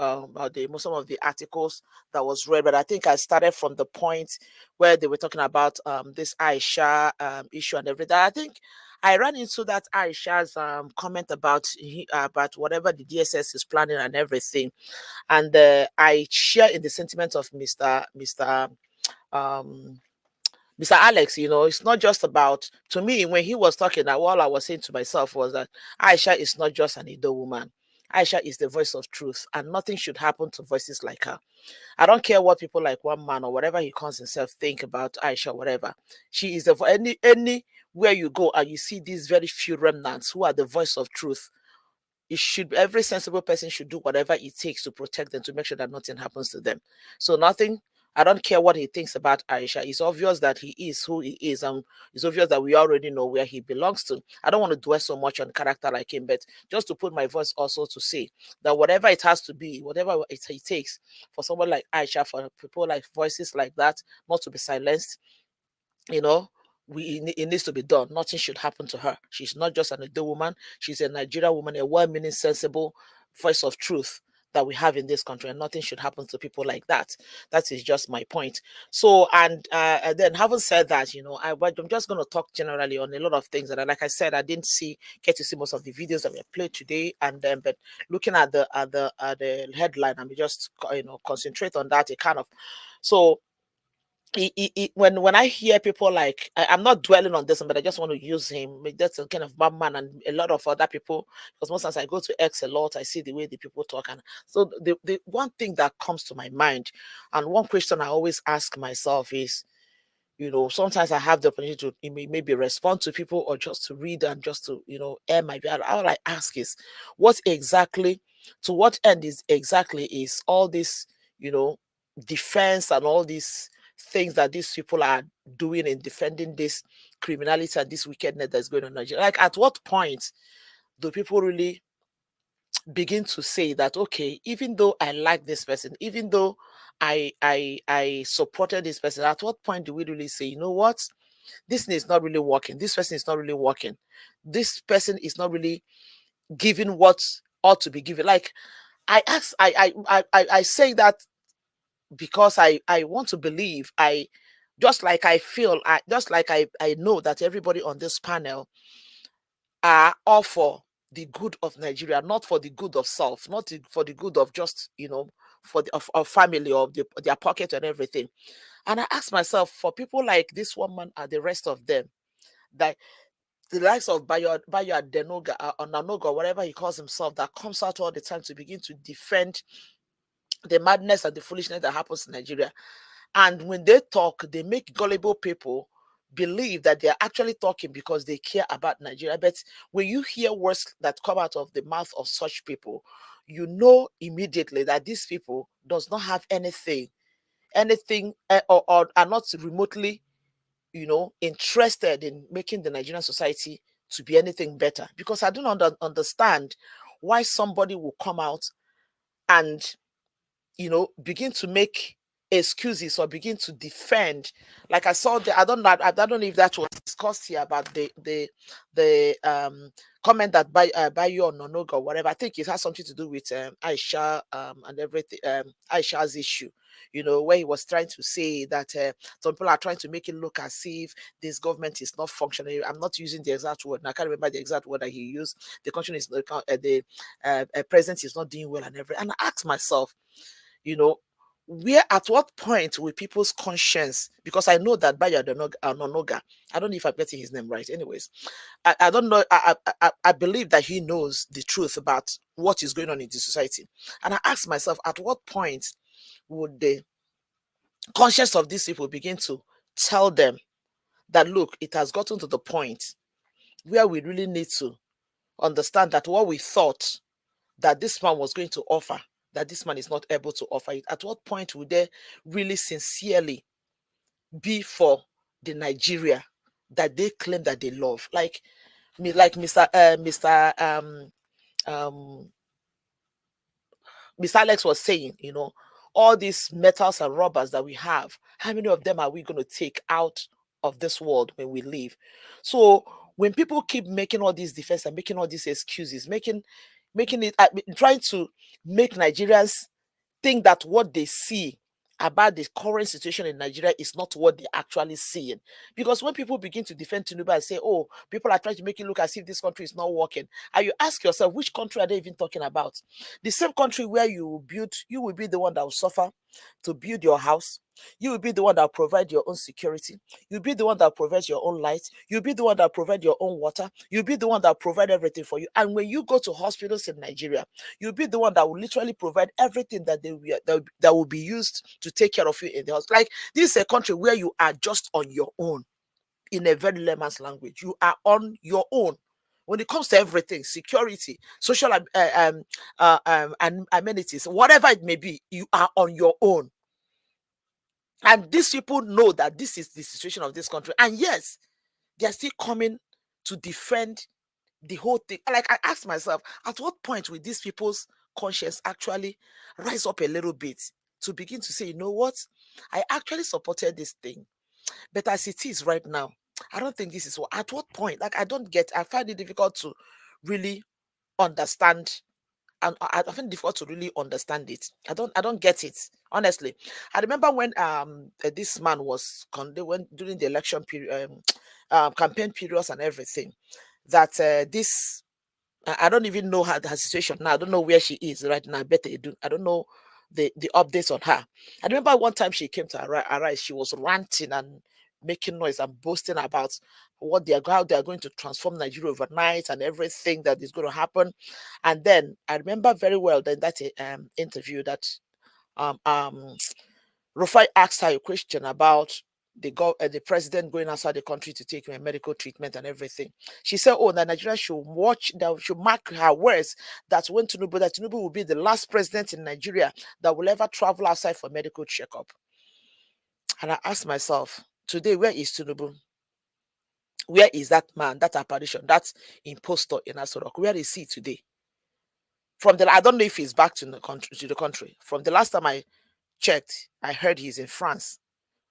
some of the articles that was read, but I think I started from the point where they were talking about this Aisha issue and everything. I think I ran into that Aisha's comment about whatever the DSS is planning and everything, and I share in the sentiment of Mr. Alex. It's not just about, to me, when he was talking, that all I was saying to myself was that Aisha is not just an Ido woman. Aisha is the voice of truth, and nothing should happen to voices like her. I don't care what people like One Man or whatever he calls himself think about Aisha, whatever. She is anywhere you go and you see these very few remnants who are the voice of truth. Every sensible person should do whatever it takes to protect them, to make sure that nothing happens to them. So nothing I don't care what he thinks about Aisha. It's obvious that he is who he is, and it's obvious that we already know where he belongs to. I don't want to dwell so much on character like him, but just to put my voice also to say that whatever it has to be, whatever it takes for someone like Aisha, for people like voices like that, not to be silenced, you know, it needs to be done. Nothing should happen to her. She's not just an Edo woman. She's a Nigerian woman, a well-meaning, sensible voice of truth that we have in this country, and nothing should happen to people like that. That is just my point. So, and then having said that, I'm just going to talk generally on a lot of things. And like I said, I didn't get to see most of the videos that were played today, and then but looking at the headline, I'm just concentrate on that. It kind of so when I hear people like I'm not dwelling on this, but I just want to use him. That's a kind of bad man and a lot of other people, because most times I go to X a lot, I see the way the people talk, and so the one thing that comes to my mind, and one question I always ask myself is, sometimes I have the opportunity to maybe respond to people or just to read and just to air my bed. All I ask is, to what end is all this defense and all these things that these people are doing in defending this criminality and this wickedness that's going on in Nigeria? Like, at what point do people really begin to say that, okay, even though I like this person, even though I supported this person, at what point do we really say, you know what, this is not really working, this person is not really working, this person is not really giving what ought to be given? Like, I say that because I want to believe, I know that everybody on this panel are all for the good of Nigeria, not for the good of self, not for the good of just for the of family or their pocket and everything. And I ask myself, for people like this woman and the rest of them, that the likes of Bayo Adenoga or Nanoga, whatever he calls himself, that comes out all the time to begin to defend the madness and the foolishness that happens in Nigeria. And when they talk, they make gullible people believe that they're actually talking because they care about Nigeria. But when you hear words that come out of the mouth of such people, you know immediately that these people does not have anything or are not remotely interested in making the Nigerian society to be anything better. Because I don't understand why somebody will come out and begin to make excuses or begin to defend. Like I saw I don't know if that was discussed here about the comment that by you or Nonoga or whatever. I think it has something to do with Aisha and everything, Aisha's issue, where he was trying to say that some people are trying to make it look as if this government is not functioning. I'm not using the exact word, and I can't remember the exact word that he used. The country is the president is not doing well and everything. And I asked myself, at what point will people's conscience, because I know that Baya Nonoga, I don't know if I'm getting his name right. Anyways, I don't know. I believe that he knows the truth about what is going on in the society. And I asked myself, at what point would the conscience of these people begin to tell them that, look, it has gotten to the point where we really need to understand that what we thought that this man was going to offer, that this man is not able to offer it? At what point would they really sincerely be for the Nigeria that they claim that they love? Like Mr. Mr. Alex was saying, all these metals and rubbers that we have, how many of them are we going to take out of this world when we leave? So when people keep making all these defense and making all these excuses, making it, trying to make Nigerians think that what they see about the current situation in Nigeria is not what they're actually seeing. Because when people begin to defend Tinubu and say, oh, people are trying to make it look as if this country is not working, and you ask yourself, which country are they even talking about? The same country where you will be the one that will suffer to build your house. You will be the one that will provide your own security. You'll be the one that provides your own light. You'll be the one that provide your own water. You'll be the one that provide everything for you. And when you go to hospitals in Nigeria, you'll be the one that will literally provide everything that that will be used to take care of you in the house. Like, this is a country where you are just on your own. In a very layman's language, you are on your own when it comes to everything: security, social and amenities, whatever it may be. You are on your own. And these people know that this is the situation of this country. And yes, they are still coming to defend the whole thing. Like, I asked myself, at what point will these people's conscience actually rise up a little bit to begin to say, you know what? I actually supported this thing. But as it is right now, I don't think this is what, at what point? Like, I find it difficult to really understand, and I find it difficult to really understand it. I don't get it, honestly. I remember when this man was when during the election period, campaign periods and everything, that this I don't even know her situation now. I don't know where she is right now. I bet they do. I don't know the updates on her. I remember one time she came to Arise, she was ranting and making noise and boasting about how they are going to transform Nigeria overnight and everything that is going to happen. And then I remember very well that interview that Rufai asked her a question about the president going outside the country to take medical treatment and everything. She said, "Oh, that Nigeria should should mark her words that Tinubu will be the last president in Nigeria that will ever travel outside for medical checkup." And I asked myself, today, where is Tinubu? Where is that man, that apparition, that impostor in Asorok? Where is he today? I don't know if he's back to the country. From the last time I checked, I heard he's in France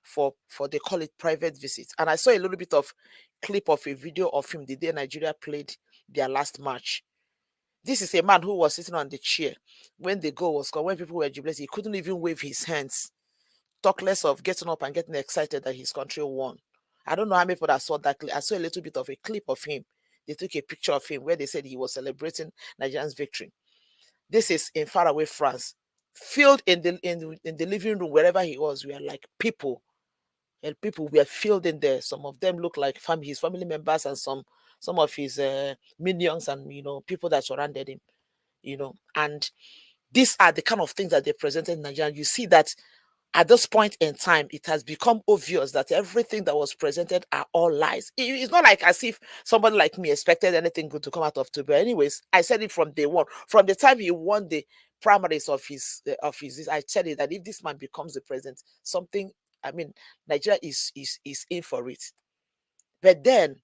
for they call it private visits. And I saw a little bit of clip of a video of him the day Nigeria played their last match. This is a man who was sitting on the chair when the goal was scored, when people were jubilating. He couldn't even wave his hands, talk less of getting up and getting excited that his country won. I don't know how many people that saw that clip. I saw a little bit of a clip of him. They took a picture of him where they said he was celebrating Nigeria's victory. This is in faraway France. Filled in the living room, wherever he was, we are like people. And people were filled in there. Some of them look like his family members, and some of his minions, and people that surrounded him. And these are the kind of things that they presented in Nigeria. You see that at this point in time, it has become obvious that everything that was presented are all lies. It's not like as if somebody like me expected anything good to come out of Tinubu. Anyways, I said it from day one. From the time he won the primaries of his, I said it that if this man becomes the president, Nigeria is in for it. But then,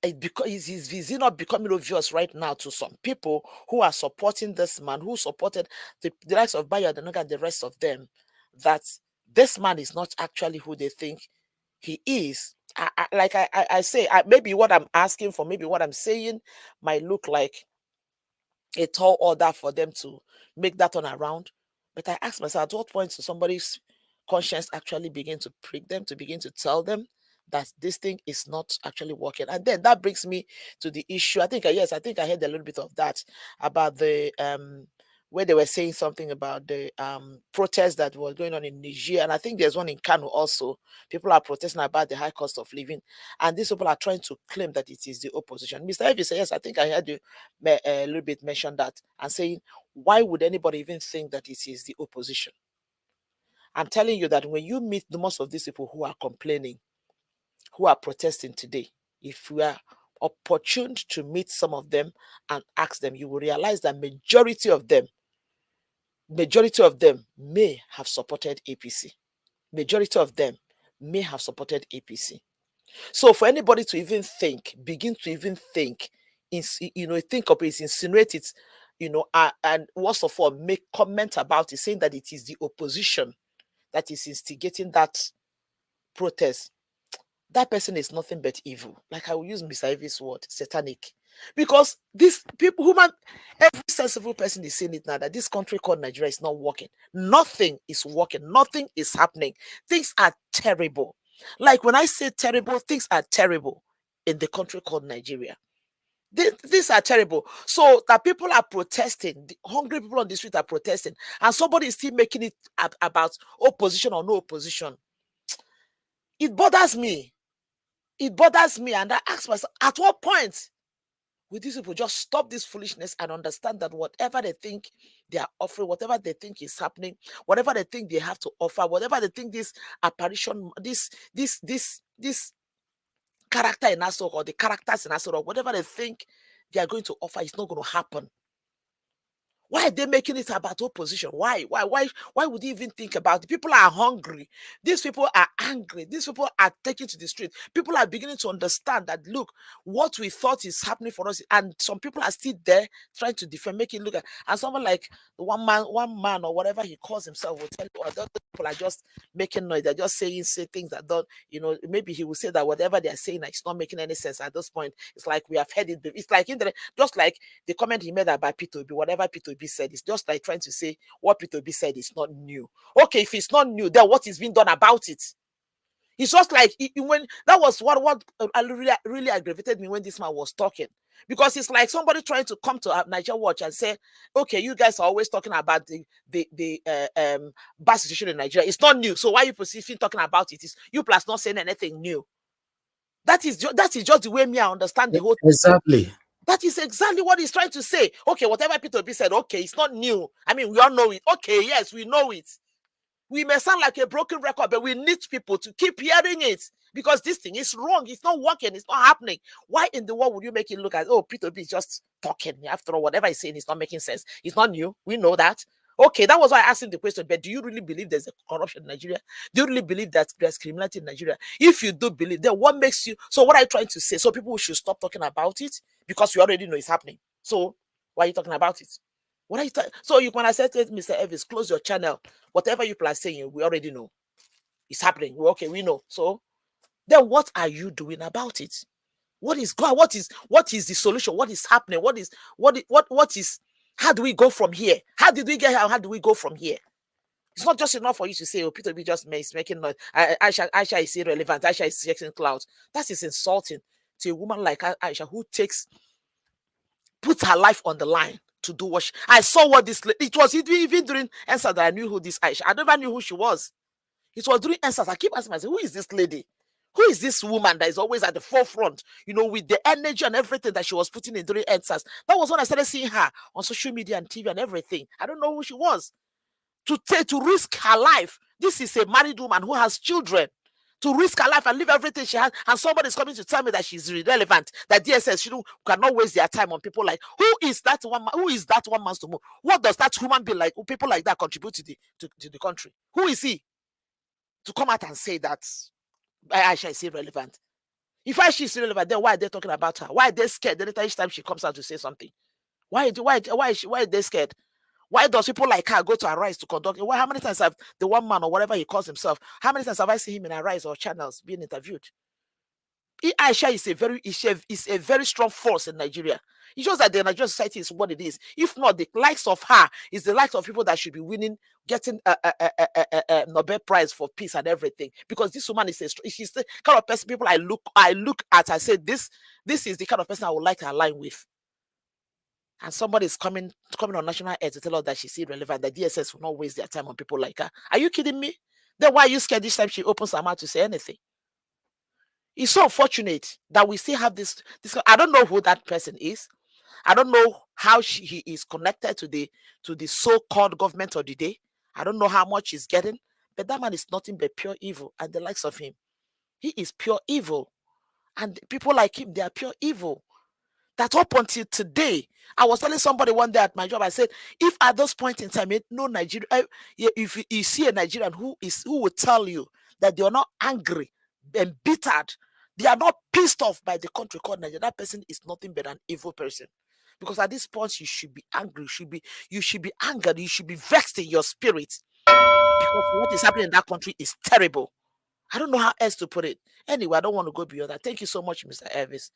is it not becoming obvious right now to some people who are supporting this man, who supported the likes of Bayo Adenoga and the rest of them, that this man is not actually who they think he is? I say, maybe what I'm asking for, maybe what I'm saying might look like a tall order for them to make that turn around. But I ask myself, at what point does somebody's conscience actually begin to prick them, to begin to tell them that this thing is not actually working? And then that brings me to the issue. I think I heard a little bit of that about the where they were saying something about the protests that were going on in Niger. And I think there's one in Kano also. People are protesting about the high cost of living. And these people are trying to claim that it is the opposition. Mr. Evie says, yes, I think I heard you a little bit mention that, and saying, why would anybody even think that it is the opposition? I'm telling you that when you meet most of these people who are complaining, who are protesting today, if you are opportuned to meet some of them and ask them, you will realize that majority of them may have supported APC. Majority of them may have supported APC. So for anybody to even begin to even think, think of it, insinuate it, and worst of all, make comment about it, saying that it is the opposition that is instigating that protest, that person is nothing but evil. Like I will use Mr. Ivy's word, satanic. Because these people, every sensible person is saying it now, that this country called Nigeria is not working. Nothing is working. Nothing is happening. Things are terrible. Like when I say terrible, things are terrible in the country called Nigeria. These are terrible. So that people are protesting, the hungry people on the street are protesting, and somebody is still making it about opposition or no opposition. It bothers me. It bothers me, and I ask myself, at what point will these people just stop this foolishness and understand that whatever they think they are offering, whatever they think is happening, whatever they think they have to offer, whatever they think this apparition, this character in Asok, or the characters in Asok, whatever they think they are going to offer is not going to happen. Why are they making it about opposition? Why would you even think about it? People are hungry. These people are angry. These people are taken to the street. People are beginning to understand that, look, what we thought is happening for us, and some people are still there trying to defend, make it look at, and someone like one man or whatever he calls himself will tell you, oh, those people are just making noise. They're just saying things that don't, maybe he will say that whatever they're saying, it's not making any sense at this point. It's like we have heard it. It's like just like the comment he made about P2B, whatever P2B said, it's just like trying to say what P2B said is not new. Okay, if it's not new, then what is being done about it? It's just like when that was what really aggravated me when this man was talking, because it's like somebody trying to come to Niger Watch and say, okay, you guys are always talking about the bad situation in Nigeria. It's not new, so why are you perceiving talking about it? Is you plus not saying anything new? That is just the way me I understand the whole thing. Exactly. That is exactly what he's trying to say. Okay, whatever P2B said, okay, it's not new. I mean, we all know it. Okay, yes, we know it. We may sound like a broken record, but we need people to keep hearing it, because this thing is wrong. It's not working. It's not happening. Why in the world would you make it look as, oh, P2B is just talking? After all, whatever he's saying is not making sense. It's not new. We know that. Okay, that was why I asked him the question, but do you really believe there's a corruption in Nigeria? Do you really believe that there's criminality in Nigeria? If you do believe, then what makes you... So what are you trying to say? So people should stop talking about it because we already know it's happening. So why are you talking about it? What are you so you, when I said to Mr. Evis, close your channel, whatever you are saying, we already know. It's happening. Okay, we know. So then what are you doing about it? What is God? What is the solution? What is happening? What is how do we go from here? How did we get here? How do we go from here? It's not just enough for you to say, oh, Peter B just making noise. Aisha is irrelevant. Aisha is checking clouds. That is insulting to a woman like Aisha who puts her life on the line to do what I saw what this... It was even during answer that I knew who this Aisha. I never knew who she was. It was during answers. I keep asking myself, who is this lady? Who is this woman that is always at the forefront, with the energy and everything that she was putting in during answers? That was when I started seeing her on social media and TV and everything. I don't know who she was. To risk her life. This is a married woman who has children. To risk her life and leave everything she has, and somebody's coming to tell me that she's irrelevant, that DSS cannot waste their time on people like... Who is that one man to move? What does that human being like, people like that contribute to the country? Who is he to come out and say that Aisha is irrelevant? If Aisha is irrelevant, then why are they talking about her? Why are they scared each time she comes out to say something? Why are they scared? Why does people like her go to Arise to conduct? How many times have the one man or whatever he calls himself, how many times have I seen him in Arise or channels being interviewed? Aisha is a very strong force in Nigeria. It shows that the Nigerian society is what it is. If not, the likes of her is the likes of people that should be getting a Nobel Prize for peace and everything. Because this woman she's the kind of person people I look at. I say this is the kind of person I would like to align with. And somebody is coming on national air to tell us that she's irrelevant, that DSS will not waste their time on people like her. Are you kidding me? Then why are you scared this time she opens her mouth to say anything? It's so unfortunate that we still have this. I don't know who that person is. I don't know how he is connected to the so-called government of the day. I don't know how much he's getting, but that man is nothing but pure evil, and the likes of him. He is pure evil. And people like him, they are pure evil. That up until today, I was telling somebody one day at my job, I said, if at this point in time, no Nigerian, if you see a Nigerian who will tell you that they are not angry and bittered, they are not pissed off by the country called Nigeria, that person is nothing but an evil person. Because at this point, you should be angry, you should be angered, you should be vexed in your spirit. Because what is happening in that country is terrible. I don't know how else to put it. Anyway, I don't want to go beyond that. Thank you so much, Mr. Elvis.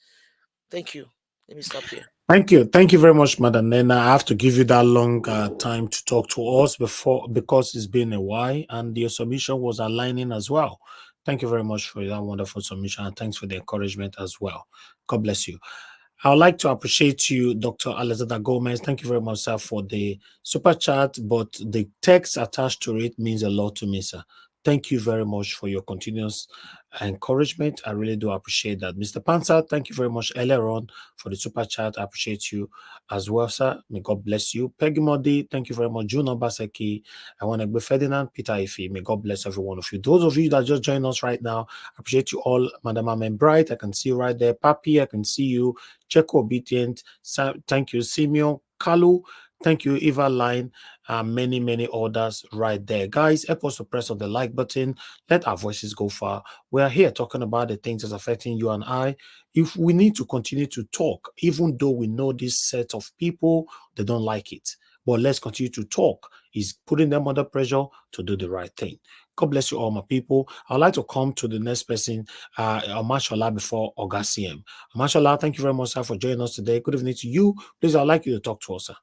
Thank you. Let me stop here. Thank you. Thank you very much, Madam Nena. I have to give you that long time to talk to us because it's been a while and your submission was aligning as well. Thank you very much for that wonderful submission, and thanks for the encouragement as well. God bless you. I would like to appreciate you, Dr. Alexander Gomez. Thank you very much, sir, for the super chat, but the text attached to it means a lot to me, sir. Thank you very much for your continuous encouragement. I really do appreciate that. Mr. Panzer, thank you very much earlier on for the super chat. I appreciate you as well, sir. May God bless you. Peggy Modi, thank you very much. Juno Baseki, I want to be Ferdinand, Peter Ife. May God bless every one of you. Those of you that just joined us right now, I appreciate you all. Madam Amen Bright, I can see you right there. Papi, I can see you. Checo Obedient, thank you. Simeon Kalu, Thank you, Eva Line, and many others right there. Guys, help us to press on the like button. Let our voices go far. We are here talking about the things that's affecting you and I. If we need to continue to talk, even though we know this set of people, they don't like it. But let's continue to talk. Is putting them under pressure to do the right thing. God bless you all, my people. I'd like to come to the next person, Amashola, before Ogacm. Amashola, thank you very much, sir, for joining us today. Good evening to you. Please, I'd like you to talk to us, sir.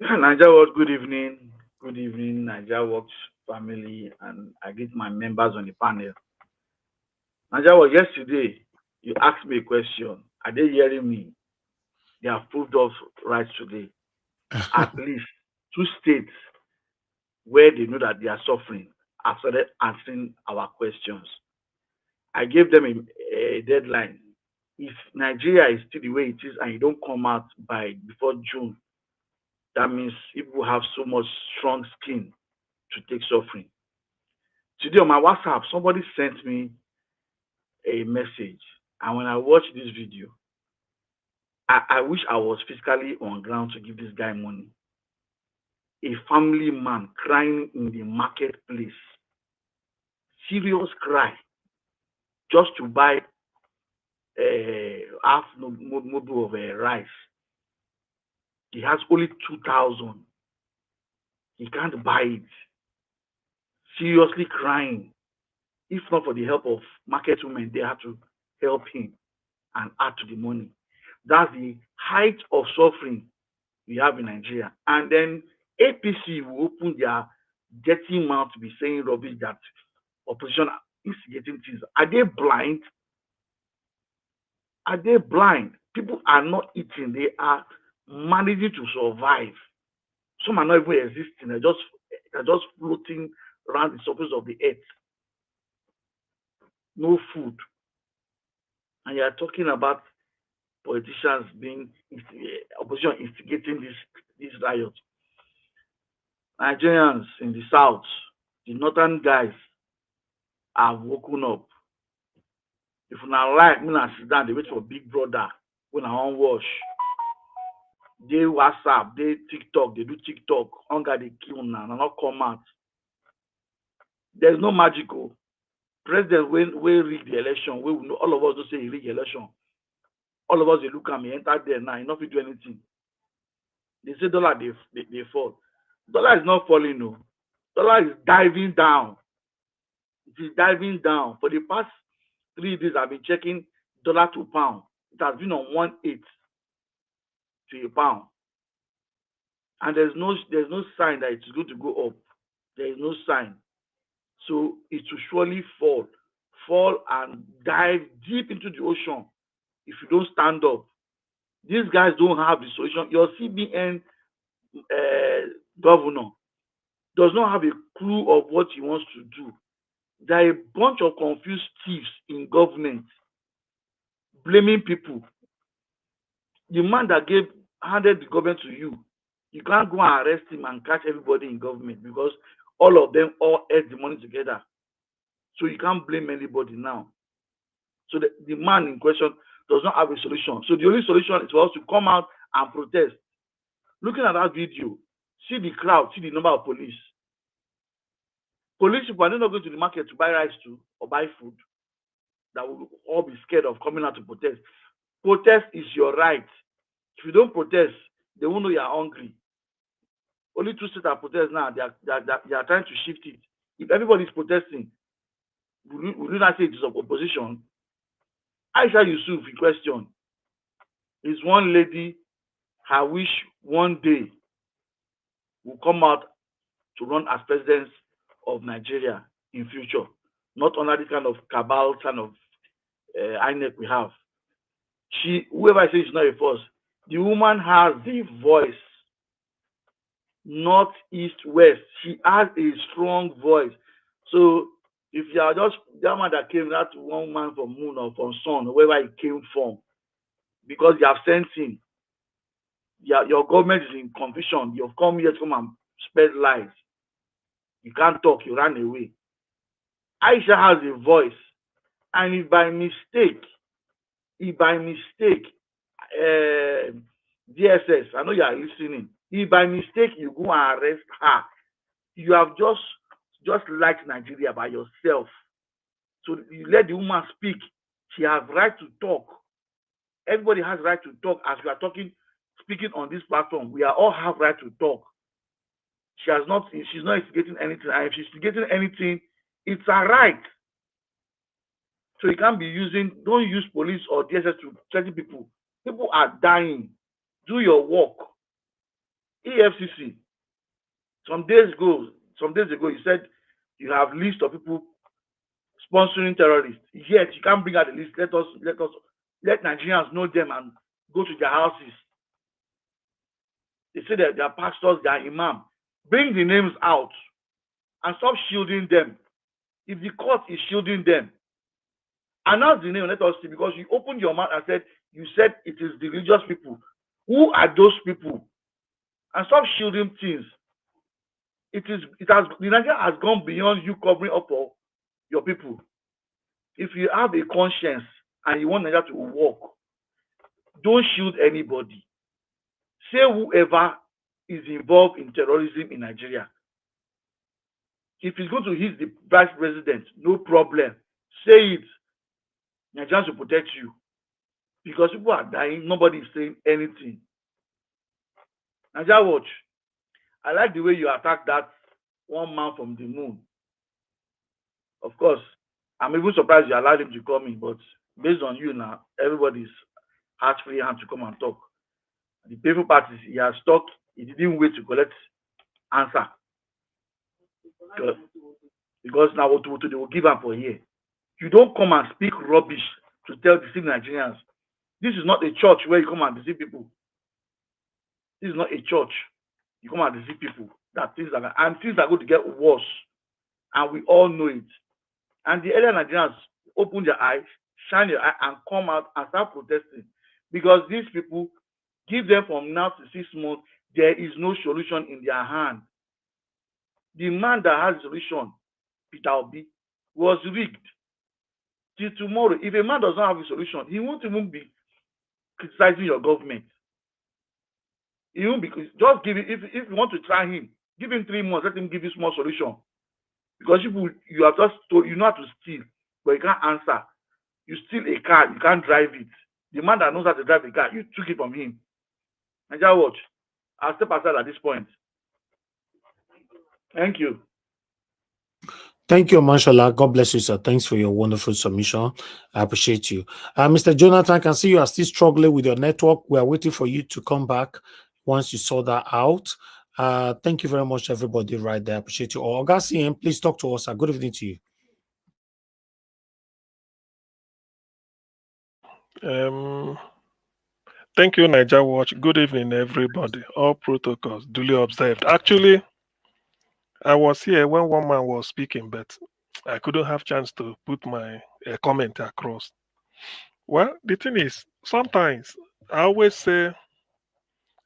Niger World, good evening. Good evening, Niger Works family, and I greet my members on the panel. Niger World, yesterday, you asked me a question. Are they hearing me? They have proved us right today. At least 2 states where they know that they are suffering have started answering our questions. I gave them a deadline. If Nigeria is still the way it is and you don't come out by before June, that means people have so much strong skin to take suffering. Today on my WhatsApp, somebody sent me a message, and when I watched this video, I wish I was physically on ground to give this guy money. A family man crying in the marketplace, serious cry, just to buy half model of rice. He has only 2,000. He can't buy it. Seriously crying. If not for the help of market women, they have to help him and add to the money. That's the height of suffering we have in Nigeria. And then APC will open their dirty mouth to be saying rubbish that opposition is instigating things. Are they blind? Are they blind? People are not eating. They are managing to survive. Some are not even existing. They're just floating around the surface of the earth. No food. And you are talking about politicians being opposition instigating this riot. Nigerians in the south, the northern guys have woken up. If una like, me sit down, they wait for big brother when I want wash. They WhatsApp, they TikTok, they do TikTok. Hunger they kill una, and not come out. There's no magical. President will rig the election. We will know, all of us don't say he rig the election. All of us they look at me, enter there now, he not fit do anything. They say dollar they fall. Dollar is not falling, no. Dollar is diving down. It is diving down. For the past 3 days, I've been checking dollar to pound. It has been on 1.8 to a pound. And there's no sign that it's going to go up. There is no sign. So it will surely fall and dive deep into the ocean if you don't stand up. These guys don't have the solution. Your CBN governor does not have a clue of what he wants to do. There are a bunch of confused thieves in government blaming people. The man that handed the government to you, you can't go and arrest him and catch everybody in government because all of them all ate the money together. So you can't blame anybody now. So the man in question does not have a solution. So the only solution is for us to come out and protest. Looking at that video, see the crowd, see the number of police. Police people are not going to the market to buy rice too or buy food. That will all be scared of coming out to protest. Protest is your right. If you don't protest, they won't know you are hungry. Only 2 states are protesting now. They are trying to shift it. If everybody is protesting, will you not say it is of opposition? Aisha Yesufu in question is one lady. I wish one day will come out to run as president of Nigeria in future, not under this kind of cabal kind of INEC we have. Whoever says she's not a force, the woman has the voice. North, east, west. She has a strong voice. So if you are just that man that came, that one man from moon or from sun, or wherever he came from, because you have sent him, your government is in confusion. You've come here to come and spread lies. You can't talk, you ran away. Aisha has a voice, and if by mistake, DSS, I know you are listening. If by mistake you go and arrest her, you have just liked Nigeria by yourself. So you let the woman speak. She has right to talk. Everybody has right to talk. As we are talking, speaking on this platform, we are all have right to talk. She's not instigating anything. And if she's instigating anything, it's her right. So you can't be don't use police or DSS to threaten people. People are dying. Do your work. EFCC. Some days ago, you said you have list of people sponsoring terrorists. Yet you can't bring out the list. Let Nigerians know them and go to their houses. They say that they are pastors, they are imam. Bring the names out and stop shielding them. If the court is shielding them, announce the name. Let us see, because you opened your mouth and you said it is the religious people. Who are those people? And stop shielding things. The Nigeria has gone beyond you covering up for your people. If you have a conscience and you want Nigeria to work, don't shield anybody. Say whoever is involved in terrorism in Nigeria. If it's going to hit the vice president, no problem. Say it. Nigerians will protect you. Because people are dying, nobody is saying anything. Nigeria Watch, I like the way you attacked that one man from the moon. Of course, I'm even surprised you allowed him to come in, but based on you now, everybody's heart-free hand to come and talk. The painful part is he has talked, he didn't wait to collect answer. Because now what they will give him for here. You don't come and speak rubbish to deceive Nigerians. This is not a church where you come and deceive people. This is not a church. You come and deceive people. Things are going to get worse. And we all know it. And the earlier Nigerians open their eyes, shine your eye, and come out and start protesting. Because these people, give them from now to 6 months, there is no solution in their hand. The man that has the solution, Peter Obi, was rigged. Till tomorrow, if a man does not have a solution, he won't even be criticizing your government. He won't be, just give it, if you want to try him, give him 3 months, let him give you small solution. Because you have just told, you know how to steal, but you can't answer. You steal a car, you can't drive it. The man that knows how to drive a car, you took it from him. Nigeria Watch, I'll step aside at this point. Thank you. Thank you, Mashallah. God bless you, sir. Thanks for your wonderful submission. I appreciate you. Mr. Jonathan, I can see you are still struggling with your network. We are waiting for you to come back once you sort that out. Thank you very much, everybody right there. I appreciate you all. Augustine, please talk to us. Good evening to you. Thank you, Niger Watch. Good evening, everybody. All protocols duly observed. Actually, I was here when one man was speaking, but I couldn't have chance to put my comment across. Well, the thing is, sometimes I always say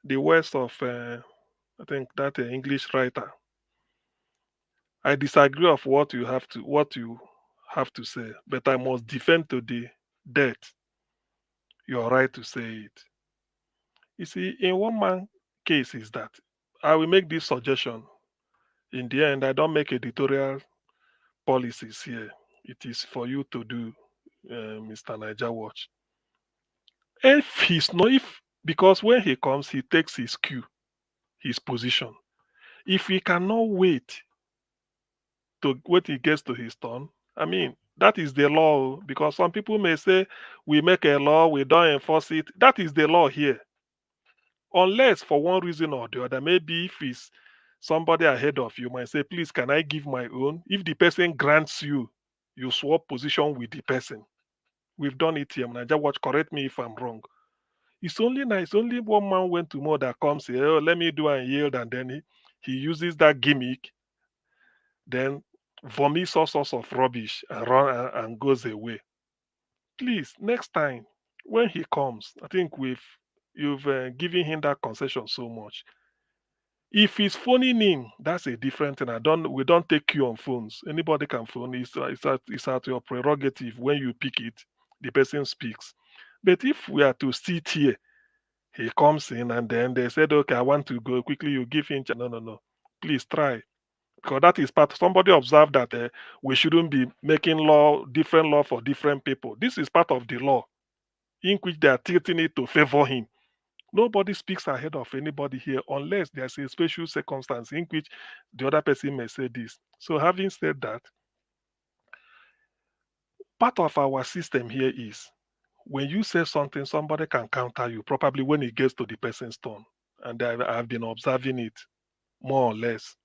the words of, I think that English writer. I disagree of what you have to say, but I must defend to the death your right to say it. You see, in one man case is that I will make this suggestion. In the end, I don't make editorial policies here. It is for you to do, Mr. Niger Watch. Because when he comes, he takes his cue, his position. If he cannot wait to wait he gets to his turn, I mean, that is the law. Because some people may say we make a law, we don't enforce it. That is the law here. Unless for one reason or the other, maybe if it's somebody ahead of you might say, please, can I give my own? If the person grants you, you swap position with the person. We've done it here. Naija Watch, correct me if I'm wrong. It's only one man went to more that comes here, oh, let me do and yield, and then he uses that gimmick, then vomits all sorts of rubbish and run and goes away. Please, next time when he comes, I think you've given him that concession so much. If he's phoning in, that's a different thing. We don't take you on phones. Anybody can phone. It's at your prerogative. When you pick it, the person speaks. But if we are to sit here, He comes in and then they said, okay, I want to go quickly. You give him. No. Please try. Because that is part. Somebody observed that we shouldn't be making different law for different people. This is part of the law in which they are tilting it to favor him. Nobody speaks ahead of anybody here unless there's a special circumstance in which the other person may say this. So having said that, part of our system here is when you say something, somebody can counter you, probably when it gets to the person's turn. And I've been observing it more or less.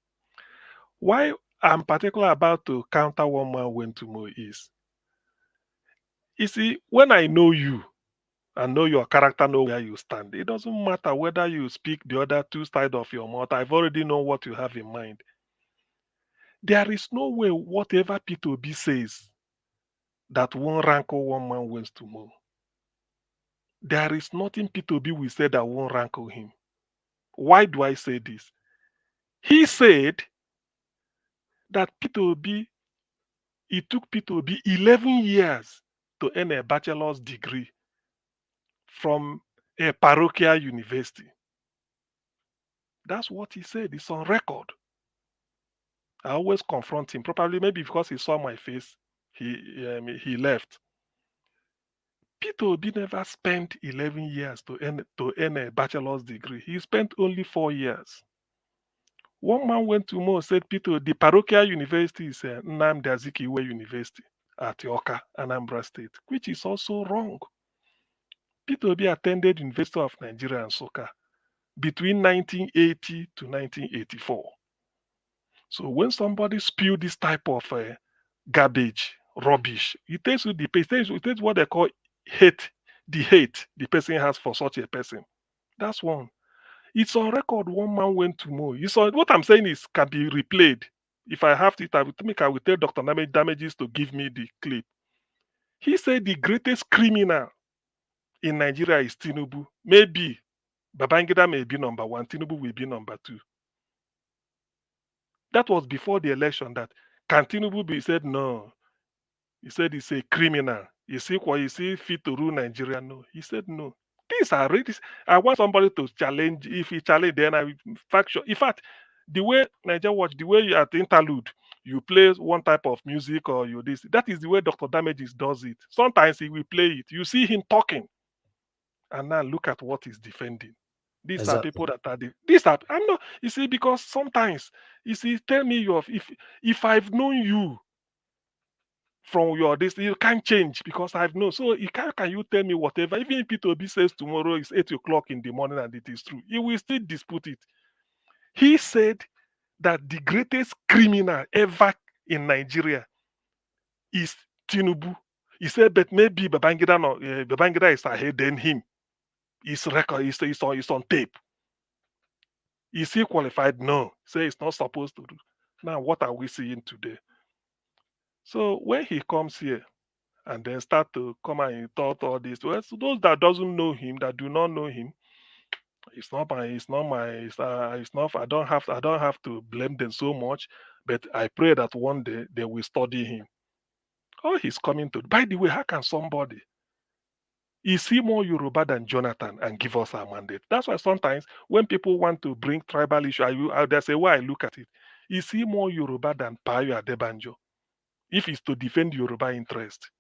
Why I'm particular about to counter one man went to more is, you see, when I know you and know your character, know where you stand, it doesn't matter whether you speak the other two sides of your mouth. I've already know what you have in mind. There is no way whatever P2B says that won't rankle one man wins to more. There is nothing P2B will say that won't rankle him. Why do I say this? He said that P2B, it took P2B 11 years to earn a bachelor's degree from a parochial university. That's what he said. It's on record. I always confront him. Probably maybe because he saw my face, he left. Peter Obi never spent 11 years to earn a bachelor's degree. He spent only 4 years. One man went to Mo said, Peter, the parochial university is Nnamdi Azikiwe University at Yoka, Anambra State, which is also wrong. Peter Obi attended University of Nigeria and Nsukka between 1980 to 1984. So when somebody spew this type of garbage, rubbish, it takes you it takes what they call hate the person has for such a person. That's one. It's on record. One man went to Mo. What I'm saying is can be replayed. If I have to, I will tell Dr. Damages to give me the clip. He said the greatest criminal in Nigeria is Tinubu. Maybe Babangida may be number one, Tinubu will be number two. That was before the election. That can Tinubu be? He said no. He said he's a criminal. Is he fit to rule Nigeria? No. He said no. These are really. I want somebody to challenge. If he challenge, then I will faction. In fact, the way Nigeria Watch, the way you at interlude, you play one type of music or you this. That is the way Dr. Damages does it. Sometimes he will play it. You see him talking, and now look at what he's defending. These are people that are these are. I'm not. You see, because sometimes you see, tell me if I've known you from your this, you can't change because I've known. So can you tell me whatever? Even if P2B says tomorrow is 8 o'clock in the morning and it is true, he will still dispute it. He said that the greatest criminal ever in Nigeria is Tinubu. He said, but maybe Babangida is ahead than him. His record is on tape. Is he qualified? No. Say it's not supposed to do. Now, what are we seeing today? So when he comes here and then start to come and talk all this, well, so those that doesn't know him, that do not know him, it's not. I don't have to blame them so much, but I pray that one day they will study him. Oh, he's coming to. By the way, how can somebody is he more Yoruba than Jonathan and give us our mandate? That's why sometimes when people want to bring tribal issue, there's a way I look at it. Is he more Yoruba than Payo Adebanjo? If it's to defend Yoruba interest.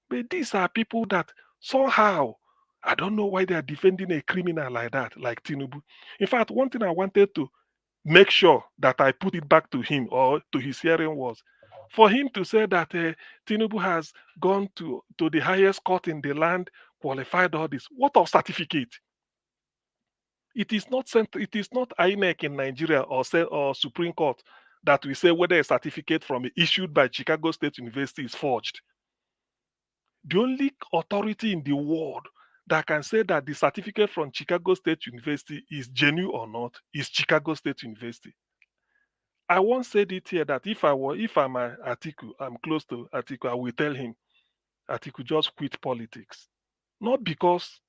But these are people that somehow, I don't know why they are defending a criminal like that, like Tinubu. In fact, one thing I wanted to make sure that I put it back to him or to his hearing was for him to say that Tinubu has gone to the highest court in the land, qualified all this. What of certificate? It is not INEC in Nigeria or Supreme Court that will say whether a certificate issued by Chicago State University is forged. The only authority in the world that can say that the certificate from Chicago State University is genuine or not is Chicago State University. I once said it here that if I'm Atiku, I'm close to Atiku, I will tell him, Atiku, just quit politics. Not because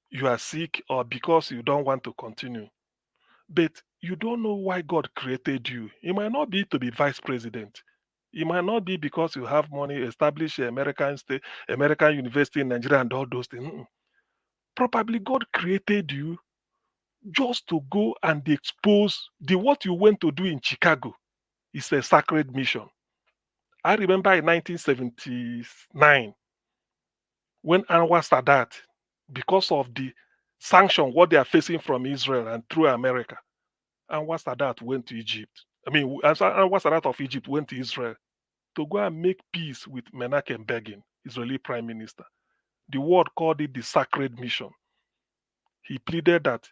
you are sick or because you don't want to continue, but you don't know why God created you. It might not be to be vice president. It might not be because you have money, establish American university in Nigeria and all those things. Probably God created you just to go and expose what you went to do in Chicago is a sacred mission. I remember in 1979 when Anwar Sadat, because of the sanction what they are facing from Israel and through America, Anwar Sadat went to Egypt. Anwar Sadat of Egypt went to Israel to go and make peace with Menachem Begin, Israeli Prime Minister. The world called it the sacred mission. He pleaded that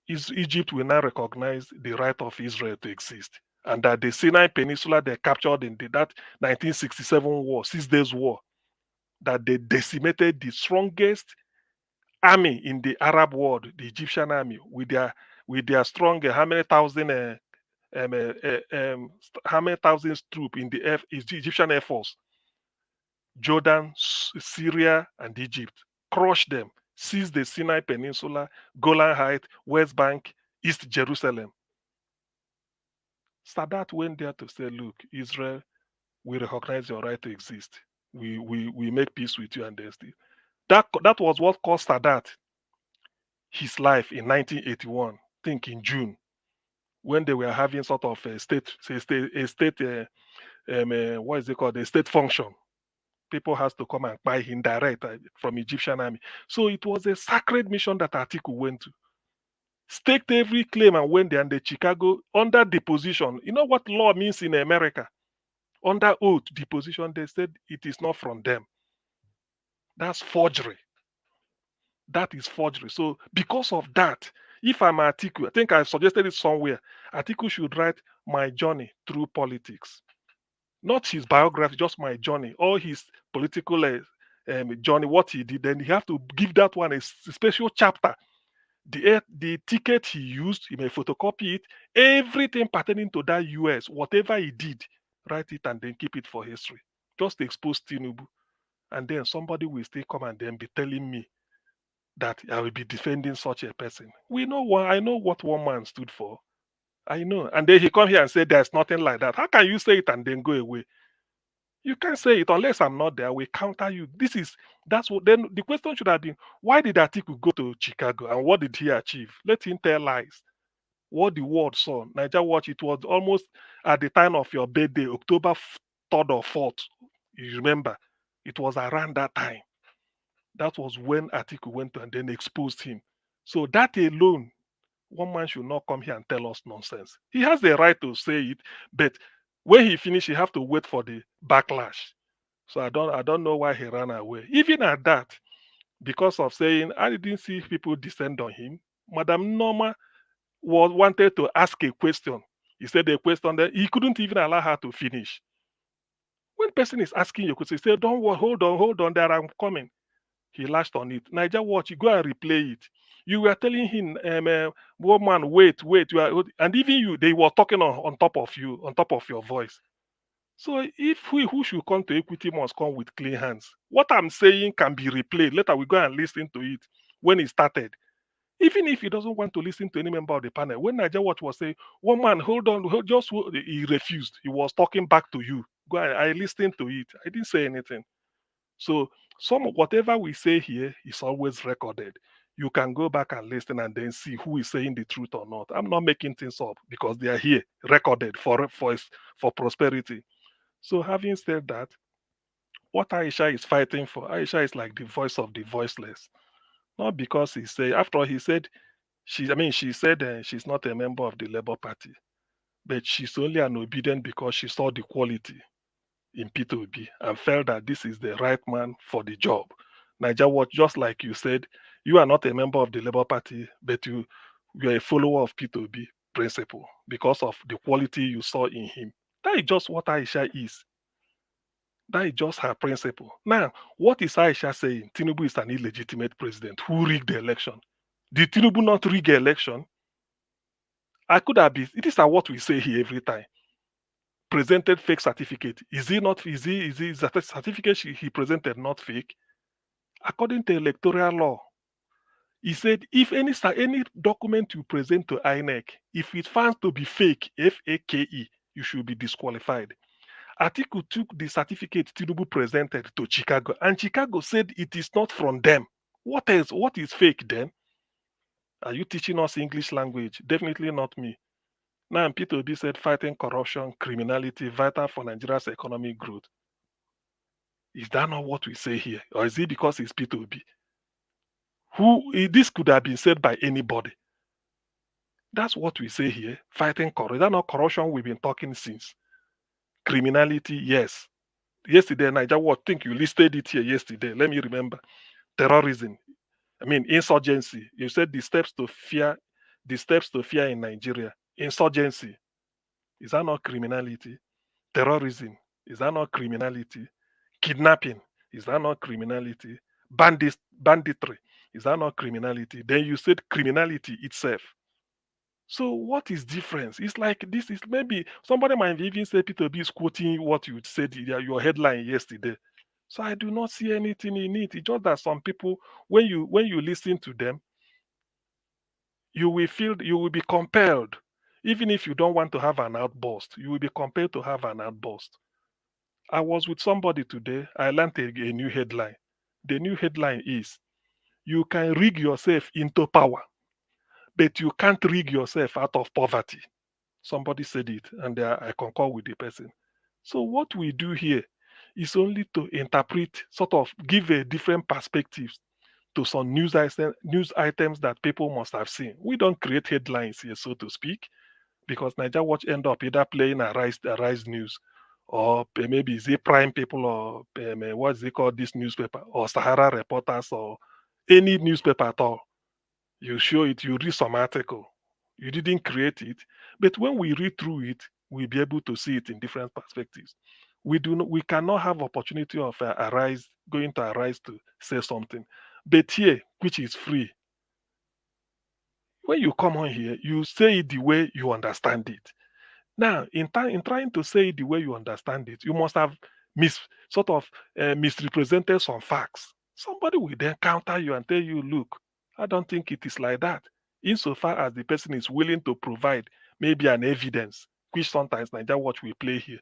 Egypt will now recognize the right of Israel to exist, and that the Sinai Peninsula they captured in that 1967 war, 6 days war, that they decimated the strongest army in the Arab world, the Egyptian army, with their strong how many thousands troop in the Egyptian Air Force, Jordan, Syria, and Egypt, crush them, seize the Sinai Peninsula, Golan Heights, West Bank, East Jerusalem. Sadat went there to say, look, Israel, we recognize your right to exist. We make peace with you and they still. That was what cost Sadat his life in 1981, I think in June, when they were having sort of a state what is it called, a state function. People has to come and buy him direct from Egyptian army. So it was a sacred mission that Atiku went to. Staked every claim and went there, and the Chicago under deposition. You know what law means in America? Under oath, deposition, they said it is not from them. That's forgery. That is forgery. So because of that, if I'm Atiku, I think I suggested it somewhere, Atiku should write my journey through politics. Not his biography, just my journey, all his political journey, what he did. Then you have to give that one a special chapter. The ticket he used, he may photocopy it, everything pertaining to that US, whatever he did, write it and then keep it for history. Just expose Tinubu. And then somebody will still come and then be telling me that I will be defending such a person. I know what one man stood for. I know. And then he come here and say there's nothing like that. How can you say it and then go away? You can't say it unless I'm not there. We counter you. That's what. Then the question should have been, why did Atiku go to Chicago and what did he achieve? Let him tell lies. What the world saw, Niger Watch. It was almost at the time of your birthday, October 3rd or 4th. You remember, it was around that time. That was when Atiku went and then exposed him. So that alone, one man should not come here and tell us nonsense. He has the right to say it, but when he finished, he have to wait for the backlash. So I don't know why he ran away. Even at that, because of saying I didn't see people descend on him, Madam Norma wanted to ask a question. He said a question that he couldn't even allow her to finish. When person is asking you a question, say, don't worry, hold on, there I'm coming. He lashed on it. Niger Watch, you go and replay it. You were telling him, woman, wait, you are, and even you, they were talking on top of you, on top of your voice. So if who should come to equity must come with clean hands. What I'm saying can be replayed. Later we go and listen to it when it started. Even if he doesn't want to listen to any member of the panel, when Niger Watch was saying, one man, hold on, he refused. He was talking back to you. Go and I listened to it. I didn't say anything. So whatever we say here is always recorded. You can go back and listen and then see who is saying the truth or not. I'm not making things up because they are here recorded for prosperity. So having said that, what Aisha is fighting for, Aisha is like the voice of the voiceless. Not because he said, after all, he said, she said she's not a member of the Labour Party, but she's only an obedient because she saw the quality in P2B and felt that this is the right man for the job. Niger Watch, just like you said, you are not a member of the Labour Party, but you're a follower of P2B principle because of the quality you saw in him. That is just what Aisha is. That is just her principle. Now, what is Aisha saying? Tinubu is an illegitimate president who rigged the election. Did Tinubu not rig the election? I could have been. It is what we say here every time. Presented fake certificate. Is the certificate he presented not fake? According to electoral law, he said if any document you present to INEC, if it finds to be fake, FAKE, you should be disqualified. Atiku took the certificate Tinubu presented to Chicago, and Chicago said it is not from them. What else? What is fake then? Are you teaching us English language? Definitely not me. Now, Peter Obi said fighting corruption, criminality, vital for Nigeria's economic growth. Is that not what we say here? Or is it because it's Peter Obi? This could have been said by anybody. That's what we say here. Fighting corruption. Is that not corruption we've been talking since? Criminality, yes. Yesterday, Niger Watch, think you listed it here yesterday. Let me remember. Terrorism. I mean, insurgency. You said the steps to fear in Nigeria. Insurgency. Is that not criminality? Terrorism. Is that not criminality? Kidnapping. Is that not criminality? Banditry. Is that not criminality? Then you said criminality itself. So what is difference? It's like this is maybe somebody might even say Peter B is quoting what you said your headline yesterday. So I do not see anything in it. It's just that some people, when you listen to them, you will be compelled. Even if you don't want to have an outburst, you will be compelled to have an outburst. I was with somebody today. I learned a new headline. The new headline is you can rig yourself into power, but you can't rig yourself out of poverty. Somebody said it, and I concur with the person. So what we do here is only to interpret, sort of give a different perspective to some news items that people must have seen. We don't create headlines here, so to speak, because Niger Watch end up either playing a rise news, or maybe is it Prime People, or what's it called, this newspaper, or Sahara Reporters, or any newspaper at all. You show it, you read some article. You didn't create it, but when we read through it, we'll be able to see it in different perspectives. We cannot have opportunity of going to Arise to say something. But here, which is free, when you come on here, you say it the way you understand it. Now, in trying to say it the way you understand it, you must have misrepresented some facts. Somebody will then counter you and tell you, look, I don't think it is like that. Insofar as the person is willing to provide maybe an evidence, which sometimes Niger Watch will play here.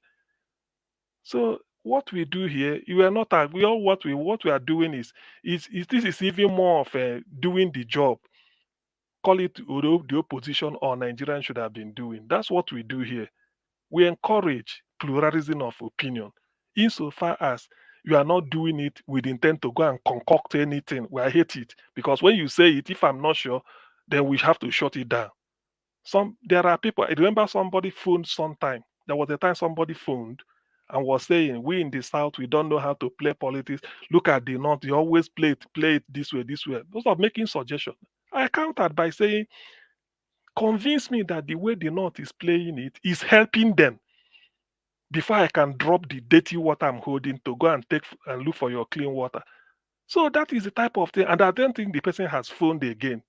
So what we do here, you are not we all what we are doing is this is even more of doing the job. Call it the opposition or Nigerians should have been doing. That's what we do here. We encourage pluralism of opinion insofar as you are not doing it with intent to go and concoct anything. Well, I hate it because when you say it, if I'm not sure, then we have to shut it down. There are people, I remember somebody phoned sometime. There was a time somebody phoned and was saying, we in the South, we don't know how to play politics. Look at the North, you always play it this way, this way. Those are making suggestions. I countered by saying, convince me that the way the North is playing it is helping them before I can drop the dirty water I'm holding to go and take and look for your clean water. So that is the type of thing. And I don't think the person has phoned again.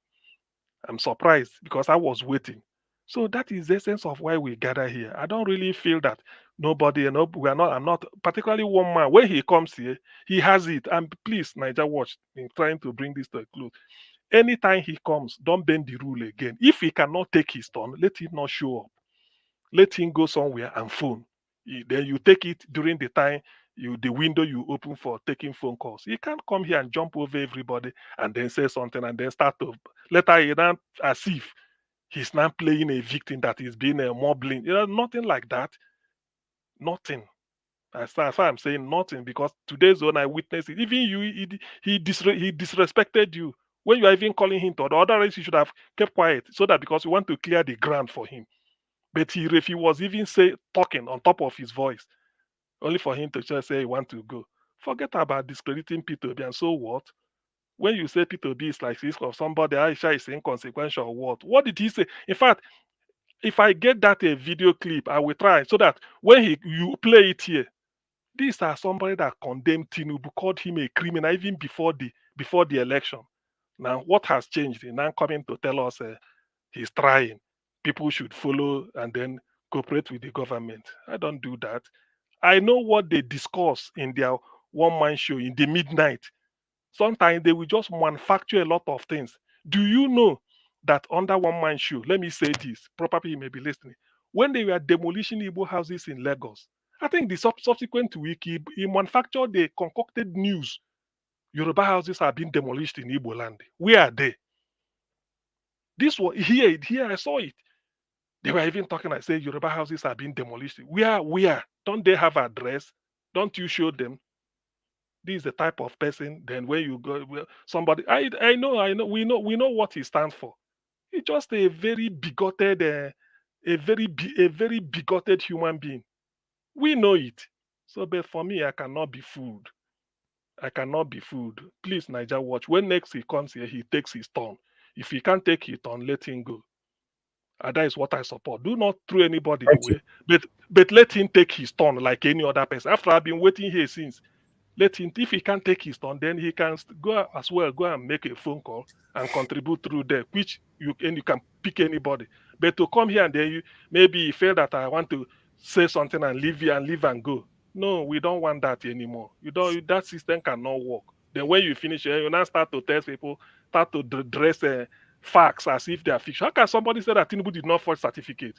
I'm surprised because I was waiting. So that is the essence of why we gather here. I don't really feel that we are not, I'm not, particularly one man, when he comes here, he has it. And please, Niger Watch, in trying to bring this to a close. Anytime he comes, don't bend the rule again. If he cannot take his turn, let him not show up. Let him go somewhere and phone. Then you take it during the time the window you open for taking phone calls. You can't come here and jump over everybody and then say something and then start to later you not as if he's not playing a victim that is being a mobbing. Nothing like that. Nothing. As far as I'm saying nothing, because today's when I witnessed it, even you, he disrespected you when you are even calling him to order. Otherwise, you should have kept quiet so that because you want to clear the ground for him. But if he was even talking on top of his voice, only for him to just say he want to go. Forget about discrediting P2B and so what? When you say P2B is like this of somebody, Aisha is inconsequential or what? What did he say? In fact, if I get that a video clip, I will try so that when you play it here, these are somebody that condemned Tinubu, called him a criminal even before the election. Now, what has changed? He's now coming to tell us he's trying. People should follow and then cooperate with the government. I don't do that. I know what they discuss in their one-man show in the midnight. Sometimes they will just manufacture a lot of things. Do you know that under one-man show, let me say this, probably you may be listening, when they were demolishing Igbo houses in Lagos, I think the subsequent week, he manufactured the concocted news Yoruba houses are being demolished in Igbo land. Where are they? This was here I saw it. They were even talking. I said Yoruba houses are being demolished. Where? Don't they have address? Don't you show them? This is the type of person. Then when you go, somebody, I know, we know what he stands for. He's just a very bigoted, a very bigoted human being. We know it. So, but for me, I cannot be fooled. I cannot be fooled. Please, Niger Watch. When next he comes here, he takes his turn. If he can't take his turn, let him go. And that is what I support. Do not throw anybody Thank you. away, but let him take his turn like any other person. After I've been waiting here since, let him. If he can't take his turn, then he can go as well. Go and make a phone call and contribute through there, which you can pick anybody. But to come here and then maybe you feel that I want to say something and leave here and leave and go. No, we don't want that anymore. That system cannot work. Then when you finish, you now start to test people, start to dress facts as if they are fiction. How can somebody say that Tinubu did not forge certificate?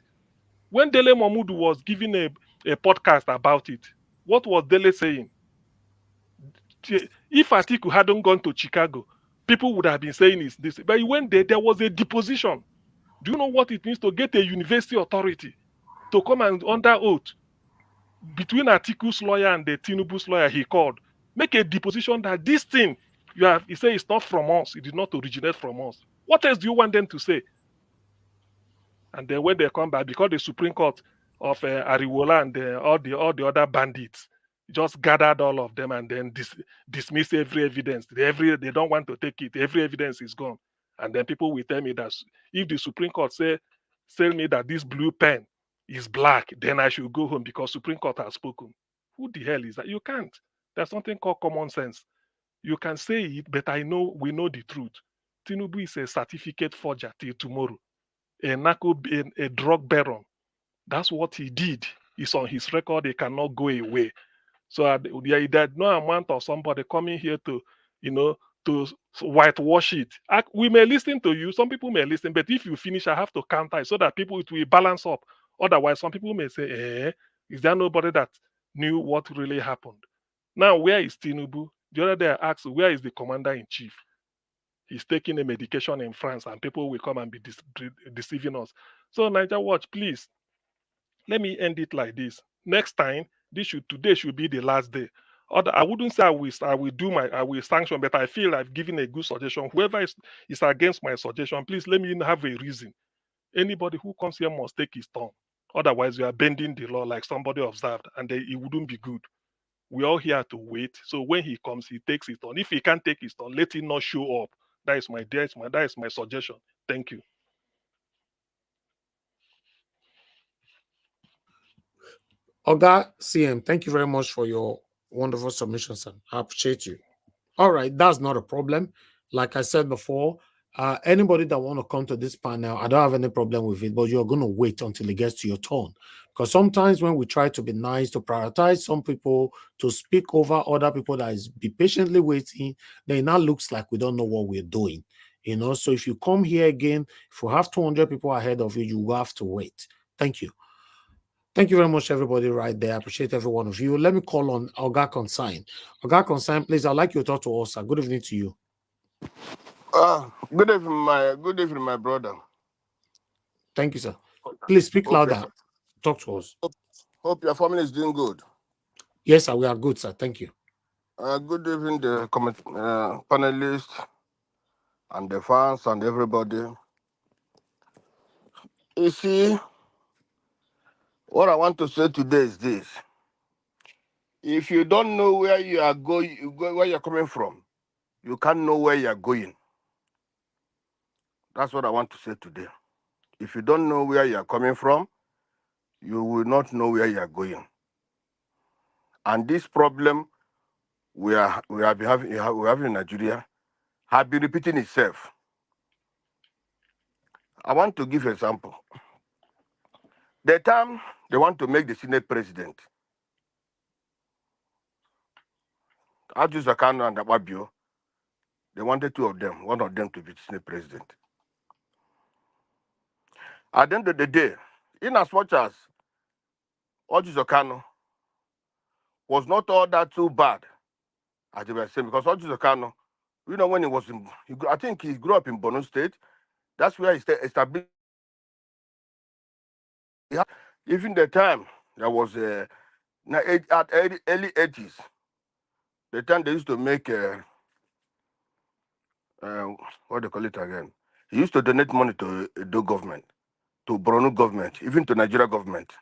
When Dele Momodu was giving a podcast about it, what was Dele saying? If Atiku hadn't gone to Chicago, people would have been saying is this. But he went there was a deposition. Do you know what it means to get a university authority to come and under oath between Atiku's lawyer and the Tinubu's lawyer he called? Make a deposition that this thing he say it's not from us, it did not originate from us. What else do you want them to say? And then when they come back, because the Supreme Court of Ariwola and all the other bandits just gathered all of them and then dismiss every evidence. They don't want to take it. Every evidence is gone. And then people will tell me that if the Supreme Court tell me that this blue pen is black, then I should go home because Supreme Court has spoken. Who the hell is that? You can't. There's something called common sense. You can say it, but we know the truth. Tinubu is a certificate forger till tomorrow. A drug baron. That's what he did. It's on his record. It cannot go away. So there's no amount of somebody coming here to, to whitewash it. We may listen to you. Some people may listen, but if you finish, I have to counter it so that it will balance up. Otherwise, some people may say, is there nobody that knew what really happened? Now, where is Tinubu? The other day I asked, where is the commander-in-chief? He's taking a medication in France and people will come and be deceiving us. So Niger Watch, please, let me end it like this. Next time, today should be the last day. I wouldn't say I will sanction, but I feel I've given a good suggestion. Whoever is against my suggestion, please let me have a reason. Anybody who comes here must take his turn. Otherwise, you are bending the law like somebody observed, and it wouldn't be good. We're all here to wait. So when he comes, he takes his turn. If he can't take his turn, let him not show up. That is my suggestion. Thank you. Oga CM, thank you very much for your wonderful submission, sir. I appreciate you. All right, that's not a problem. Like I said before, anybody that want to come to this panel, I don't have any problem with it, but you're going to wait until it gets to your turn. Because sometimes when we try to be nice, to prioritize some people, to speak over other people that is be patiently waiting, then it now looks like we don't know what we're doing. So if you come here again, if you have 200 people ahead of you, you will have to wait. Thank you. Thank you very much, everybody, right there. I appreciate every one of you. Let me call on Oga Consign. Oga Consign, please, I'd like you to talk to us, sir. Good evening to you. Good evening, my brother. Thank you, sir. Please speak louder. Talk to us. Hope your family is doing good. Yes, sir. We are good, sir. Thank you. Good evening, the panelists and the fans and everybody. You see, what I want to say today is this. If you don't know where you are going, where you're coming from, you can't know where you're going. That's what I want to say today. If you don't know where you're coming from, you will not know where you're going. And this problem we have in Nigeria have been repeating itself. I want to give an example. The time they want to make the Senate president, Ajus Akano and Ababio, they wanted two of them, one of them to be Senate president. At the end of the day, in as much as Ajus Akano was not all that too bad as they were saying, because Oju Kano, you know, when he was in, I think he grew up in Borno State. That's where he established. Even the time there was at early 80s, the time they used to make what they call it again. He used to donate money to the government, to Borno government, even to Nigeria government.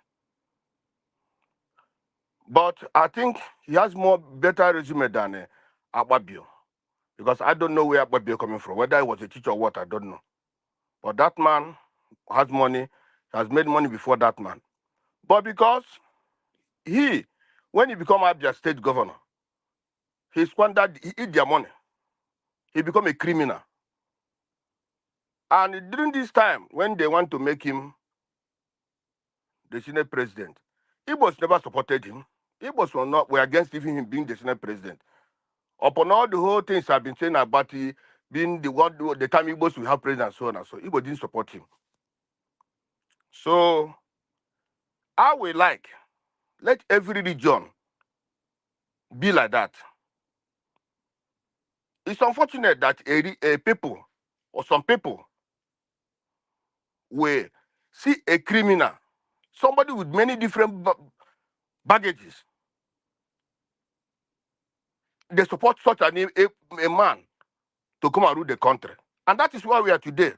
But I think he has more better resume than Akpabio, because I don't know where Akpabio coming from. Whether he was a teacher or what, I don't know. But that man has money, has made money before that man. But because when he become Abia state governor, he squandered, he eat their money. He become a criminal. And during this time, when they want to make him the Senate president, Igbos never supported him. Igbos were against even him being the Senate president. Upon all the whole things I've been saying about being the time Igbos will have president, so on and so, Igbo didn't support him. So I will let every region be like that. It's unfortunate that a people or some people will see a criminal, somebody with many different baggages. They support such a man to come and rule the country. And that is where we are today.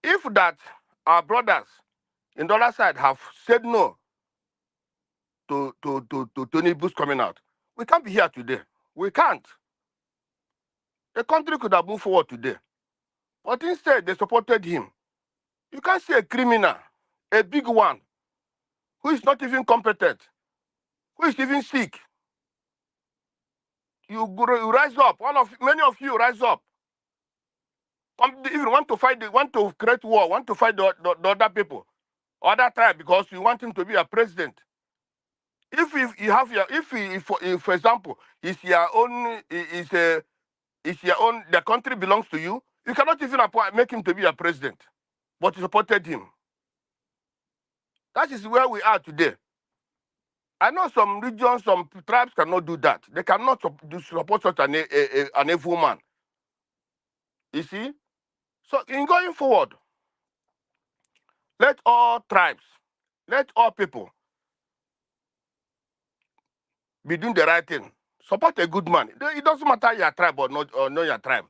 If that our brothers in the other side have said no to Tinubu's coming out, we can't be here today. We can't. The country could have moved forward today. But instead, they supported him. You can't see a criminal, a big one, who is not even competent, who is even sick. You rise up. Many of you rise up. If you want to fight, want to create war, want to fight the other people, other tribe, because you want him to be a president. If you have if for example, it's your own, the country belongs to you, you cannot even make him to be a president. But you supported him. That is where we are today. I know some regions, some tribes cannot do that. They cannot support such an evil man. You see? So in going forward, let all tribes, let all people be doing the right thing. Support a good man. It doesn't matter your tribe or not your tribe.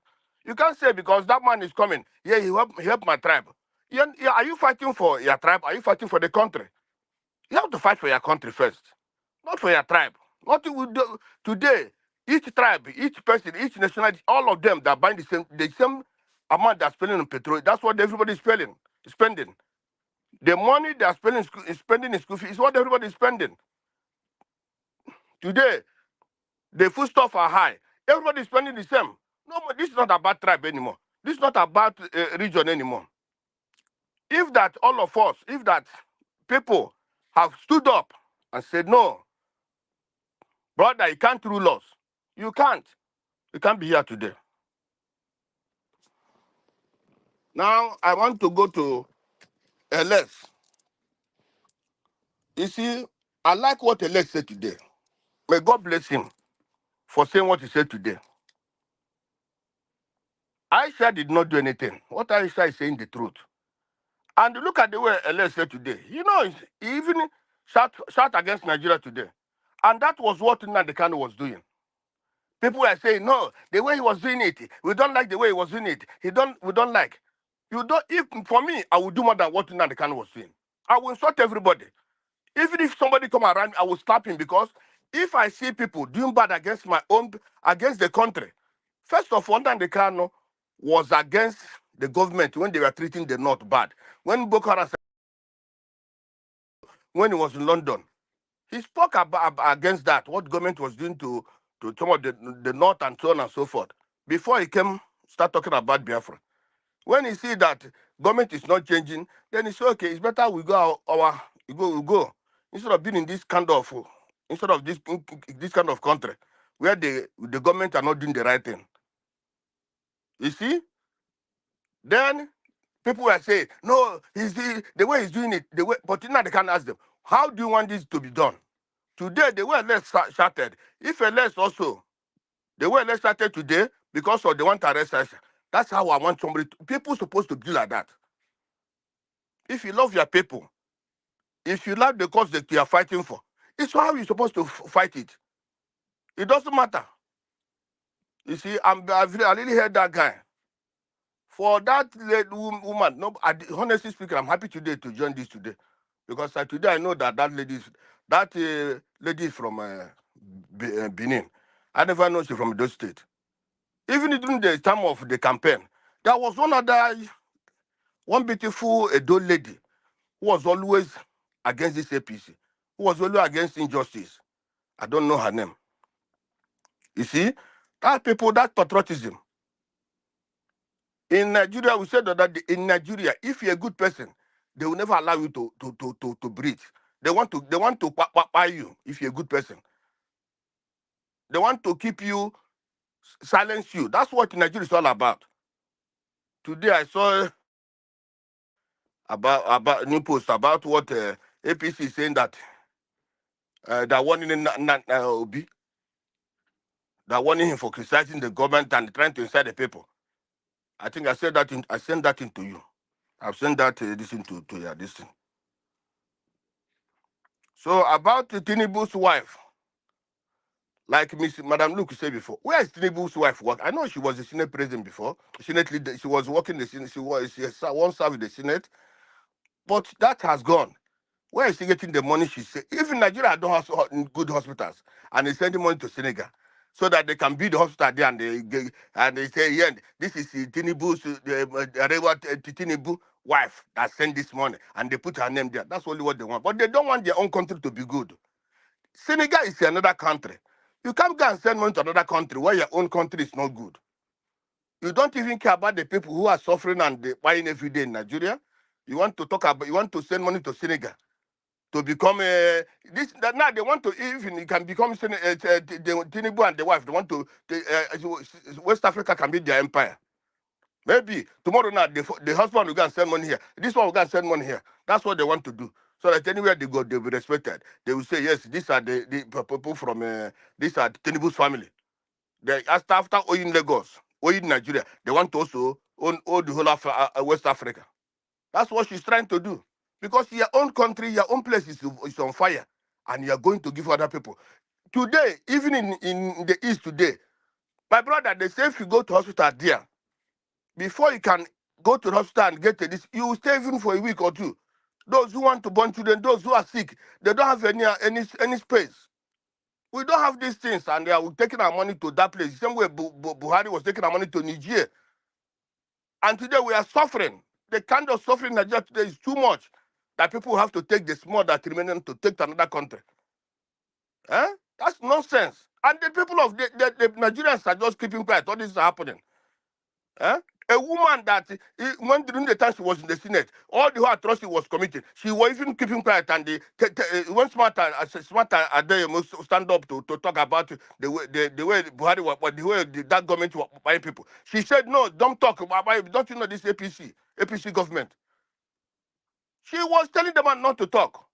You can't say because that man is coming, yeah, he helped my tribe. Yeah, are you fighting for your tribe? Are you fighting for the country? You have to fight for your country first, not for your tribe. What we do today, each tribe, each person, each nationality, all of them that buy the same amount they're spending on petrol. That's what everybody is spending. The money they're spending in school fees is what everybody is spending. Today, the food stuff are high. Everybody is spending the same. No, this is not about tribe anymore. This is not about region anymore. If that all of us, if that people have stood up and said, no, brother, you can't rule us. You can't. You can't be here today. Now, I want to go to LS. You see, I like what LS said today. May God bless him for saying what he said today. Aisha did not do anything. What Aisha is saying the truth. And look at the way LS said today. You know, he even shout against Nigeria today. And that was what Nnamdi Kanu was doing. People are saying, no, the way he was doing it, we don't like the way he was doing it. We don't like. If for me, I would do more than what Nnamdi Kanu was doing. I will insult everybody. Even if somebody come around, I will slap him, because if I see people doing bad against against the country, first of all, Nnamdi Kanu was against the government when they were treating the North bad. When Boko Haram, when he was in London, he spoke against that, what government was doing to some of the North and so on and so forth, before he start talking about Biafra. When he see that government is not changing, then he say, okay, it's better we go we go. Instead of being in this kind of this kind of country where the government are not doing the right thing. You see? Then people were saying, no, the way he's doing it, but now they can ask them, how do you want this to be done? Today, the way less shouted, if a less also The way they started today, because of they want to arrest us. That's how I want somebody. People supposed to be like that. If you love your people, if you love the cause that you are fighting for, it's how you're supposed to fight it. It doesn't matter. You see, I really heard that guy. For that woman, no, honestly speaking, I'm happy today to join this today, because today I know that lady is from Benin. I never know she's from those states. Even during the time of the campaign, there was one beautiful Edo lady who was always against this APC, who was always against injustice. I don't know her name. You see, that people, that patriotism. In Nigeria, we said that in Nigeria, if you're a good person, they will never allow you to breathe. They want to buy you if you're a good person. They want to keep you, silence you. That's what Nigeria is all about. Today I saw about new post about what APC is saying that they're warning Obi, they're warning him for criticizing the government and trying to incite the people. I think I sent that into you. I've sent that this into your this thing. So about Tinubu's wife, like Madam Luke said before, where is Tinubu's wife work? I know she was a Senate president before, Senate leader. She was working in the Senate. She once served in the Senate, but that has gone. Where is she getting the money? She said, even Nigeria don't have good hospitals, and they sending money to Senegal so that they can build the hospital there, and they say, yeah, this is Tinubu's Tinubu wife that sent this money, and they put her name there. That's only what they want, but they don't want their own country to be good. Senegal is another country. You can't go and send money to another country where your own country is not good. You don't even care about the people who are suffering and buying every day in Nigeria. You want to send money to Senegal to become now they want to, even it can become Tinubu and the wife. They want to West Africa can be their empire. Maybe tomorrow now the husband will go and send money here. This one will go and send money here. That's what they want to do. So that anywhere they go, they'll be respected. They will say, yes, these are the people from these are Tinubu's family. They after owning Lagos, owning Nigeria, they want to also own the whole of West Africa. That's what she's trying to do. Because your own country, your own place is on fire, and you're going to give other people. Today, even in the East today, my brother, they say if you go to hospital there, before you can go to the hospital and get to this, you will stay even for a week or two. Those who want to born children, those who are sick, they don't have any space. We don't have these things, and they are taking our money to that place. The same way Buhari was taking our money to Niger. And today we are suffering. The kind of suffering in Nigeria today is too much that people have to take the small that remain to take to another country. That's nonsense. And the people of the Nigerians are just keeping quiet. All this is happening. A woman that when during the time she was in the Senate, all the whole atrocity was committed. She was even keeping quiet, and when smarter stand up to talk about the way Buhari was, the way that government was buying people. She said, "No, don't talk about. Don't you know this APC government?" She was telling the man not to talk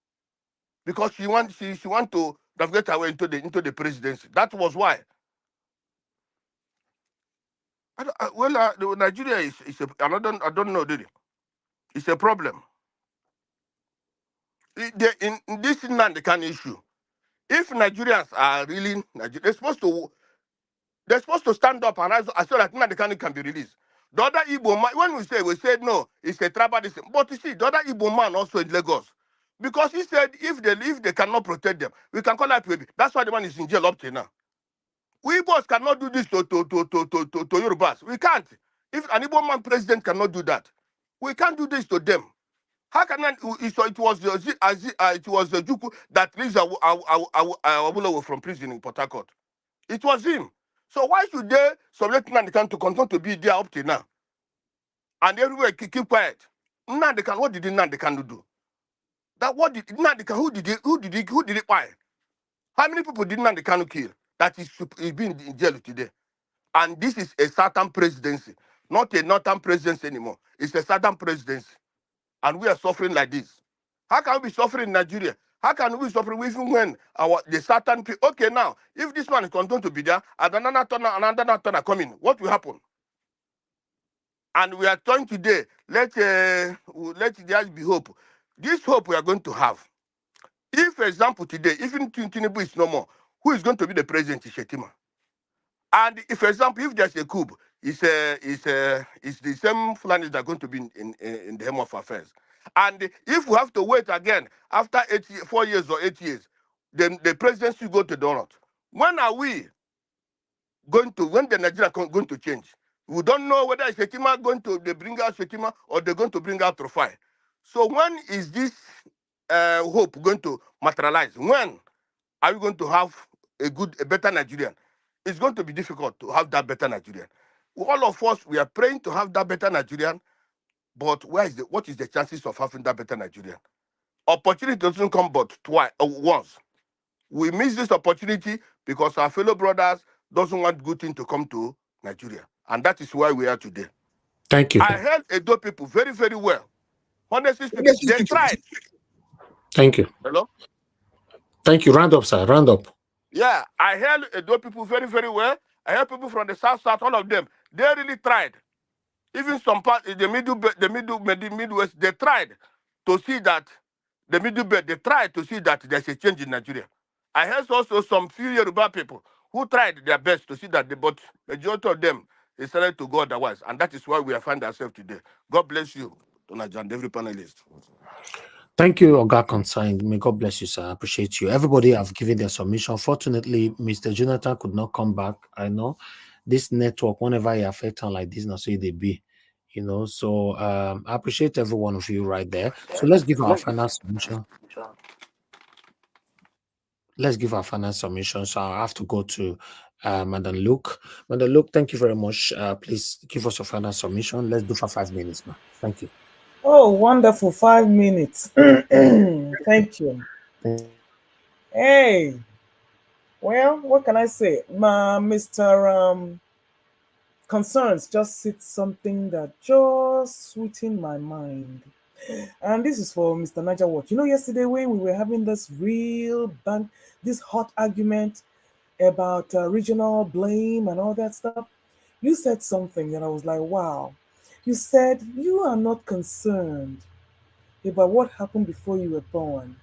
because she want to navigate her way into the presidency. That was why. Nigeria is I don't know, did it? It's a problem. In this Nandekan issue, if Nigerians are really they're supposed to stand up and rise so that Nandekan can be released. The other Igbo man, when we said no, it's a tribalism. But you see, the other Igbo man also in Lagos, because he said if they cannot protect them, we can call that baby. That's why the man is in jail up to now. We Igbos cannot do this to Yorubas. We can't. If an Igbo man president cannot do that, we can't do this to them. How can it was the Juku that released Awolowo from prison in Port Harcourt? It was him. So why should they subject Nnamdi to continue to be there up to now? And everywhere keep quiet. Nnamdi, what did Nnamdi do? That what did Nnamdi, who did it buy? How many people did Nnamdi kill? That is being in jail today. And this is a Southern presidency, not a Northern presidency anymore. It's a Southern presidency. And we are suffering like this. How can we be suffering in Nigeria? How can we stop even when the certain people? Okay, now if this one is continuing to be there, and another turner coming, what will happen? And we are trying today. Let there be hope. This hope we are going to have. If, for example, today, even Tinubu is no more, who is going to be the president? Shetima. And if, for example, if there's a coup, it's the same Fulani that are going to be in the Home of Affairs. And if we have to wait again after 4 years or 8 years, then the presidency go to Donald. When are we going to? When the Nigeria going to change? We don't know whether Shetima going to bring out Shetima or they're going to bring out Rufai. So when is this hope going to materialize? When are we going to have a better Nigerian? It's going to be difficult to have that better Nigerian. All of us, we are praying to have that better Nigerian, but what is the chances of having that better Nigerian? Opportunity doesn't come but once. We miss this opportunity because our fellow brothers doesn't want good thing to come to Nigeria. And that is why we are today. Thank you. I heard Edo people very, very well. Honestly speaking, they tried. Thank you. Hello? Thank you. Round up, sir. Round up. Yeah, I heard Edo people very, very well. I heard people from the south, all of them. They really tried. Even some part in the Midwest, they tried to see that the middle belt, they tried to see that there's a change in Nigeria. I heard also some few Yoruba people who tried their best to see that, but majority of them decided to go otherwise. And that is why we have found ourselves today. God bless you, Donajan, and every panelist. Thank you, Oga Consigned. May God bless you, sir. I appreciate you. Everybody have given their submission. Fortunately, Mr. Jonathan could not come back. I know this network, whenever you affect on like this, now so they be, So I appreciate every one of you right there. So let's give our final submission. Let's give our final submission. So I have to go to Madam Luke. Madam Luke, thank you very much. Please give us your final submission. Let's do for 5 minutes, ma'am. Thank you. Oh, wonderful. 5 minutes. Thank you. Hey. Well, what can I say? Mr. Concerns just said something that just sweetened my mind. And this is for Mr. Niger Watch. Yesterday when we were having this this hot argument about regional blame and all that stuff, you said something that I was like, wow. You said you are not concerned about what happened before you were born.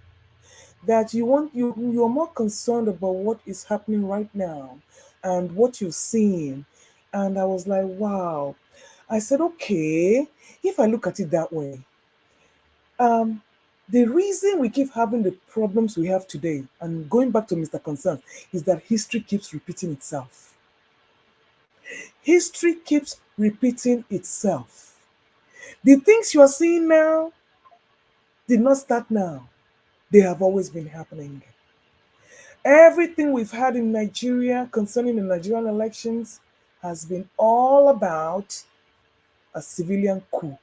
That you're more concerned about what is happening right now and what you're seeing. And I was like, wow. I said, okay, if I look at it that way, the reason we keep having the problems we have today, and going back to Mr. Concern, is that history keeps repeating itself. History keeps repeating itself. The things you are seeing now did not start now. They have always been happening. Everything we've had in Nigeria concerning the Nigerian elections has been all about a civilian coup.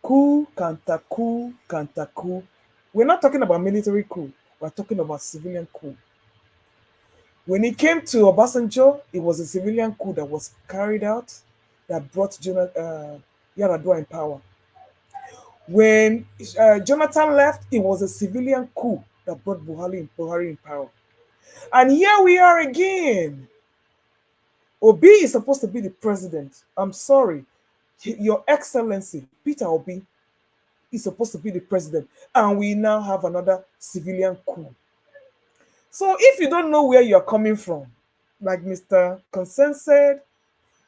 Coup, counter coup, counter coup. We're not talking about military coup. We're talking about civilian coup. When it came to Obasanjo, it was a civilian coup that was carried out that brought Yaradua in power. When Jonathan left, it was a civilian coup that brought Buhari in power. And here we are again. Obi is supposed to be the president. I'm sorry. Your Excellency, Peter Obi, is supposed to be the president. And we now have another civilian coup. So if you don't know where you're coming from, like Mr. Consent said,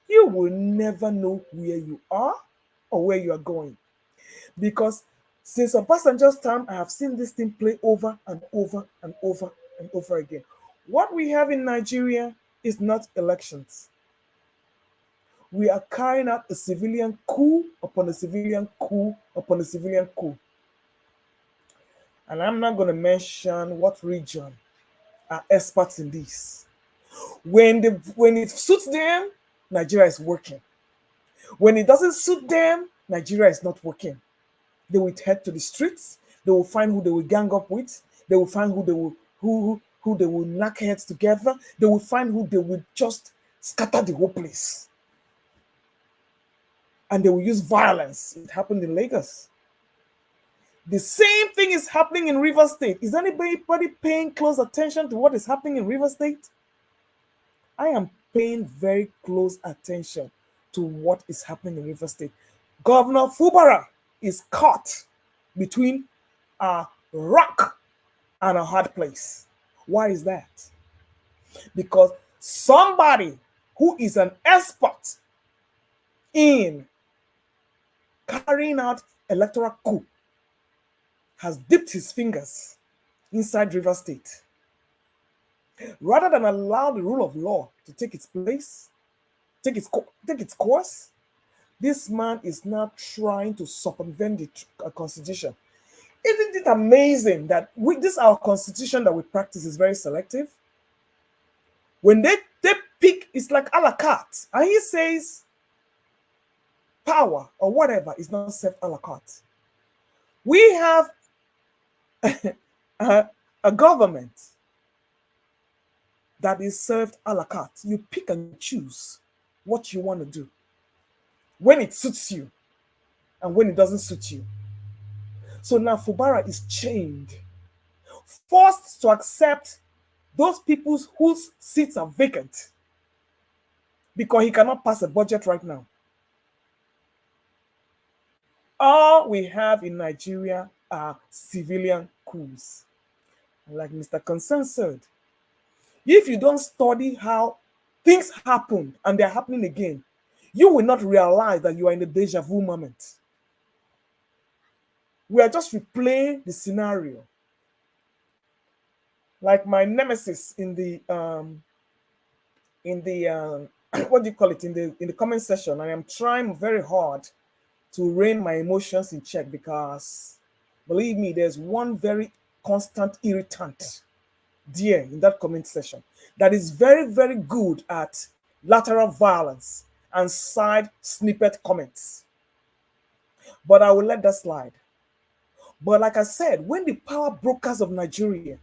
you will never know where you are or where you are going. Because since Obasanjo's time, I have seen this thing play over and over and over and over again. What we have in Nigeria is not elections. We are carrying out a civilian coup upon a civilian coup upon a civilian coup. And I'm not going to mention what region are experts in this. When it suits them, Nigeria is working. When it doesn't suit them, Nigeria is not working. They will head to the streets. They will find who they will gang up with. They will find who they will knock heads together. They will find who they will just scatter the whole place. And they will use violence. It happened in Lagos. The same thing is happening in River State. Is anybody paying close attention to what is happening in River State? I am paying very close attention to what is happening in River State. Governor Fubara is caught between a rock and a hard place. Why is that? Because somebody who is an expert in carrying out electoral coup has dipped his fingers inside River State. Rather than allow the rule of law to take its place, take its course, this man is now trying to circumvent the constitution. Isn't it amazing that this our constitution that we practice is very selective? When they pick, it's like a la carte. And he says power or whatever is not served a la carte. We have a government that is served a la carte. You pick and choose what you want to do when it suits you and when it doesn't suit you. So now Fubara is chained, forced to accept those people whose seats are vacant because he cannot pass a budget right now. All we have in Nigeria are civilian coups. Like Mr. Concern said, if you don't study how things happened and they're happening again, you will not realize that you are in the deja vu moment. We are just replaying the scenario. Like my nemesis in the what do you call it, in the comment section, I am trying very hard to rein my emotions in check because believe me, there's one very constant irritant there in that comment section that is very, very good at lateral violence and side snippet comments. But I will let that slide. But like I said, when the power brokers of Nigeria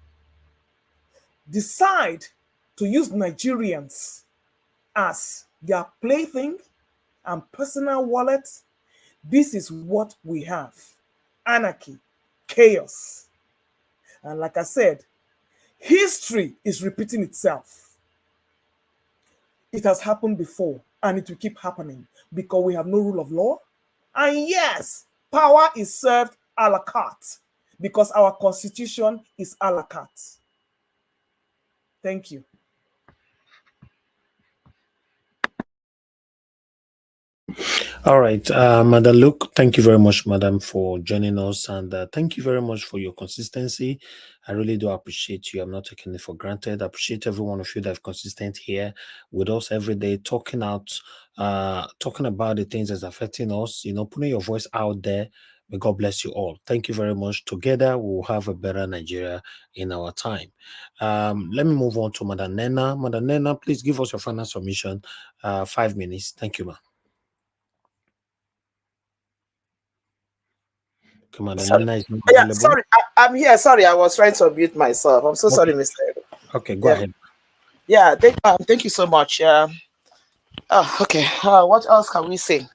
decide to use Nigerians as their plaything and personal wallet, this is what we have: anarchy, chaos. And like I said, history is repeating itself. It has happened before and it will keep happening because we have no rule of law. And yes, power is served a la carte because our constitution is a la carte. Thank you. All right, Madam Luke, thank you very much, Madam, for joining us. And thank you very much for your consistency. I really do appreciate you. I'm not taking it for granted. I appreciate every one of you that's consistent here with us every day, talking about the things that's affecting us, putting your voice out there. May God bless you all. Thank you very much. Together, we will have a better Nigeria in our time. Let me move on to Madam Nena. Madam Nena, please give us your final submission. 5 minutes. Thank you, ma'am. Come on, Sorry. Nena is not Yeah, available. sorry, I'm here. Sorry, I was trying to mute myself. I'm so sorry, Mr. Edo. Okay, go ahead. Yeah, thank you so much. Okay. What else can we say?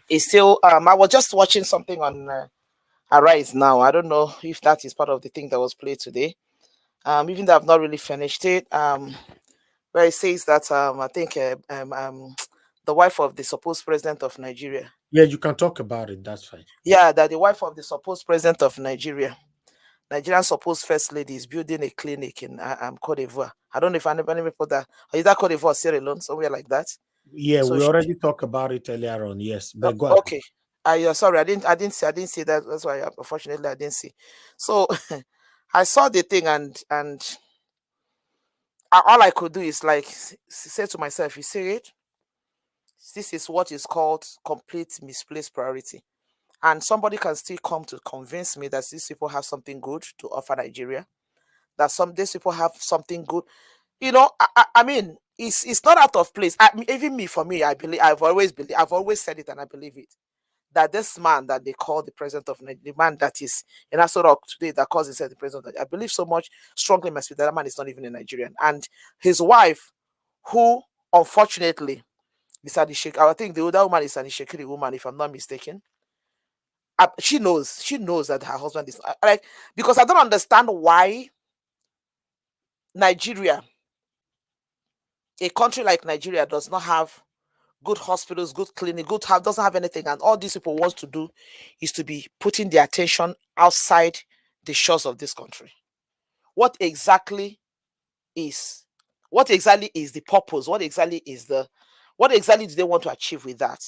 It's still. I was just watching something on Arise now. I don't know if that is part of the thing that was played today. Even though I've not really finished it. Where it says that I think the wife of the supposed president of Nigeria. Yeah, you can talk about it. That's fine. Yeah, that the wife of the supposed president of Nigeria, Nigerian supposed first lady, is building a clinic in Cote d'Ivoire. I don't know if anybody put that. Or is that Cote d'Ivoire, Sierra Leone, somewhere like that? Yeah, so we already talked about it earlier on. Yes, but go ahead. Okay. Sorry, I didn't see that. That's why unfortunately I didn't see. So I saw the thing and all I could do is like say to myself, you see it? This is what is called complete misplaced priority. And somebody can still come to convince me that these people have something good to offer Nigeria. That these people have something good. I mean, it's not out of place. Even me, for me, I've always said it and I believe it. That this man that they call the president of Nigeria, the man that is in Asoro today that calls himself the president, I believe so much strongly must be that man is not even a Nigerian. And his wife, who unfortunately is I think the older woman is an Ishekiri woman, if I'm not mistaken. she knows that her husband is like, because I don't understand why Nigeria, a country like Nigeria, does not have good hospitals, good clinic, doesn't have anything, and all these people want to do is to be putting their attention outside the shores of this country. What exactly is the purpose? What exactly do they want to achieve with that?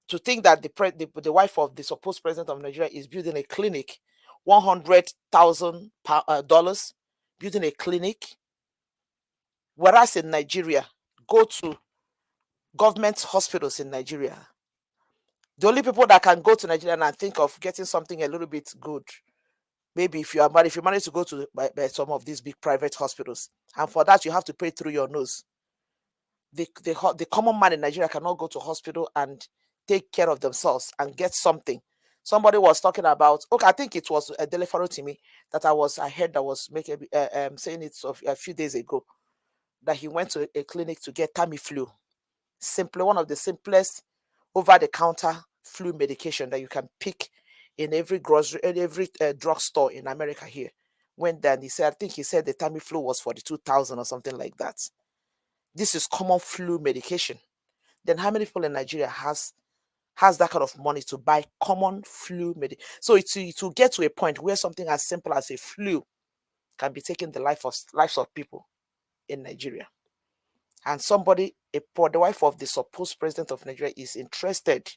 To think that the wife of the supposed president of Nigeria is building a clinic, $100,000, building a clinic, whereas in Nigeria, go to government hospitals in Nigeria. The only people that can go to Nigeria and think of getting something a little bit good, maybe if you manage to go to some of these big private hospitals, and for that you have to pay through your nose. The common man in Nigeria cannot go to hospital and take care of themselves and get something. Somebody was talking about, okay, I think it was Delefaro to me that I heard that was making saying it a few days ago, that he went to a clinic to get Tamiflu, one of the simplest over-the-counter flu medication that you can pick in every drugstore in America here. Went there and he said the Tamiflu was for the 2,000 or something like that. This is common flu medication. Then how many people in Nigeria has that kind of money to buy common flu medication? So it will get to a point where something as simple as a flu can be taking the lives of people in Nigeria. And the wife of the supposed president of Nigeria is interested.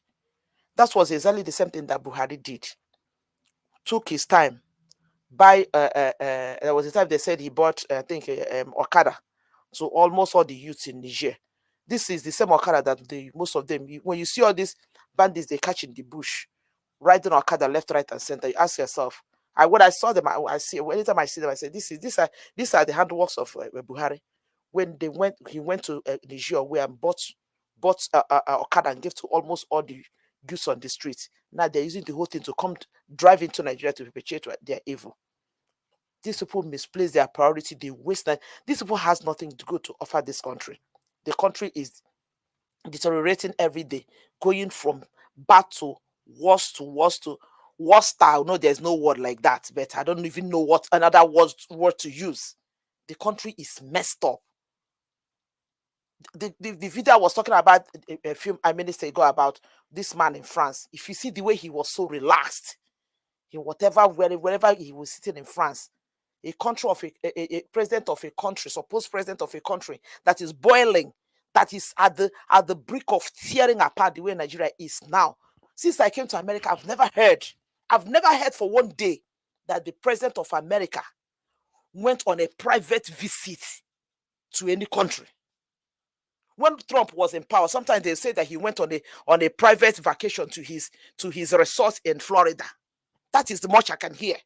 That was exactly the same thing that Buhari did. Took his time. There was a time they said he bought, I think, Okada to almost all the youths in Niger. This is the same Okada that most of them, when you see all these bandits they catch in the bush, riding Okada left, right, and center, you ask yourself. When I saw them, anytime I see them, I say, these are the handworks of Buhari. When he went to Niger and bought Okada and gave to almost all the youths on the street. Now they're using the whole thing to come drive into Nigeria to perpetrate their evil. These people misplace their priority. They waste time. These people has nothing good to offer this country. The country is deteriorating every day, going from bad to worse to worse to worse style. No, there's no word like that, but I don't even know what another word to use. The country is messed up. The video I was talking about a few minutes ago about this man in France. If you see the way he was so relaxed in wherever he was sitting in France, a country of a president of a country, supposed president of a country that is boiling, that is at the brink of tearing apart the way Nigeria is now. Since I came to America, I've never heard for one day that the president of America went on a private visit to any country. When Trump was in power, sometimes they say that he went on a private vacation to his resort in Florida. That is the much I can hear.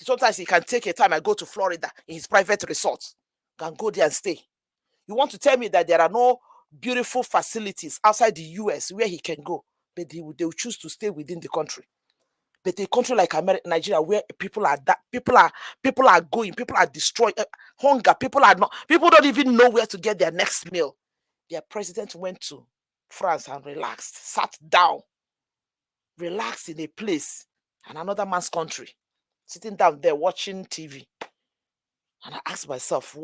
Sometimes he can take a time and go to Florida in his private resort, can go there and stay. You want to tell me that there are no beautiful facilities outside the US where he can go, but they will choose to stay within the country. But a country like Nigeria, where people are going, people are destroyed, hunger, people don't even know where to get their next meal. Their president went to France and relaxed, sat down, relaxed in a place, and another man's country, sitting down there watching TV. And I asked myself,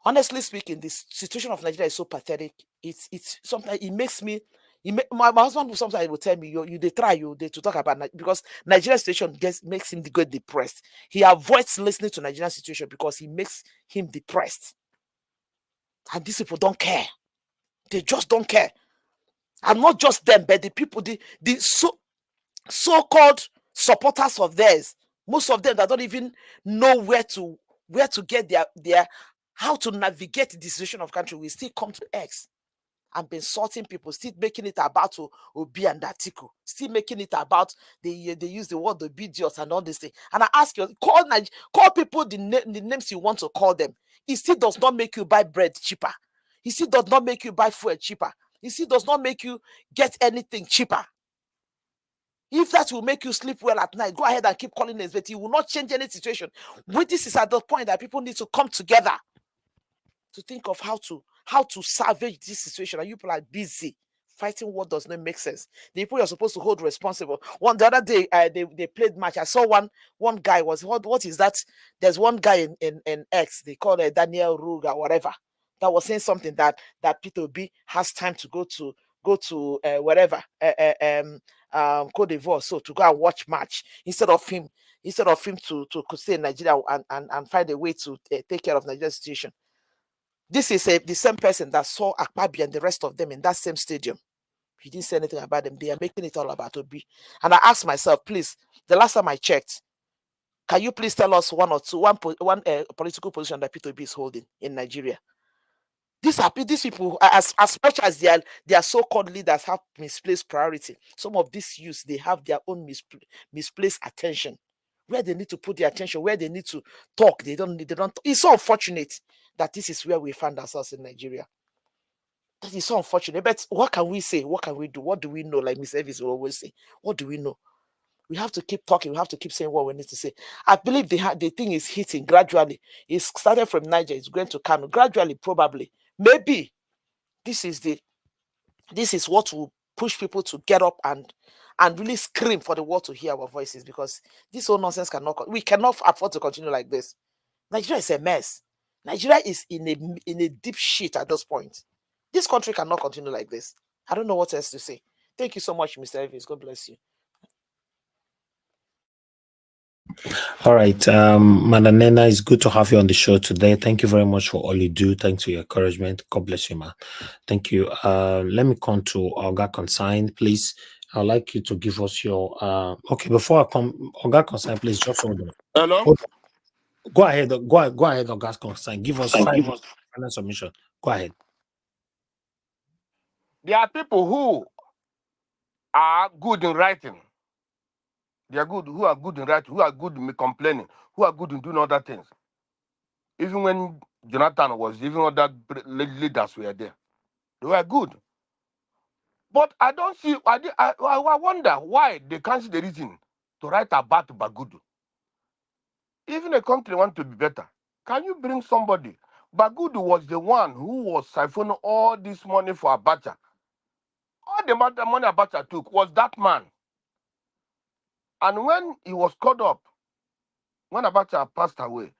honestly speaking, this situation of Nigeria is so pathetic. It's sometimes it makes me. My husband sometimes will tell me, they try to talk about because Nigerian situation makes him get depressed. He avoids listening to Nigerian situation because it makes him depressed. And these people don't care. They just don't care. And not just them, but the people, the so-called supporters of theirs, most of them that don't even know where to get their how to navigate the situation of country will still come to X and be insulting people, still making it about Obi and Atiku, still making it about they use the word obedience and all this thing. And I ask you, call people the names you want to call them. It still does not make you buy bread cheaper. It still does not make you buy food cheaper. It still does not make you get anything cheaper. If that will make you sleep well at night, go ahead and keep calling names, but it will not change any situation. This is at the point that people need to come together to think of how to salvage this situation. And you people are busy Fighting war does not make sense. The people you're supposed to hold responsible. The other day, they played match. I saw one guy was what is that? There's one guy in X, they call it Daniel Ruga, whatever, that was saying something that Peter Obi has time to go to wherever Cote d'Ivoire, so to go and watch match instead of him to stay in Nigeria and find a way to take care of Nigeria's situation. This is the same person that saw Akpabi and the rest of them in that same stadium. He didn't say anything about them. They are making it all about Obi. And I asked myself, please, the last time I checked, can you please tell us one political position that Peter Obi is holding in Nigeria? These people, as much as their so-called leaders have misplaced priority, some of these youths, they have their own misplaced attention. Where they need to put their attention, where they need to talk, they don't. It's so unfortunate that this is where we find ourselves in Nigeria. That is so unfortunate. But what can we say? What can we do? What do we know? Like Miss Elvis will always say, what do we know? We have to keep talking. We have to keep saying what we need to say. I believe the thing is hitting gradually. It started from Niger. It's going to Kano. Gradually, probably. Maybe this is what will push people to get up and really scream for the world to hear our voices, because this whole nonsense we cannot afford to continue like this. Nigeria is a mess. Nigeria is in a deep shit at this point. This country cannot continue like this. I don't know what else to say. Thank you so much, Mr. Evans. God bless you. All right, Mananena, it's good to have you on the show today. Thank you very much for all you do. Thanks for your encouragement. God bless you, man. Thank you. Let me come to Oga Consign, please. I'd like you to give us your okay, before I come, Oga Consign, please just hold on. Hello? Go ahead, Oga Consign. Give us final submission. Go ahead. There are people who are good in writing. They are good, who are good in writing, who are good in complaining, who are good in doing other things. Even when Jonathan was, even other leaders were there, they were good. But I don't see, I wonder why they can't see the reason to write about Bagudu. Even a country wants to be better. Can you bring somebody? Bagudu was the one who was siphoning all this money for Abacha. All the money Abacha took was that man. And when he was caught up, when Abacha passed away,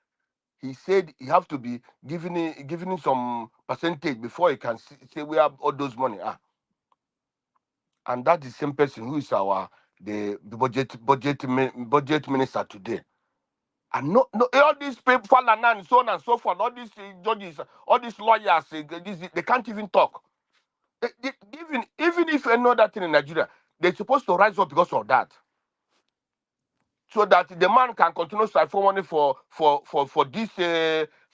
he said he have to be giving him some percentage before he can say where all those money are. And that's the same person who is the budget minister today. And no, all these people and so on and so forth, all these judges, all these lawyers, they can't even talk. Even if you know that thing in Nigeria, they're supposed to rise up because of that, so that the man can continue to siphon money for this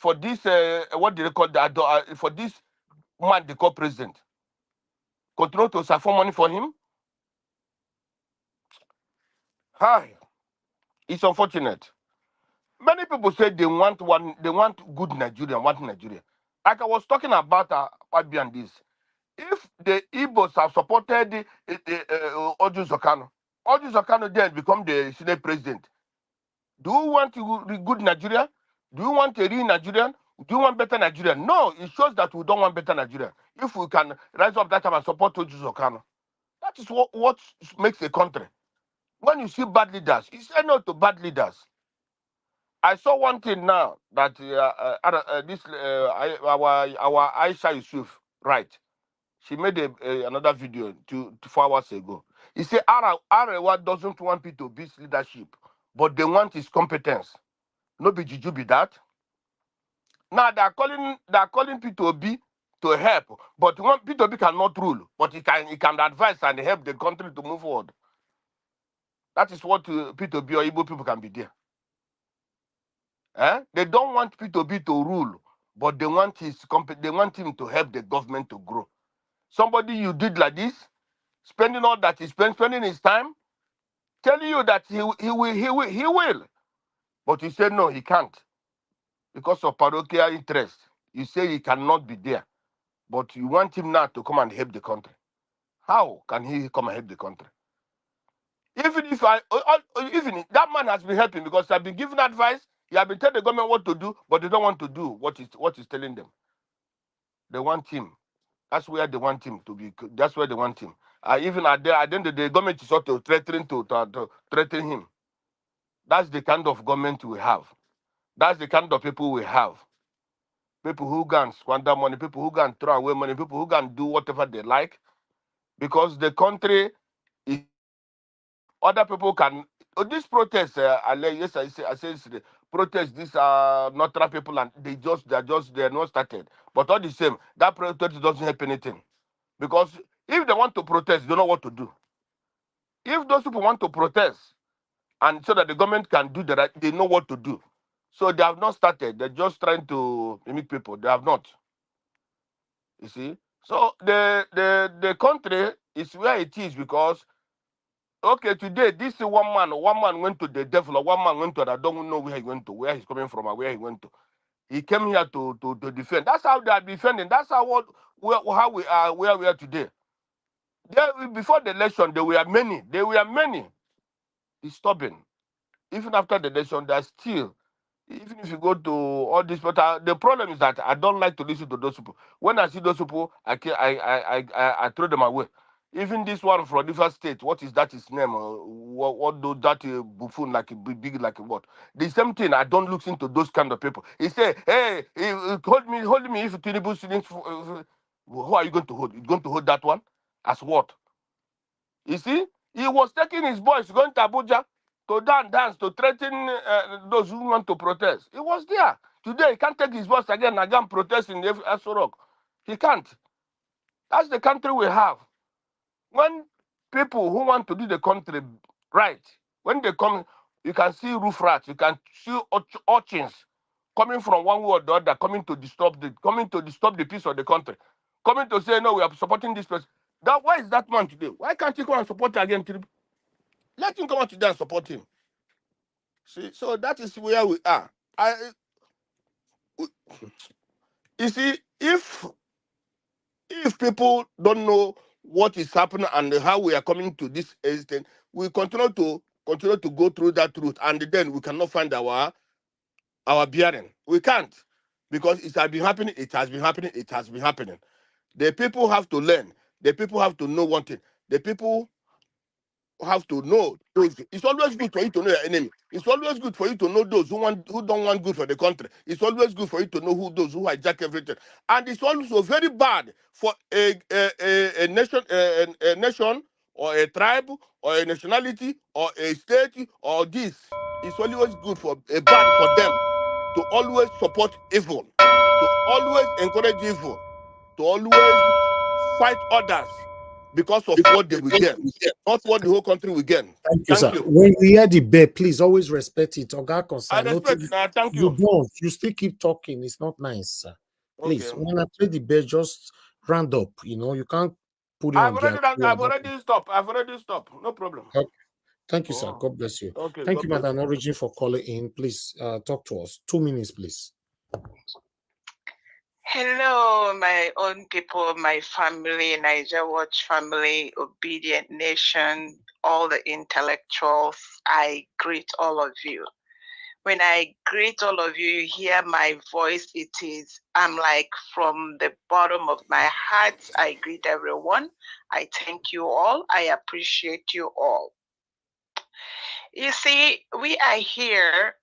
what do they call that, for this man they call president. Continue to siphon money for him. Hi, it's unfortunate. Many people say they want good Nigeria, want Nigeria. Like I was talking about Abi and this. If the Igbos have supported Oju Zokano then become the Senate president. Do you want a good Nigeria? Do you want a real Nigerian? Do you want better Nigeria? No, it shows that we don't want better Nigeria. If we can rise up that time and support Oju Zokano, that is what makes a country. When you see bad leaders, you say no to bad leaders. I saw one thing now that our Aisha Yusuf, right? She made another video 4 hours ago. He said Arewa doesn't want Peter Obi's leadership, but they want his competence. No be juju be that. Now they are calling Peter Obi to help, but Peter Obi cannot rule, but he can advise and help the country to move forward. That is what Peter Obi or Igbo people can be there. They don't want Peter Obi to rule, but they want him to help the government to grow. Somebody you did like this, spending all that he spending his time, telling you that he will. But he said no, he can't. Because of parochial interest. You say he cannot be there. But you want him now to come and help the country. How can he come and help the country? Even if that man has been helping, because I've been giving advice, he has been telling the government what to do, but they don't want to do what he's telling them. They want him. That's where they want him to be. That's where they want him. Even at the end of the day, government is sort of threatening to threaten him. That's the kind of government we have. That's the kind of people we have. People who can squander money, people who can throw away money, people who can do whatever they like, because the country is. Other people can. This protest, yes, I say yesterday, protest. These are neutral people, and they're not started. But all the same, that protest doesn't help anything, because if they want to protest, they don't know what to do. If those people want to protest, and so that the government can do the right, they know what to do. So they have not started. They're just trying to mimic people. They have not. You see. So the country is where it is because okay, today this one man went to the devil, or one man went to, I don't know where he went to, where he's coming from, or where he went to. He came here to defend. That's how they are defending. That's how how we are where we are today. Before the election, there were many. There were many. It's stubborn. Even after the election, they're still. Even if you go to all this, but the problem is that I don't like to listen to those people. When I see those people, I throw them away. Even this one from different state, what is that his name? What do that buffoon like a big like a what? The same thing. I don't look into those kind of people. He say, hey, hold me. If Tinubu students, who are you going to hold? You going to hold that one? As what? You see, he was taking his boys going to Abuja to dance, to threaten those who want to protest. He was there. Today, he can't take his boys again and protest in the Aso Rock. He can't. That's the country we have. When people who want to do the country right, when they come, you can see roof rats, you can see urchins coming from one way or the other, coming to disturb the peace of the country, coming to say, no, we are supporting this person. Why is that man today? Why can't he come and support again? Let him come out today and support him. See, so that is where we are. You see, if people don't know what is happening and how we are coming to this extent, we continue to go through that route, and then we cannot find our bearing. We can't, because it has been happening. It has been happening. It has been happening. The people have to learn. The people have to know one thing. The people have to know those. It's always good for you to know your enemy. It's always good for you to know those who don't want good for the country. It's always good for you to know those who hijack everything. And it's also very bad for a nation or a tribe or a nationality or a state or this. It's always good for bad for them to always support evil, to always encourage evil, to always fight others because of what they will get, not what the whole country will get. Thank you, Thank sir. you. When we hear the debate, please always respect it. Oga I concern. respect Notice that. Thank you you. don't. You still keep talking. It's not nice, sir. Please, Okay. when I play the debate, just round up. You can't put it I've on already the. done. I've already stopped. No problem. Okay. Thank you, sir. Oh. God bless you. Okay. Thank God you, bless Madam you. Origin, for calling in. Please talk to us. 2 minutes, please. Hello, my own people, my family, Niger Watch family, Obedient Nation, all the intellectuals. I greet all of you. When I greet all of you, you hear my voice. I'm like from the bottom of my heart. I greet everyone. I thank you all. I appreciate you all. You see, we are here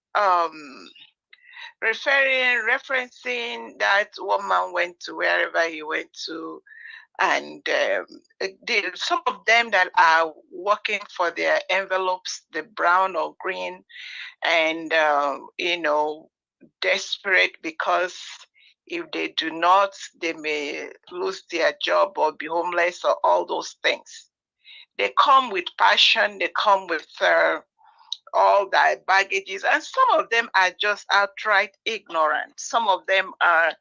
referencing that woman went to wherever he went to, and some of them that are working for their envelopes, the brown or green, and desperate because if they do not, they may lose their job or be homeless or all those things. They come with passion. They come with all their baggages, and some of them are just outright ignorant. Some of them are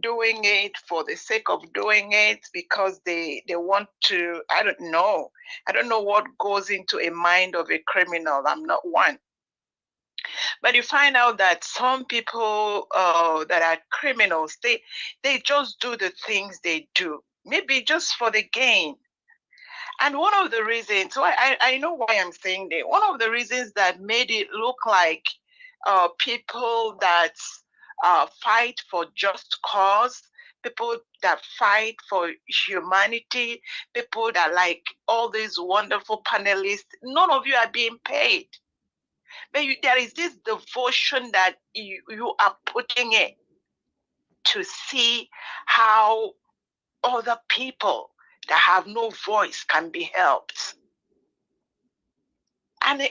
doing it for the sake of doing it because they want to. I don't know what goes into a mind of a criminal. I'm not one. But you find out that some people that are criminals, they just do the things they do, maybe just for the gain. And one of the reasons why I know why I'm saying that, one of the reasons that made it look like people that fight for just cause, people that fight for humanity, people that like all these wonderful panelists. None of you are being paid. But there is this devotion that you are putting in to see how other people that have no voice can be helped. And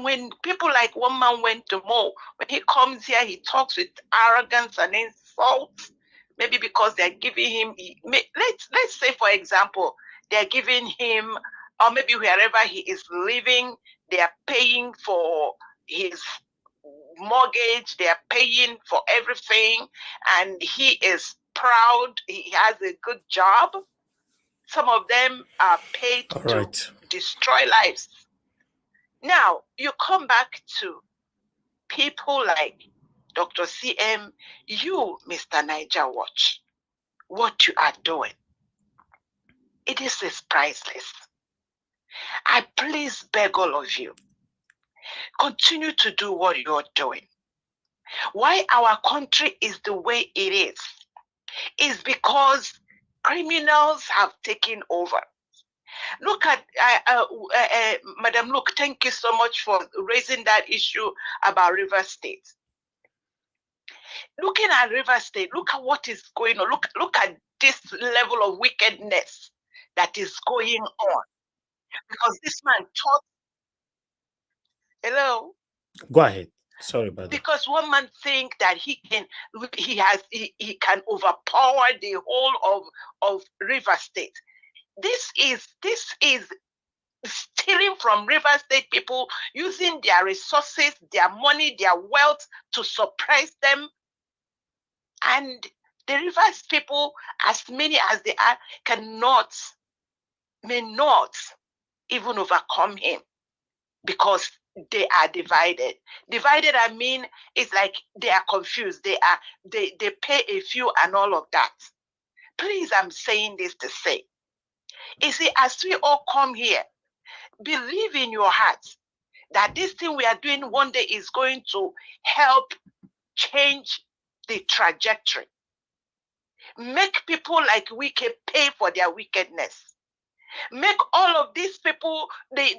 when people like one man went to Mo, when he comes here, he talks with arrogance and insults. Maybe because they're giving him, let's say, for example, they're giving him, or maybe wherever he is living, they're paying for his mortgage, they're paying for everything, and he is proud, he has a good job. Some of them are paid to destroy lives. Now, you come back to people like Dr. CM, you, Mr. Niger Watch, what you are doing, it is priceless. I please beg all of you, continue to do what you're doing. Why our country is the way it is because criminals have taken over. Look at, Madam Luke, thank you so much for raising that issue about River State. Looking at River State, look at what is going on. Look at this level of wickedness that is going on. Because this man taught. Hello? Go ahead. Sorry about that. Because one man think that he can overpower the whole of River State. This is stealing from River State people, using their resources, their money, their wealth to suppress them. And the Rivers people, as many as they are, may not even overcome him because they are divided. Divided, I mean, it's like they are confused. They pay a few and all of that. Please, I'm saying this to say, you see, as we all come here, believe in your heart that this thing we are doing one day is going to help change the trajectory. Make people like Wike pay for their wickedness. Make all of these people, the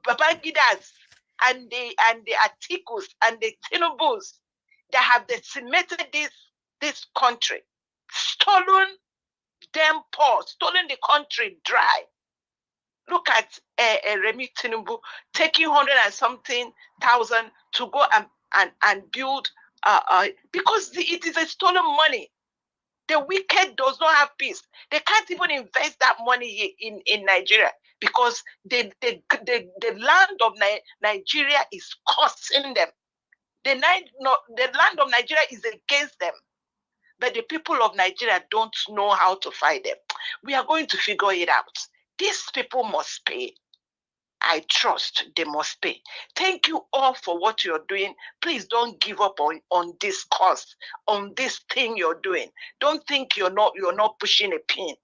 Babangidas and the Atikus and the Tinubus that have decimated this country, stolen them poor, stolen the country dry. Look at Remi Tinubu taking 100 and something thousand to go and build, because it is a stolen money. The wicked does not have peace. They can't even invest that money in Nigeria because the land of Nigeria is costing them. The land of Nigeria is against them. But the people of Nigeria don't know how to fight them. We are going to figure it out. These people must pay. I trust they must pay. Thank you all for what you're doing. Please don't give up on this cause, on this thing you're doing. Don't think you're not pushing a pin.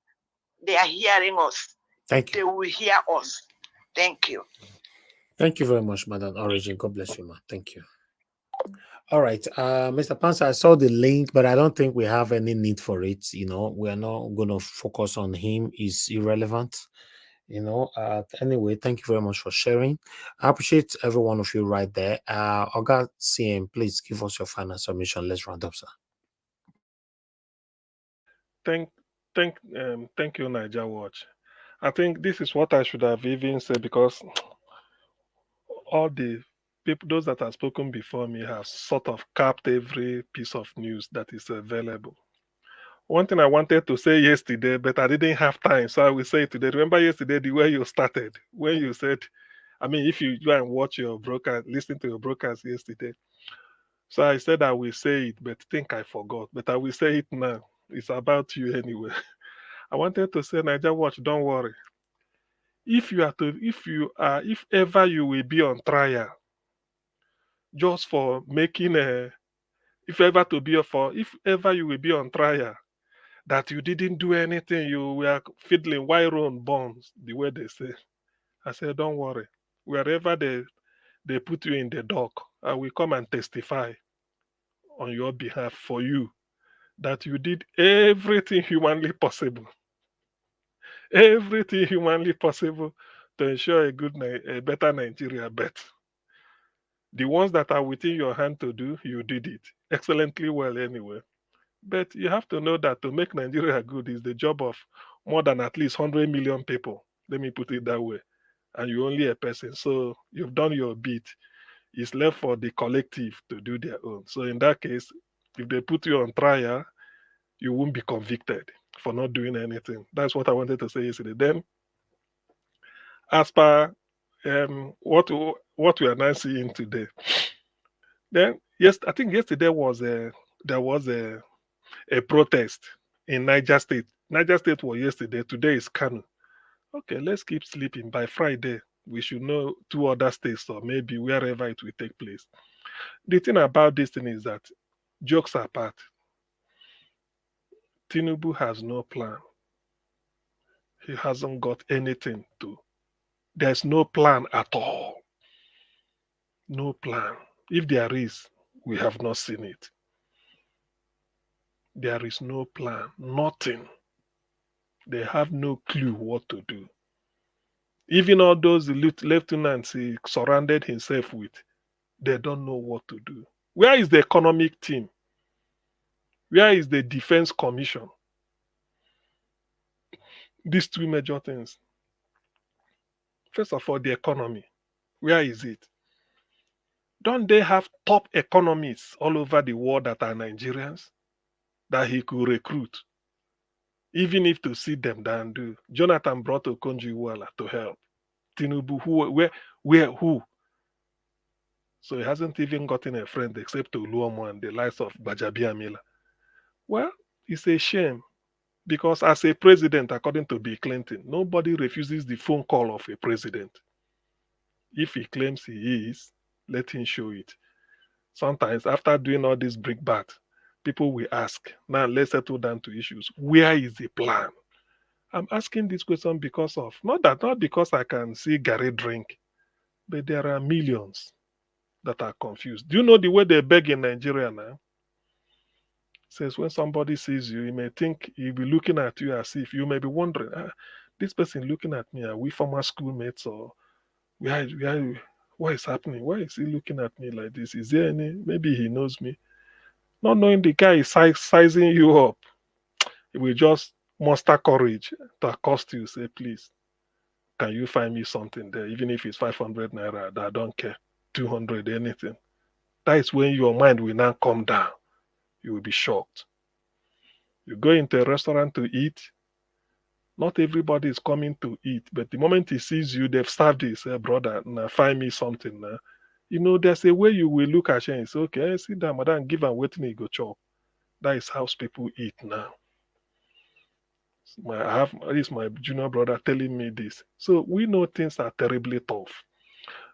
They are hearing us. Thank you. They will hear us. Thank you. Thank you very much, Madam Origin. God bless you, ma. Thank you. All right, Mr. Pansa, I saw the link, but I don't think we have any need for it. You know, we are not going to focus on him. He's irrelevant. You know, anyway, thank you very much for sharing. I appreciate every one of you right there. Oga CM, please give us your final submission. Let's round up, sir. Thank you, Niger Watch. I think this is what I should have even said because all the people, those that have spoken before me, have sort of capped every piece of news that is available. One thing I wanted to say yesterday, but I didn't have time, so I will say it today. Remember yesterday the way you started, when you said, I mean, if you go and watch your broadcast, listen to your broadcast yesterday. So I said I will say it, but think I forgot. But I will say it now. It's about you anyway. I wanted to say, Niger Watch, don't worry. If ever you will be on trial, just for making if ever you will be on trial, that you didn't do anything, you were fiddling wire on bombs, the way they say. I said, don't worry. Wherever they put you in the dock, I will come and testify on your behalf for you that you did everything humanly possible, everything humanly possible to ensure a better Nigeria. But the ones that are within your hand to do, you did it excellently well anyway. But you have to know that to make Nigeria good is the job of more than at least 100 million people. Let me put it that way. And you're only a person. So you've done your bit. It's left for the collective to do their own. So in that case, if they put you on trial, you won't be convicted for not doing anything. That's what I wanted to say yesterday. Then, as per what we are now seeing today, then yes, I think yesterday there was a protest in Niger State. Niger State was yesterday. Today is Kano. Okay, let's keep sleeping. By Friday, we should know two other states or maybe wherever it will take place. The thing about this thing is that, jokes apart, Tinubu has no plan. He hasn't got anything to. There's no plan at all. No plan. If there is, we have not seen it. There is no plan. Nothing. They have no clue what to do. Even all those lieutenants he surrounded himself with, they don't know what to do. Where is the economic team? Where is the defense commission? These two major things. First of all, the economy. Where is it? Don't they have top economists all over the world that are Nigerians that he could recruit? Even if to sit them down do. Jonathan brought Okonjo-Iweala to help. Tinubu, who? So he hasn't even gotten a friend except Oluomo and the likes of Bajabiamila. Well, it's a shame because as a president, according to Bill Clinton, nobody refuses the phone call of a president. If he claims he is, let him show it. Sometimes after doing all this brickbat, people will ask, now let's settle down to issues. Where is the plan? I'm asking this question because of, not because I can see Gary drink, but there are millions that are confused. Do you know the way they beg in Nigeria now? Says when somebody sees you, he may think he'll be looking at you as if you may be wondering, this person looking at me, are we former schoolmates or what is happening? Why is he looking at me like this? Is there any, maybe he knows me? Not knowing the guy is sizing you up. He will just muster courage to accost you, say, please, can you find me something there? Even if it's 500 naira, I don't care. 200, anything. That is when your mind will now come down. You will be shocked. You go into a restaurant to eat. Not everybody is coming to eat, but the moment he sees you, they've served it. Say, brother, now find me something now. You know, there's a way you will look at you and say, okay, sit down, madam, give and waiting, you go chop. That is how people eat now. This is my junior brother telling me this. So we know things are terribly tough.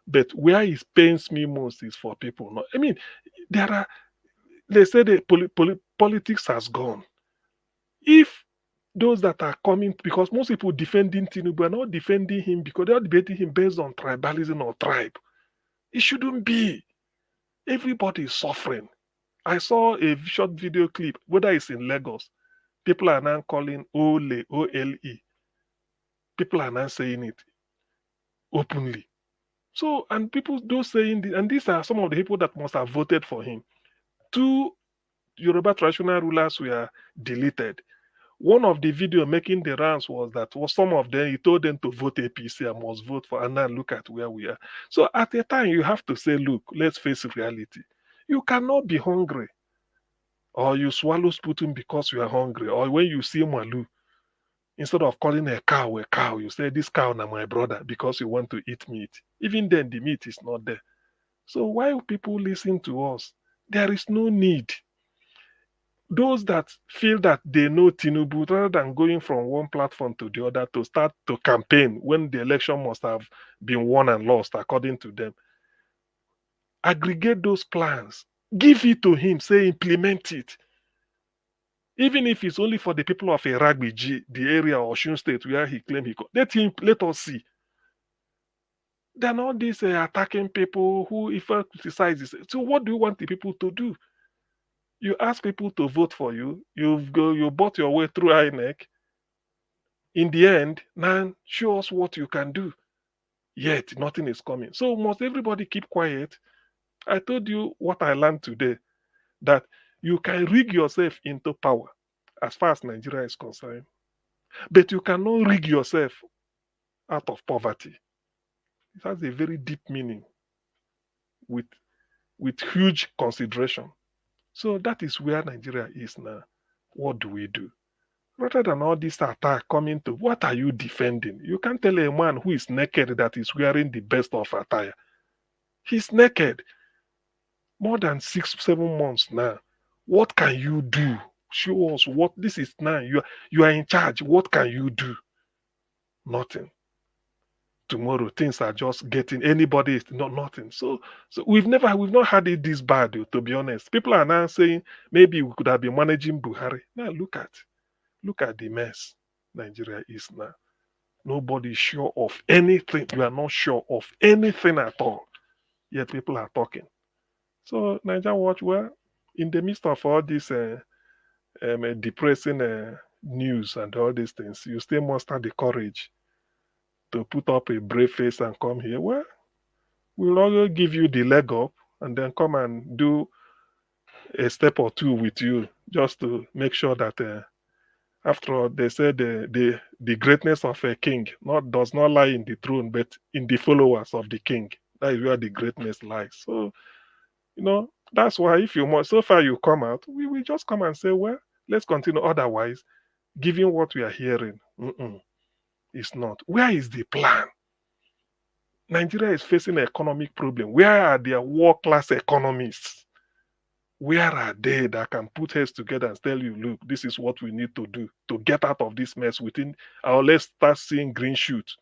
But where it pains me most is for people. No, I mean, they say the politics has gone. If those that are coming, because most people defending Tinubu are not defending him because they are debating him based on tribalism or tribe. It shouldn't be. Everybody is suffering. I saw a short video clip, whether it's in Lagos. People are now calling Ole, O-L-E. People are now saying it openly. So, and people do saying this, and these are some of the people that must have voted for him. Two Yoruba traditional rulers were deleted. One of the video making the rounds was that some of them, he told them to vote APC and must vote for, and now look at where we are. So at a time, you have to say, look, let's face reality. You cannot be hungry, or you swallow Putin because you are hungry, or when you see Malu, instead of calling a cow, you say, this cow now my brother, because you want to eat meat. Even then, the meat is not there. So why people listen to us? There is no need. Those that feel that they know Tinubu, rather than going from one platform to the other to start to campaign when the election must have been won and lost, according to them, aggregate those plans, give it to him, say implement it. Even if it's only for the people of Iraqi, the area or Osun State where he claimed he got, let us see. They're not these attacking people who, if I criticize this. So what do you want the people to do? You ask people to vote for you. You bought your way through INEC. In the end, now show us what you can do. Yet nothing is coming. So must everybody keep quiet? I told you what I learned today, that you can rig yourself into power as far as Nigeria is concerned, but you cannot rig yourself out of poverty. It has a very deep meaning with huge consideration. So that is where Nigeria is now. What do we do? Rather than all this attack coming to, what are you defending? You can't tell a man who is naked that is wearing the best of attire. He's naked. More than 6, 7 months now. What can you do? Show us what this is now. You are in charge. What can you do? Nothing. Tomorrow things are just getting, anybody is not nothing. So we've not had it this bad, to be honest. People are now saying maybe we could have been managing Buhari. Now look at the mess Nigeria is now. Nobody is sure of anything. You are not sure of anything at all. Yet people are talking. So Nigeria Watch, well, in the midst of all this depressing news and all these things, you still muster the courage to put up a brave face and come here. Well, we'll also give you the leg up and then come and do a step or two with you just to make sure that after all, they said the greatness of a king does not lie in the throne, but in the followers of the king. That is where the greatness lies. So, that's why if you so far you come out, we will just come and say, well, let's continue. Otherwise, given what we are hearing, it's not. Where is the plan? Nigeria is facing an economic problem. Where are their world-class economists? Where are they that can put heads together and tell you, look, this is what we need to do to get out of this mess within, or let's start seeing green shoots?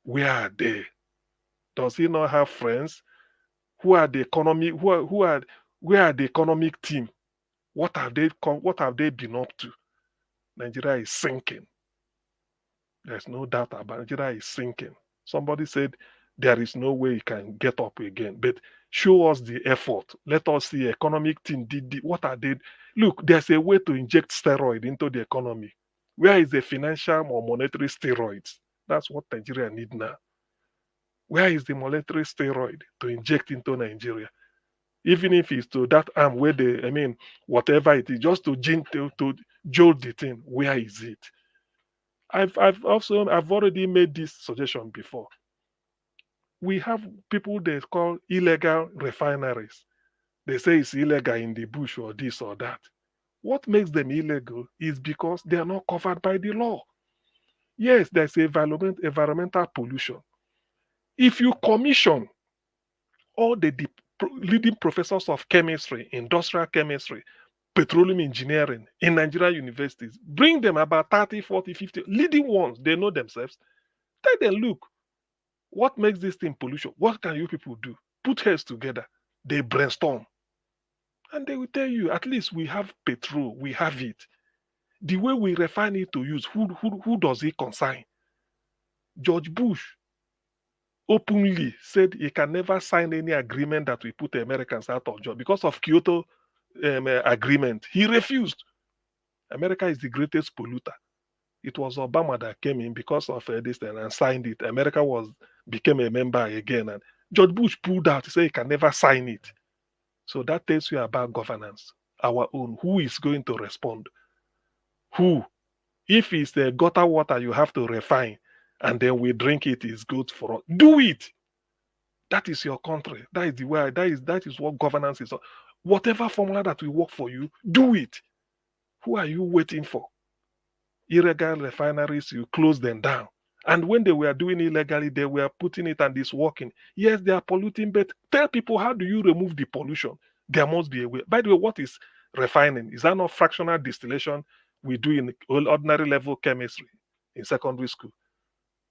Where are they? Does he not have friends? Who are the economy? Where are the economic team? What have they been up to? Nigeria is sinking. There's no doubt about it. Nigeria is sinking. Somebody said there is no way it can get up again. But show us the effort. Let us see economic team what are they? Look, there's a way to inject steroid into the economy. Where is the financial or monetary steroids? That's what Nigeria need now. Where is the monetary steroid to inject into Nigeria? Even if it's to that arm where whatever it is, just to jolt the thing, where is it? I've already made this suggestion before. We have people they call illegal refineries. They say it's illegal in the bush or this or that. What makes them illegal is because they are not covered by the law. Yes, there's environmental pollution. If you commission all the leading professors of chemistry, industrial chemistry, petroleum engineering in Nigeria universities, bring them about 30, 40, 50 leading ones, they know themselves. Tell them, look, what makes this thing pollution? What can you people do? Put heads together. They brainstorm. And they will tell you, at least we have petrol, we have it. The way we refine it to use, who does it concern? George Bush openly said he can never sign any agreement that will put the Americans out of job because of Kyoto agreement. He refused. America is the greatest polluter. It was Obama that came in because of this and signed it. America became a member again, and George Bush pulled out. He said he can never sign it. So that tells you about governance, our own. Who is going to respond? Who? If it's the gutter water you have to refine, and then we drink it, is good for us. Do it. That is your country. That is the way. That is what governance is. Whatever formula that will work for you, do it. Who are you waiting for? Illegal refineries, you close them down. And when they were doing illegally, they were putting it and it's working. Yes, they are polluting, but tell people, how do you remove the pollution? There must be a way. By the way, what is refining? Is that not fractional distillation we do in ordinary level chemistry in secondary school?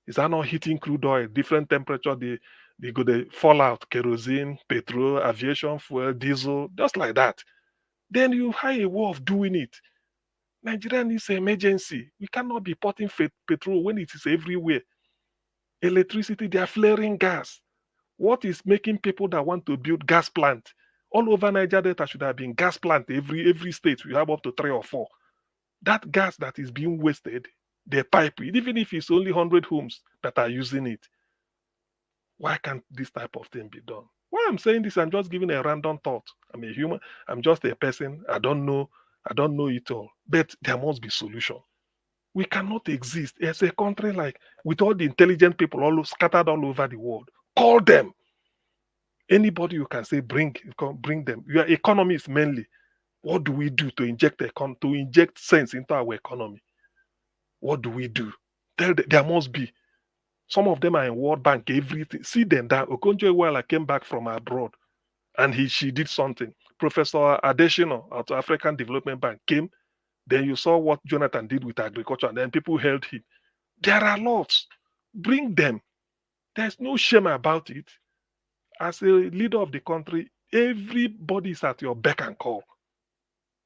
Is that not heating crude oil, different temperature, they go the fallout, kerosene, petrol, aviation fuel, diesel, just like that. Then you have a way of doing it. Nigeria needs an emergency. We cannot be putting petrol when it is everywhere. Electricity, they are flaring gas. What is making people that want to build gas plant All over Niger Delta should have been gas plant. Every state we have up to 3 or 4. That gas that is being wasted, they pipe it, even if it's only 100 homes that are using it. Why can't this type of thing be done? Why I'm saying this, I'm just giving a random thought. I'm a human. I'm just a person. I don't know it all. But there must be solution. We cannot exist as a country like with all the intelligent people all scattered all over the world. Call them. Anybody you can say bring them. Your economy is mainly. What do we do to inject sense into our economy? What do we do? There must be. Some of them are in World Bank, everything. See them that Okonjo-Iweala came back from abroad and she did something. Professor Adesina at African Development Bank came. Then you saw what Jonathan did with agriculture, and then people held him. There are lots. Bring them. There's no shame about it. As a leader of the country, everybody is at your beck and call.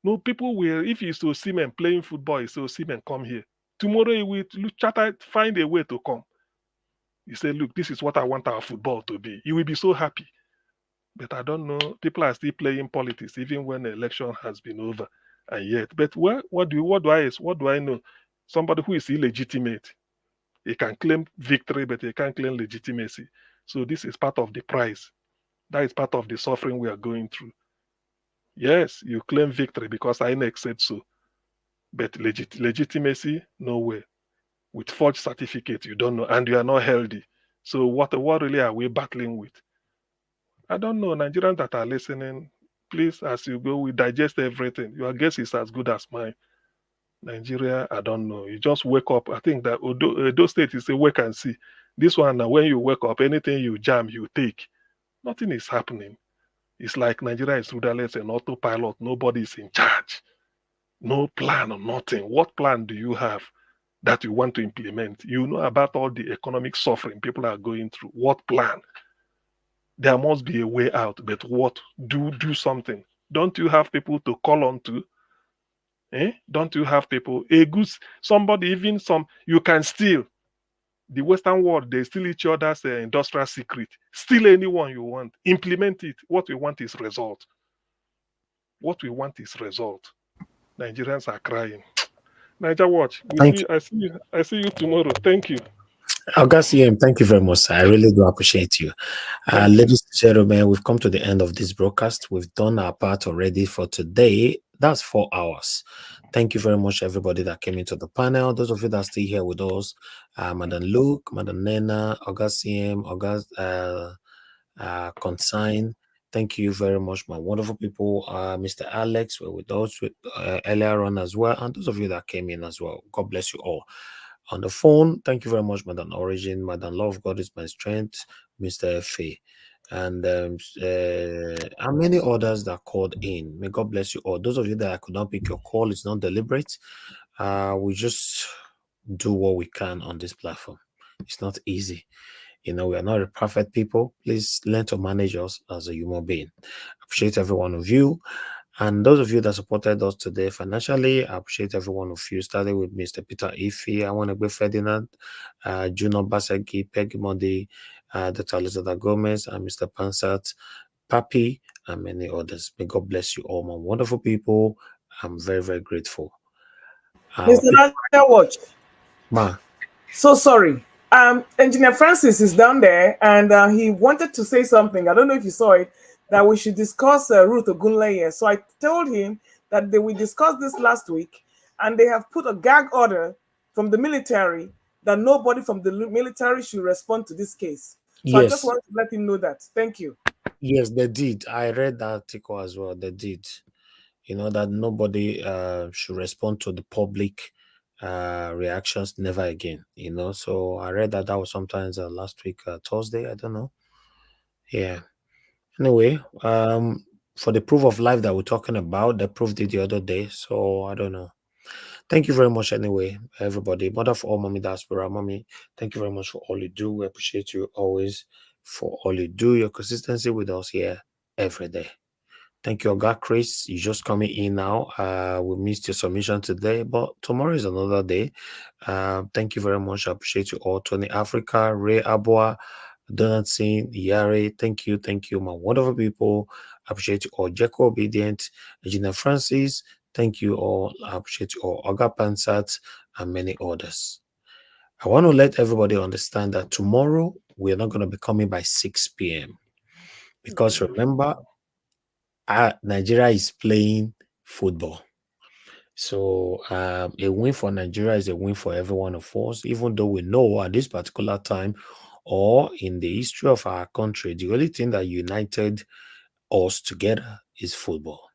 No, people will, if you so see men playing football, you so see men come here. Tomorrow you will find a way to come. You say, look, this is what I want our football to be. You will be so happy. But I don't know. People are still playing politics even when the election has been over. And yet, but what do I know? Somebody who is illegitimate. He can claim victory, but he can't claim legitimacy. So this is part of the price. That is part of the suffering we are going through. Yes, you claim victory because INEC said so. But legitimacy, no way. With forged certificate, you don't know, and you are not healthy. So what really are we battling with? I don't know. Nigerians that are listening, please, as you go, we digest everything. Your guess is as good as mine. Nigeria, I don't know. You just wake up. I think that Edo State is a wake and see. This one, now when you wake up, anything you jam, you take. Nothing is happening. It's like Nigeria is rudderless and autopilot. Nobody is in charge. No plan or nothing. What plan do you have that you want to implement? You know about all the economic suffering people are going through. What plan? There must be a way out, but what? Do something. Don't you have people to call on to? Don't you have people? Somebody, even some, you can steal. The Western world, they steal each other's industrial secret. Steal anyone you want. Implement it. What we want is result. What we want is result. Nigerians are crying. Niger Watch. I see you tomorrow. Thank you. Augustine, thank you very much, sir. I really do appreciate you. Ladies and gentlemen, we've come to the end of this broadcast. We've done our part already for today. That's 4 hours. Thank you very much, everybody that came into the panel. Those of you that are still here with us, Madam Luke, Madam Nena, Augustine, Consign. Thank you very much, my wonderful people. Mr. Alex were with us earlier on as well. And those of you that came in as well, God bless you all. On the phone, thank you very much, Madam Origin, Madam Love, God is my strength, Mr. F.A. And many others that called in. May God bless you all. Those of you that I could not pick your call, it's not deliberate. We just do what we can on this platform. It's not easy. You know, we are not a perfect people. Please learn to manage us as a human being. Appreciate every one of you. And those of you that supported us today financially, I appreciate every one of you. Starting with Mr. Peter Ife, I want to be Ferdinand, Juno Basagi, Peggy Modi, Dr. Elizabeth Gomez, and Mr. Pansat, Papi, and many others. May God bless you all, my wonderful people. I'm very, very grateful. Mr. Nadia Watch. Ma. So sorry. Engineer Francis is down there, and he wanted to say something. I don't know if you saw it, that we should discuss Ruth Ogunleye. So I told him that we discussed this last week, and they have put a gag order from the military that nobody from the military should respond to this case. So Yes. I just wanted to let him know that. Thank you. Yes, they did. I read that article as well. They did. You know, that nobody should respond to the public reactions never again. You know, so I read that was sometimes last week, Thursday. I don't know. Yeah. Anyway, for the proof of life that we're talking about, they proved it the other day. So I don't know. Thank you very much anyway, everybody. Mother for all, Mommy Diaspora, Mommy, thank you very much for all you do. We appreciate you always for all you do, your consistency with us here every day. Thank you, God, Chris. You just coming in now. We missed your submission today, but tomorrow is another day. Thank you very much. I appreciate you all. Tony Africa, Ray Abua, Donaldson, Yare, thank you, my wonderful people. I appreciate you all. Jeko Obedient, Regina Francis, thank you all. I appreciate you all. Oga Pansat, and many others. I want to let everybody understand that tomorrow we're not going to be coming by 6 p.m. because remember, Nigeria is playing football. So a win for Nigeria is a win for every one of us, even though we know at this particular time or in the history of our country, the only thing that united us together is football.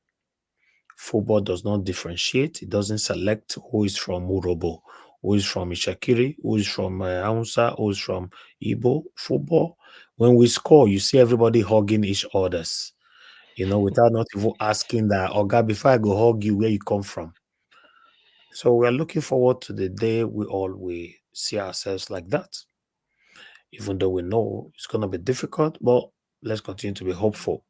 Football does not differentiate. It doesn't select who is from Urobo, who is from Ishakiri, who is from Hausa, who is from Igbo. Football, when we score, you see everybody hugging each others, without not even asking that, Oga, before I go hug you, where you come from. So we are looking forward to the day we all will see ourselves like that. Even though we know it's going to be difficult, but let's continue to be hopeful.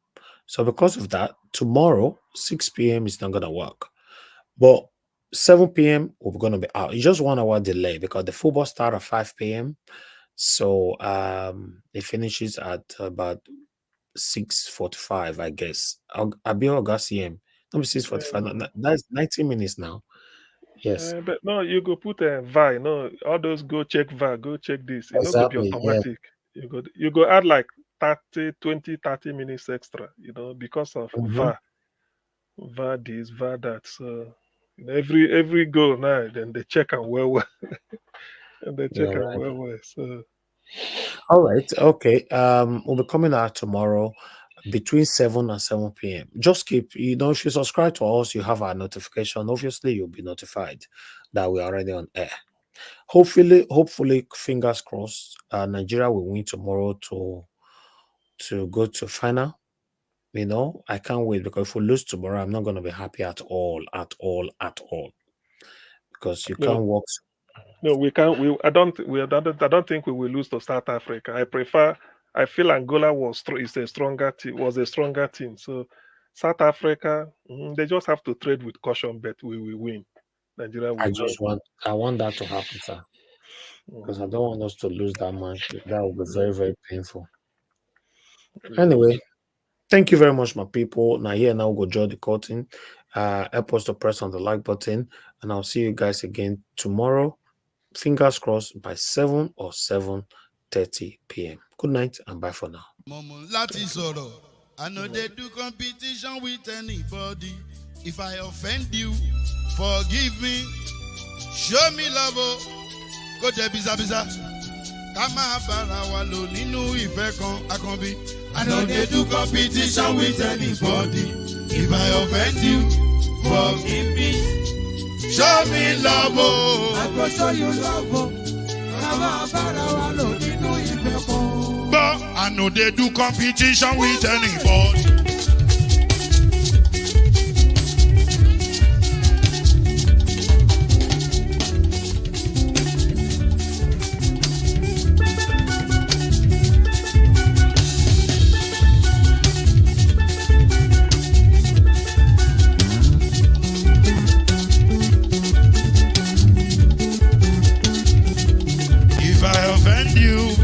So because of that, tomorrow, 6 p.m. is not going to work. But 7 p.m., we're going to be out. It's just 1 hour delay because the football starts at 5 p.m. So it finishes at about 6:45, I guess. I'll be August CM. Let me 6:45. That's 90 minutes now. Yes. But no, you go put a VAR. No, all those go check VAR, go check this. It not go be Exactly. Yeah. automatic. You go add like 30 minutes extra, because of VAR. VAR this, VAR that. So every goal now, then they check and well. And they check and well. So all right, okay. We'll be coming out tomorrow between 7 and 7 p.m. Just keep, if you subscribe to us, you have our notification. Obviously, you'll be notified that we're already on air. Hopefully, fingers crossed, Nigeria will win tomorrow to go to final. I can't wait, because if we lose tomorrow, I'm not going to be happy at all. Because you can't walk. No, we can't. I don't think we will lose to South Africa. I feel Angola was a stronger team. So South Africa, they just have to trade with caution, but we will win. Nigeria will win. I want that to happen, sir. Because I don't want us to lose that match. That will be very, very painful. Anyway, thank you very much, my people. Now we'll go draw the curtain. Help us to press on the like button, and I'll see you guys again tomorrow. Fingers crossed by 7 or 7:30 p.m. Good night and bye for now. I know they do competition with anybody. If I offend you, forgive me. Show me love. Go there, biza. Kama bara walo ninu ife kan akanbi. I know they do competition with anybody. If I offend you, forgive me. Show me love. I go show you love. Kama bara walo ninu ife kan. But I know they do competition with anybody.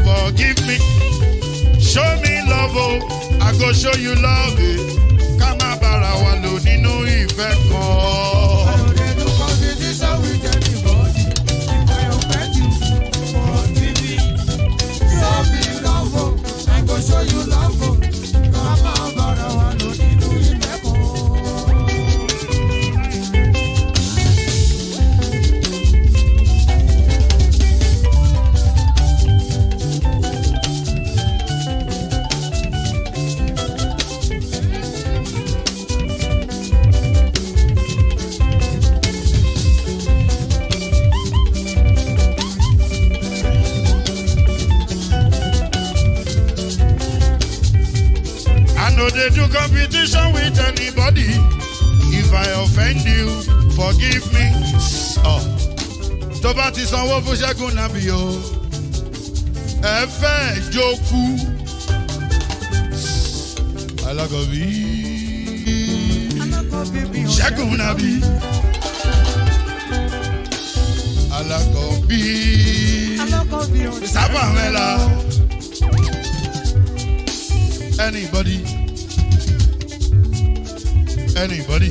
Forgive me, show me love, I go show you love. Kama bara walo ninu ife kan. I don't get no competition with anybody. If I offend you, forgive me. Show me love, I go show you love. Kama bara walo ninu ife kan. They do competition with anybody. If I offend you, forgive me. Tó bá ti sanwó fún Ṣẹ́gun Nàbí o, ẹ fẹ́ jókù. Alákọ̀bí Ṣẹ́gun Nàbí. Alákọ̀bí Sábà mẹ́la. Anybody? Anybody?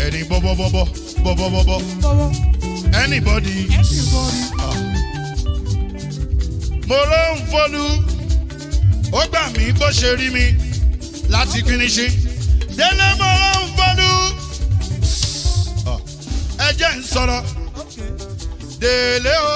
Any bobo bobo bobo bobo. Anybody? Mo ló ń fọlú, ó gbà mí bó ṣe rí mi láti finishi. Délé mo ló ń fọlú, ẹ jẹ́ ń sọ̀rọ̀. Délé o.